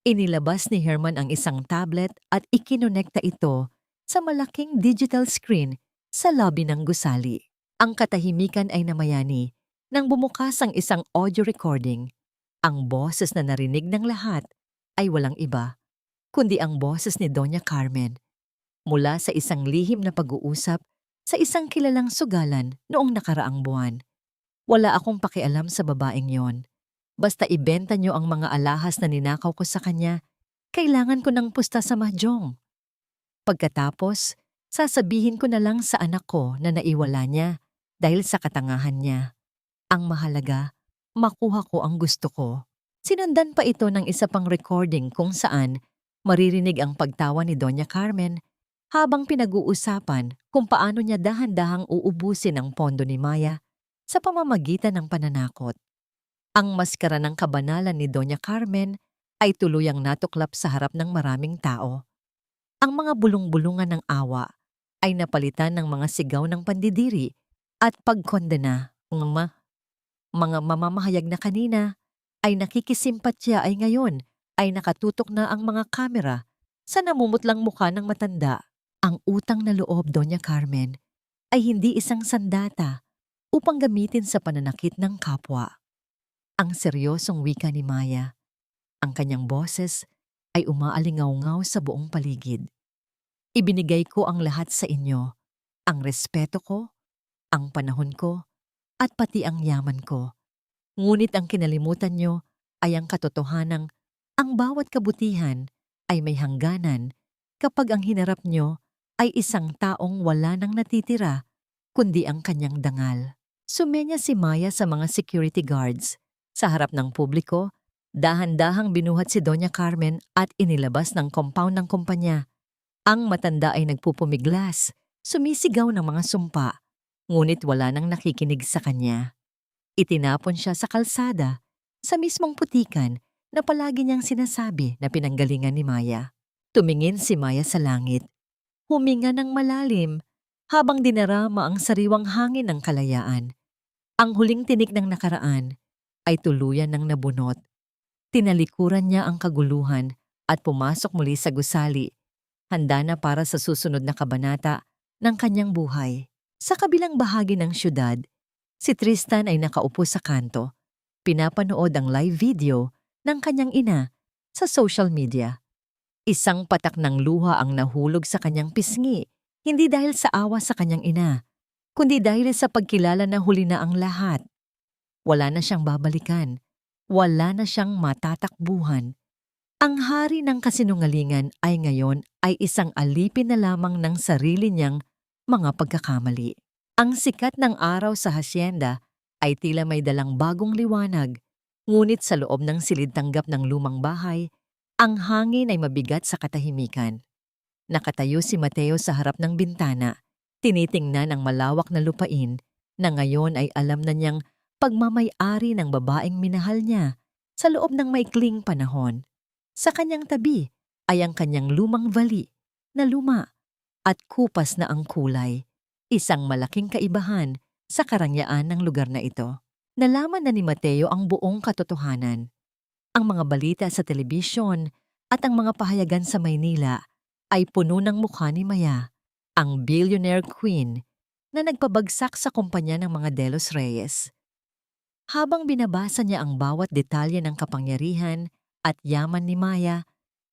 Inilabas ni Herman ang isang tablet at ikinonekta ito sa malaking digital screen sa lobby ng gusali. Ang katahimikan ay namayani nang bumukas ang isang audio recording. Ang boses na narinig ng lahat ay walang iba, kundi ang boses ni Doña Carmen mula sa isang lihim na pag-uusap sa isang kilalang sugalan noong nakaraang buwan. "Wala akong pakialam sa babaeng yon. Basta ibenta niyo ang mga alahas na ninakaw ko sa kanya. Kailangan ko ng pusta sa mahjong. Pagkatapos, sasabihin ko na lang sa anak ko na naiwala niya dahil sa katangahan niya. Ang mahalaga, makuha ko ang gusto ko." Sinundan pa ito ng isa pang recording kung saan maririnig ang pagtawa ni Doña Carmen habang pinag-uusapan kung paano niya dahan-dahang uubusin ang pondo ni Maya sa pamamagitan ng pananakot. Ang maskara ng kabanalan ni Doña Carmen ay tuluyang natuklap sa harap ng maraming tao. Ang mga bulong-bulungan ng awa ay napalitan ng mga sigaw ng pandidiri at pagkondena. Mga mamamahayag na kanina ay nakikisimpatya ay ngayon ay nakatutok na ang mga kamera sa namumutlang mukha ng matanda. Ang utang na loob, Doña Carmen, ay hindi isang sandata upang gamitin sa pananakit ng kapwa. Ang seryosong wika ni Maya. Ang kanyang boses ay umaalingaw-ngaw sa buong paligid. "Ibinigay ko ang lahat sa inyo, ang respeto ko, ang panahon ko, at pati ang yaman ko. Ngunit ang kinalimutan nyo ay ang katotohanang ang bawat kabutihan ay may hangganan kapag ang hinarap nyo ay isang taong wala nang natitira kundi ang kanyang dangal." Sumenya si Maya sa mga security guards. Sa harap ng publiko, dahan-dahang binuhat si Doña Carmen at inilabas ng compound ng kumpanya. Ang matanda ay nagpupumiglas, sumisigaw ng mga sumpa, ngunit wala nang nakikinig sa kanya. Itinapon siya sa kalsada, sa mismong putikan na palagi niyang sinasabi na pinanggalingan ni Maya. Tumingin si Maya sa langit. Huminga ng malalim habang dinarama ang sariwang hangin ng kalayaan. Ang huling tinik ng nakaraan ay tuluyan ng nabunot. Tinalikuran niya ang kaguluhan at pumasok muli sa gusali, handa na para sa susunod na kabanata ng kanyang buhay. Sa kabilang bahagi ng syudad, si Tristan ay nakaupo sa kanto. Pinapanood ang live video ng kanyang ina sa social media. Isang patak ng luha ang nahulog sa kanyang pisngi, hindi dahil sa awa sa kanyang ina, kundi dahil sa pagkilala na huli na ang lahat. Wala na siyang babalikan, wala na siyang matatakbuhan. Ang hari ng kasinungalingan ay ngayon ay isang alipin na lamang ng sarili niyang mga pagkakamali. Ang sikat ng araw sa hasyenda ay tila may dalang bagong liwanag, ngunit sa loob ng silid-tanggap ng lumang bahay, ang hangin ay mabigat sa katahimikan. Nakatayo si Mateo sa harap ng bintana, tinitingnan ang malawak na lupain na ngayon ay alam na niyang pagmamay-ari ng babaeng minahal niya sa loob ng maikling panahon. Sa kanyang tabi ay ang kanyang lumang vali na luma at kupas na ang kulay, isang malaking kaibahan sa karangyaan ng lugar na ito. Nalaman na ni Mateo ang buong katotohanan. Ang mga balita sa telebisyon at ang mga pahayagan sa Maynila ay puno ng mukha ni Maya, ang billionaire queen na nagpabagsak sa kumpanya ng mga De Los Reyes. Habang binabasa niya ang bawat detalye ng kapangyarihan at yaman ni Maya,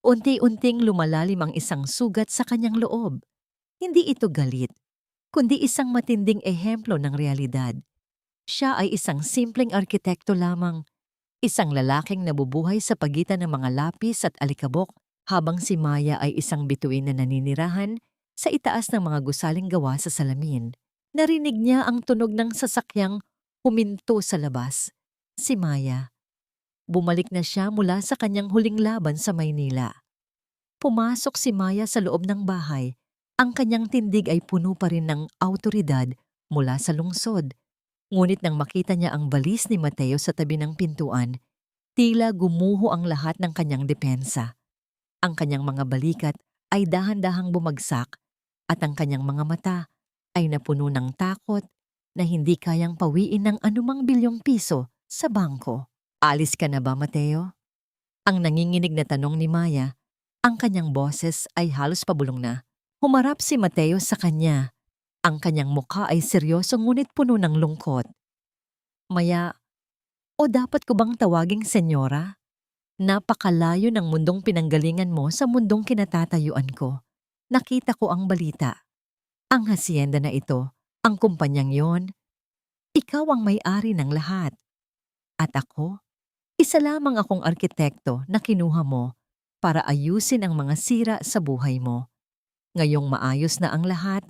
unti-unting lumalalim ang isang sugat sa kanyang loob. Hindi ito galit, kundi isang matinding ehemplo ng realidad. Siya ay isang simpleng arkitekto lamang, isang lalaking nabubuhay sa pagitan ng mga lapis at alikabok, habang si Maya ay isang bituin na naninirahan sa itaas ng mga gusaling gawa sa salamin. Narinig niya ang tunog ng sasakyang huminto sa labas. Si Maya. Bumalik na siya mula sa kanyang huling laban sa Maynila. Pumasok si Maya sa loob ng bahay. Ang kanyang tindig ay puno pa rin ng awtoridad mula sa lungsod. Ngunit nang makita niya ang balis ni Mateo sa tabi ng pintuan, tila gumuho ang lahat ng kanyang depensa. Ang kanyang mga balikat ay dahan-dahang bumagsak at ang kanyang mga mata ay napuno ng takot na hindi kayang pawiin ng anumang bilyong piso sa bangko. Alis ka na ba, Mateo? Ang nanginginig na tanong ni Maya. Ang kanyang boses ay halos pabulong na. Humarap si Mateo sa kanya. Ang kanyang mukha ay seryoso ngunit puno ng lungkot. Maya, o dapat ko bang tawaging senyora? Napakalayo ng mundong pinanggalingan mo sa mundong kinatatayuan ko. Nakita ko ang balita. Ang hasyenda na ito, ang kumpanyang yon, ikaw ang may-ari ng lahat. At ako, isa lamang akong arkitekto na kinuha mo para ayusin ang mga sira sa buhay mo. Ngayong maayos na ang lahat,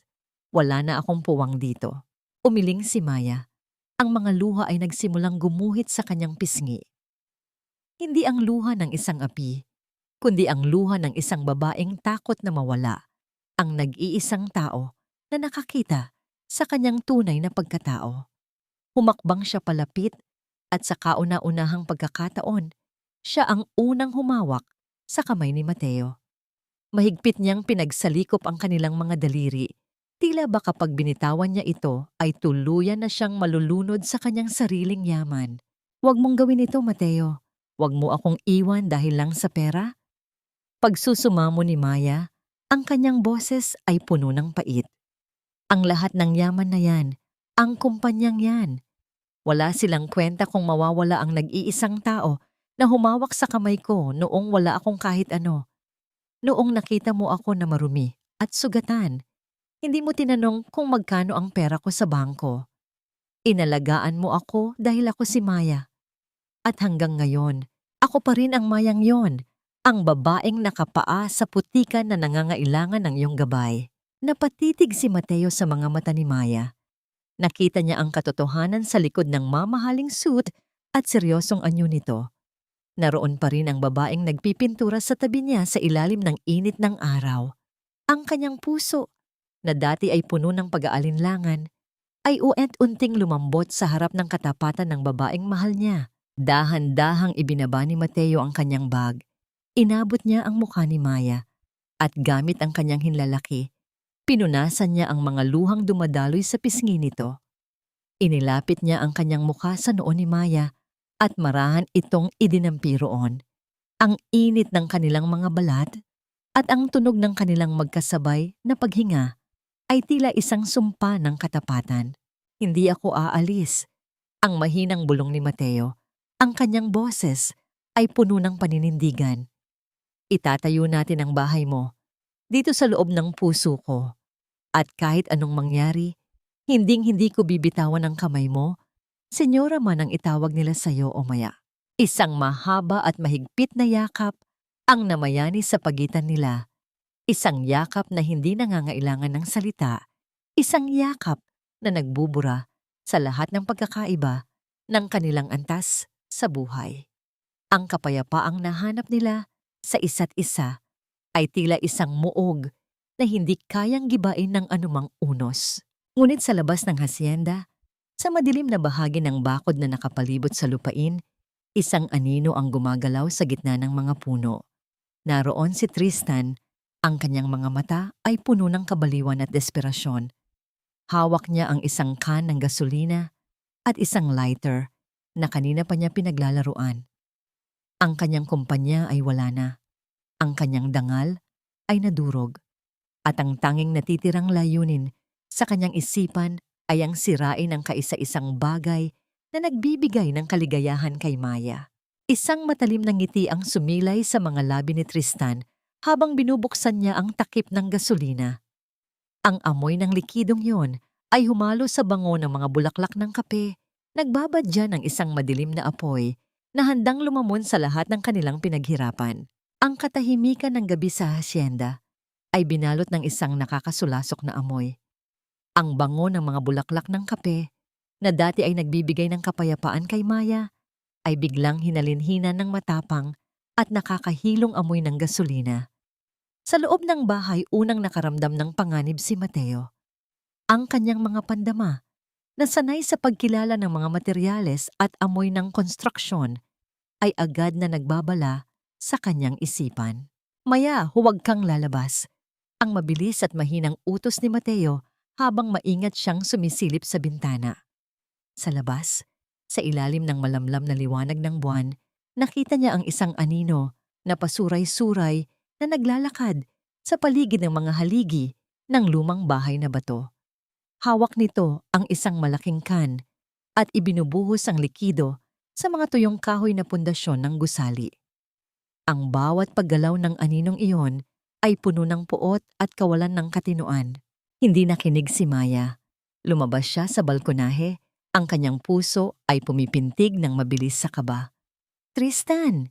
wala na akong puwang dito. Umiling si Maya. Ang mga luha ay nagsimulang gumuhit sa kanyang pisngi. Hindi ang luha ng isang api, kundi ang luha ng isang babaeng takot na mawala, ang nag-iisang tao na nakakita sa kanyang tunay na pagkatao. Humakbang siya palapit at sa kauna-unahang pagkakataon, siya ang unang humawak sa kamay ni Mateo. Mahigpit niyang pinagsalikop ang kanilang mga daliri. Tila ba kapag binitawan niya ito ay tuluyan na siyang malulunod sa kanyang sariling yaman. Huwag mong gawin ito, Mateo. Huwag mo akong iwan dahil lang sa pera. Pagsusumamo ni Maya, ang kanyang boses ay puno ng pait. Ang lahat ng yaman na yan, ang kumpanyang yan. Wala silang kwenta kung mawawala ang nag-iisang tao na humawak sa kamay ko noong wala akong kahit ano. Noong nakita mo ako na marumi at sugatan, hindi mo tinanong kung magkano ang pera ko sa bangko. Inalagaan mo ako dahil ako si Maya. At hanggang ngayon, ako pa rin ang Mayang yon, ang babaeng nakapaa sa putikan na nangangailangan ng iyong gabay. Napatitig si Mateo sa mga mata ni Maya. Nakita niya ang katotohanan sa likod ng mamahaling suit at seryosong anyo nito. Naroon pa rin ang babaeng nagpipintura sa tabi niya sa ilalim ng init ng araw. Ang kanyang puso, na dati ay puno ng pag-aalinlangan, ay uent-unting lumambot sa harap ng katapatan ng babaeng mahal niya. Dahan-dahang ibinaba ni Mateo ang kanyang bag. Inabot niya ang mukha ni Maya at gamit ang kanyang hinlalaki, pinunasan niya ang mga luhang dumadaloy sa pisngi nito. Inilapit niya ang kanyang mukha sa noo ni Maya at marahan itong idinampi roon. Ang init ng kanilang mga balat at ang tunog ng kanilang magkasabay na paghinga ay tila isang sumpa ng katapatan. Hindi ako aalis. Ang mahinang bulong ni Mateo, ang kanyang boses ay puno ng paninindigan. Itatayo natin ang bahay mo dito sa loob ng puso ko. At kahit anong mangyari, hinding-hindi ko bibitawan ang kamay mo, senyora man ang itawag nila sa'yo o Maya. Isang mahaba at mahigpit na yakap ang namayani sa pagitan nila. Isang yakap na hindi nangangailangan ng salita. Isang yakap na nagbubura sa lahat ng pagkakaiba ng kanilang antas sa buhay. Ang kapayapaang nahanap nila sa isa't isa ay tila isang muog na hindi kayang gibain ng anumang unos. Ngunit sa labas ng hasyenda, sa madilim na bahagi ng bakod na nakapalibot sa lupain, isang anino ang gumagalaw sa gitna ng mga puno. Naroon si Tristan. Ang kanyang mga mata ay puno ng kabaliwan at desperasyon. Hawak niya ang isang can ng gasolina at isang lighter na kanina pa niya pinaglalaruan. Ang kanyang kumpanya ay wala na. Ang kanyang dangal ay nadurog. At ang tanging natitirang layunin sa kanyang isipan ay ang sirain ang kaisa-isang bagay na nagbibigay ng kaligayahan kay Maya. Isang matalim na ngiti ang sumilay sa mga labi ni Tristan habang binubuksan niya ang takip ng gasolina. Ang amoy ng likidong yon ay humalo sa bango ng mga bulaklak ng kape, nagbabadya ng isang madilim na apoy na handang lumamon sa lahat ng kanilang pinaghirapan. Ang katahimikan ng gabi sa hasyenda ay binalot ng isang nakakasulasok na amoy. Ang bango ng mga bulaklak ng kape na dati ay nagbibigay ng kapayapaan kay Maya ay biglang hinalinhina ng matapang at nakakahilong amoy ng gasolina. Sa loob ng bahay, unang nakaramdam ng panganib si Mateo. Ang kanyang mga pandama, na sanay sa pagkilala ng mga materyales at amoy ng konstruksyon, ay agad na nagbabala sa kanyang isipan. Maya, huwag kang lalabas. Ang mabilis at mahinang utos ni Mateo habang maingat siyang sumisilip sa bintana. Sa labas, sa ilalim ng malamlam na liwanag ng buwan, nakita niya ang isang anino na pasuray-suray na naglalakad sa paligid ng mga haligi ng lumang bahay na bato. Hawak nito ang isang malaking kan at ibinubuhos ang likido sa mga tuyong kahoy na pundasyon ng gusali. Ang bawat paggalaw ng aninong iyon ay puno ng puot at kawalan ng katinoan. Hindi nakinig si Maya. Lumabas siya sa balkonahe. Ang kanyang puso ay pumipintig ng mabilis sa kaba. "Tristan!"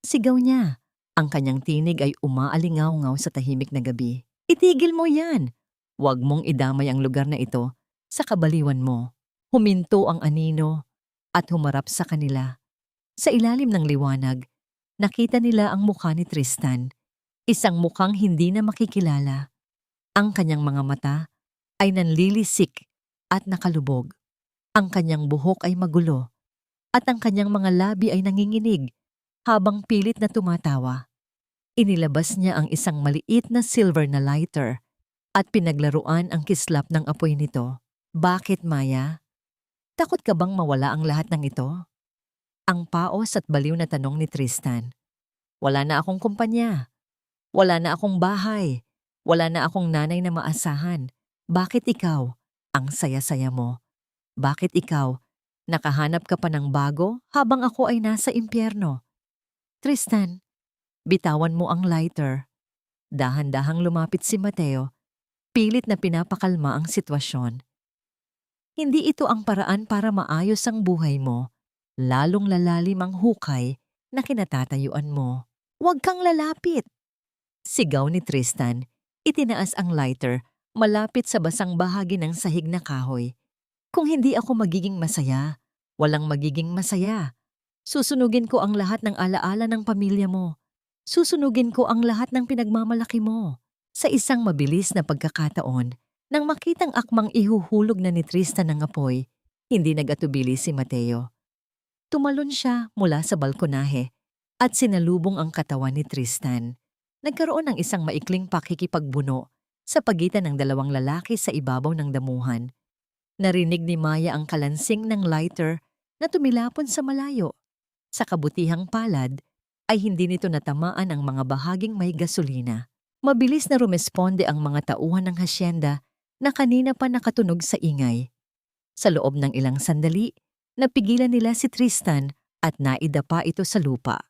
Sigaw niya. Ang kanyang tinig ay umaalingaw-ngaw sa tahimik na gabi. "Itigil mo yan! Huwag mong idamay ang lugar na ito sa kabaliwan mo." Huminto ang anino at humarap sa kanila. Sa ilalim ng liwanag, nakita nila ang mukha ni Tristan. Isang mukhang hindi na makikilala. Ang kanyang mga mata ay nanlilisik at nakalubog. Ang kanyang buhok ay magulo at ang kanyang mga labi ay nanginginig habang pilit na tumatawa. Inilabas niya ang isang maliit na silver na lighter at pinaglaruan ang kislap ng apoy nito. "Bakit, Maya? Takot ka bang mawala ang lahat ng ito?" Ang paos at baliw na tanong ni Tristan. "Wala na akong kumpanya. Wala na akong bahay. Wala na akong nanay na maasahan. Bakit ikaw? Ang saya-saya mo. Bakit ikaw? Nakahanap ka pa ng bago habang ako ay nasa impyerno." "Tristan, bitawan mo ang lighter." Dahan-dahang lumapit si Mateo, pilit na pinapakalma ang sitwasyon. "Hindi ito ang paraan para maayos ang buhay mo. Lalong lalalim ang hukay na kinatatayuan mo." "Huwag kang lalapit!" Sigaw ni Tristan. Itinaas ang lighter malapit sa basang bahagi ng sahig na kahoy. "Kung hindi ako magiging masaya, walang magiging masaya. Susunugin ko ang lahat ng alaala ng pamilya mo. Susunugin ko ang lahat ng pinagmamalaki mo." Sa isang mabilis na pagkakataon, nang makitang akmang ihuhulog na ni Tristan ng apoy, hindi nag-atubili si Mateo. Tumalon siya mula sa balkonahe at sinalubong ang katawan ni Tristan. Nagkaroon ng isang maikling pakikipagbuno sa pagitan ng dalawang lalaki sa ibabaw ng damuhan. Narinig ni Maya ang kalansing ng lighter na tumilapon sa malayo. Sa kabutihang palad ay hindi nito natamaan ang mga bahaging may gasolina. Mabilis na rumesponde ang mga tauhan ng hasyenda na kanina pa nakatunog sa ingay. Sa loob ng ilang sandali, napigilan nila si Tristan at naidapa ito sa lupa.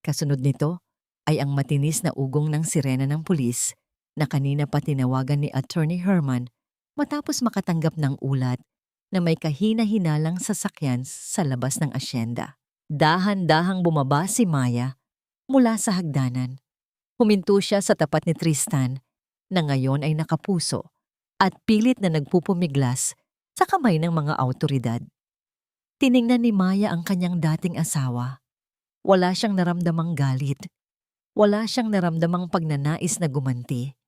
Kasunod nito ay ang matinis na ugong ng sirena ng pulis na kanina pa tinawagan ni Attorney Herman matapos makatanggap ng ulat na may kahina-hinalang sasakyan sa labas ng asyenda. Dahan-dahang bumaba si Maya mula sa hagdanan. Huminto siya sa tapat ni Tristan na ngayon ay nakapuso at pilit na nagpupumiglas sa kamay ng mga awtoridad. Tiningnan ni Maya ang kanyang dating asawa. Wala siyang naramdamang galit. Wala siyang naramdamang pagnanais na gumanti.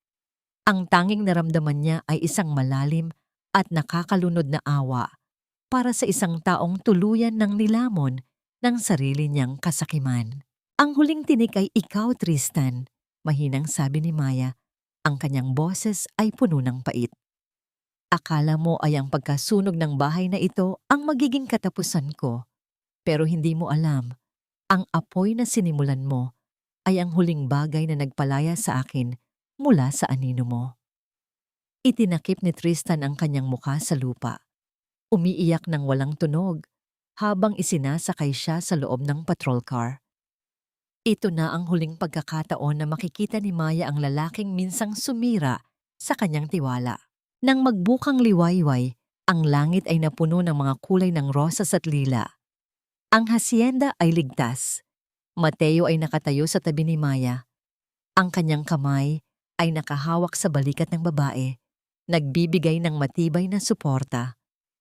Ang tanging naramdaman niya ay isang malalim at nakakalunod na awa para sa isang taong tuluyan ng nilamon ng sarili niyang kasakiman. "Ang huling tinik ay ikaw, Tristan," mahinang sabi ni Maya. Ang kanyang boses ay puno ng pait. "Akala mo ay ang pagkasunog ng bahay na ito ang magiging katapusan ko. Pero hindi mo alam, ang apoy na sinimulan mo ay ang huling bagay na nagpalaya sa akin mula sa anino mo." Itinakip ni Tristan ang kanyang mukha sa lupa. Umiiyak ng walang tunog habang isinasakay siya sa loob ng patrol car. Ito na ang huling pagkakataon na makikita ni Maya ang lalaking minsang sumira sa kanyang tiwala. Nang magbukang liwayway, ang langit ay napuno ng mga kulay ng rosas at lila. Ang hasyenda ay ligtas. Mateo ay nakatayo sa tabi ni Maya. Ang kanyang kamay ay nakahawak sa balikat ng babae, nagbibigay ng matibay na suporta.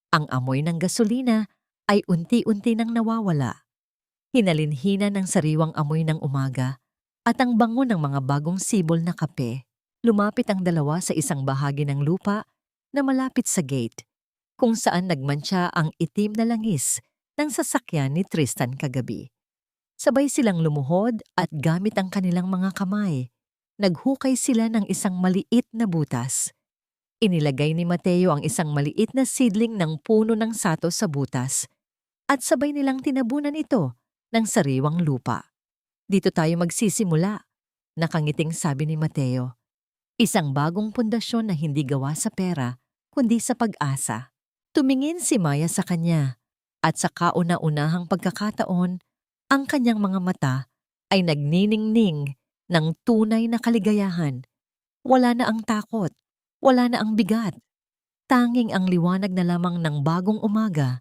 Ang amoy ng gasolina ay unti-unti nang nawawala. Hinalinhina ng sariwang amoy ng umaga at ang bango ng mga bagong sibol na kape. Lumapit ang dalawa sa isang bahagi ng lupa na malapit sa gate, kung saan nagmantsa ang itim na langis ng sasakyan ni Tristan kagabi. Sabay silang lumuhod at gamit ang kanilang mga kamay, naghukay sila ng isang maliit na butas. Inilagay ni Mateo ang isang maliit na seedling ng puno ng sato sa butas at sabay nilang tinabunan ito ng sariwang lupa. Dito tayo magsisimula, nakangiting sabi ni Mateo. Isang bagong pundasyon na hindi gawa sa pera, kundi sa pag-asa. Tumingin si Maya sa kanya, at sa kauna-unahang pagkakataon, ang kanyang mga mata ay nagniningning ng tunay na kaligayahan. Wala na ang takot, wala na ang bigat. Tanging ang liwanag na lamang ng bagong umaga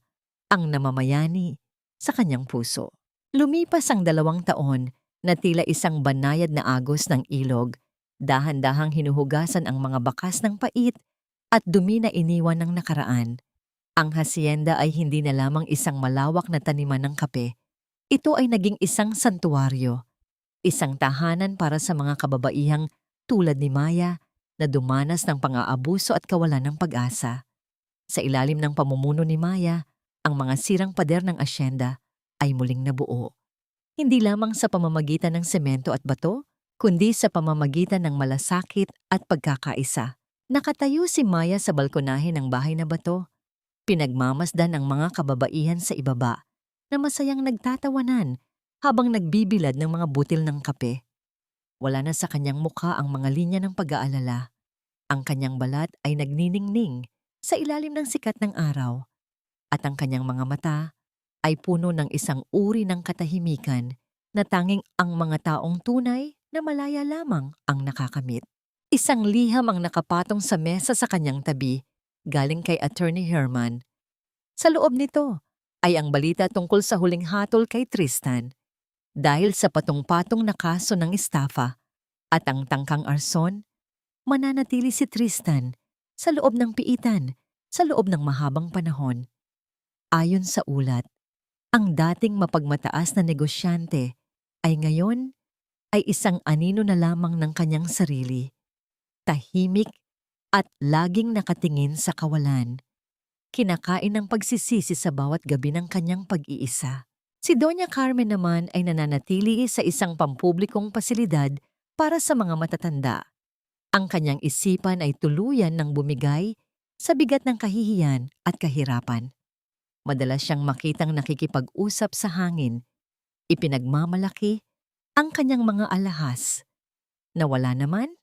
ang namamayani sa kanyang puso. Lumipas ang 2 taon na tila isang banayad na agos ng ilog. Dahan-dahang hinuhugasan ang mga bakas ng pait at dumi na iniwan ng nakaraan. Ang hasyenda ay hindi na lamang isang malawak na taniman ng kape. Ito ay naging isang santuwaryo, isang tahanan para sa mga kababaihang tulad ni Maya na dumanas ng pang-aabuso at kawalan ng pag-asa. Sa ilalim ng pamumuno ni Maya, ang mga sirang pader ng asyenda ay muling nabuo. Hindi lamang sa pamamagitan ng semento at bato, kundi sa pamamagitan ng malasakit at pagkakaisa. Nakatayo si Maya sa balkonahe ng bahay na bato. Pinagmamasdan ang mga kababaihan sa ibaba na masayang nagtatawanan habang nagbibilad ng mga butil ng kape. Wala na sa kanyang mukha ang mga linya ng pag-aalala. Ang kanyang balat ay nagniningning sa ilalim ng sikat ng araw. At ang kanyang mga mata ay puno ng isang uri ng katahimikan na tanging ang mga taong tunay na malaya lamang ang nakakamit. Isang liham ang nakapatong sa mesa sa kanyang tabi, galing kay Attorney Herman. Sa loob nito ay ang balita tungkol sa huling hatol kay Tristan. Dahil sa patong-patong na kaso ng estafa at ang tangkang arson, mananatili si Tristan sa loob ng piitan sa loob ng mahabang panahon. Ayon sa ulat, ang dating mapagmataas na negosyante ay ngayon ay isang anino na lamang ng kanyang sarili, tahimik at laging nakatingin sa kawalan. Kinakain ng pagsisisi sa bawat gabi ng kanyang pag-iisa. Si Doña Carmen naman ay nananatili sa isang pampublikong pasilidad para sa mga matatanda. Ang kanyang isipan ay tuluyan ng bumigay sa bigat ng kahihiyan at kahirapan. Madalas siyang makitang nakikipag-usap sa hangin, ipinagmamalaki ang kanyang mga alahas, na wala naman,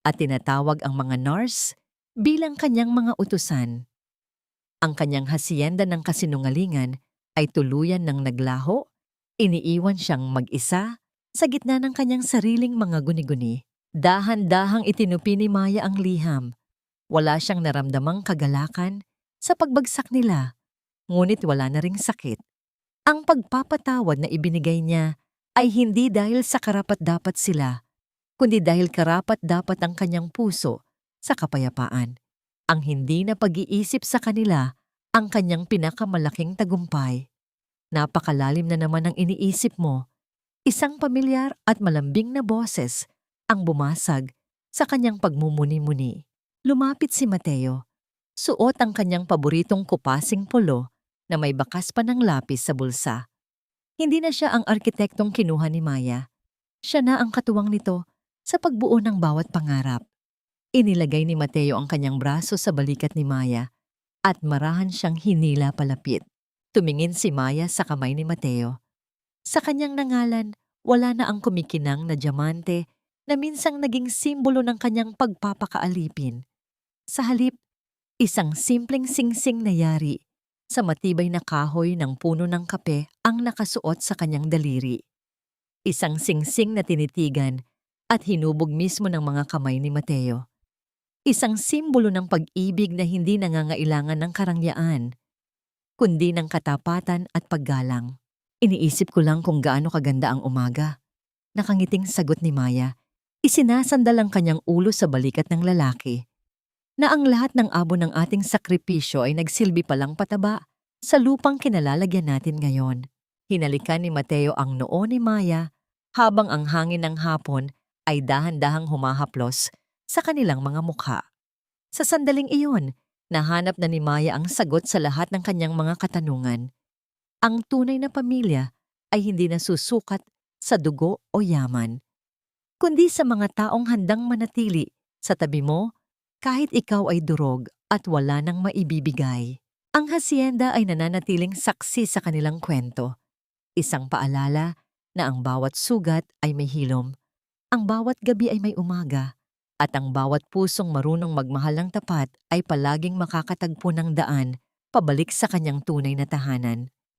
at tinatawag ang mga nurse bilang kanyang mga utusan. Ang kanyang hasyenda ng kasinungalingan ay tuluyan ng naglaho, iniiwan siyang mag-isa sa gitna ng kanyang sariling mga guni-guni. Dahan-dahang itinupi ni Maya ang liham. Wala siyang naramdamang kagalakan sa pagbagsak nila, ngunit wala na ring sakit. Ang pagpapatawad na ibinigay niya ay hindi dahil sa karapat-dapat sila, kundi dahil karapat-dapat ang kanyang puso sa kapayapaan. Ang hindi na pag-iisip sa kanila ang kanyang pinakamalaking tagumpay. Napakalalim na naman ang iniisip mo. Isang pamilyar at malambing na boses ang bumasag sa kanyang pagmumuni-muni. Lumapit si Mateo. Suot ang kanyang paboritong kupasing polo na may bakas pa ng lapis sa bulsa. Hindi na siya ang arkitektong kinuha ni Maya. Siya na ang katuwang nito sa pagbuo ng bawat pangarap. Inilagay ni Mateo ang kanyang braso sa balikat ni Maya at marahan siyang hinila palapit. Tumingin si Maya sa kamay ni Mateo. Sa kanyang nangalan, wala na ang kumikinang na diamante na minsang naging simbolo ng kanyang pagpapakaalipin. Sa halip, isang simpleng singsing na yari sa matibay na kahoy ng puno ng kape ang nakasuot sa kanyang daliri. Isang singsing na tinitigan at hinubog mismo ng mga kamay ni Mateo. Isang simbolo ng pag-ibig na hindi nangangailangan ng karangyaan, kundi ng katapatan at paggalang. Iniisip ko lang kung gaano kaganda ang umaga. Nakangiting sagot ni Maya. Isinasandal ang kanyang ulo sa balikat ng lalaki. Na ang lahat ng abo ng ating sakripisyo ay nagsilbi palang pataba sa lupang kinalalagyan natin ngayon. Hinalikan ni Mateo ang noo ni Maya habang ang hangin ng hapon ay dahan-dahang humahaplos sa kanilang mga mukha. Sa sandaling iyon, nahanap na ni Maya ang sagot sa lahat ng kanyang mga katanungan. Ang tunay na pamilya ay hindi nasusukat sa dugo o yaman, kundi sa mga taong handang manatili sa tabi mo kahit ikaw ay durog at wala nang maibibigay. Ang hasyenda ay nananatiling saksi sa kanilang kwento. Isang paalala na ang bawat sugat ay may hilom, ang bawat gabi ay may umaga, at ang bawat pusong marunong magmahal ng tapat ay palaging makakatagpo ng daan pabalik sa kanyang tunay na tahanan.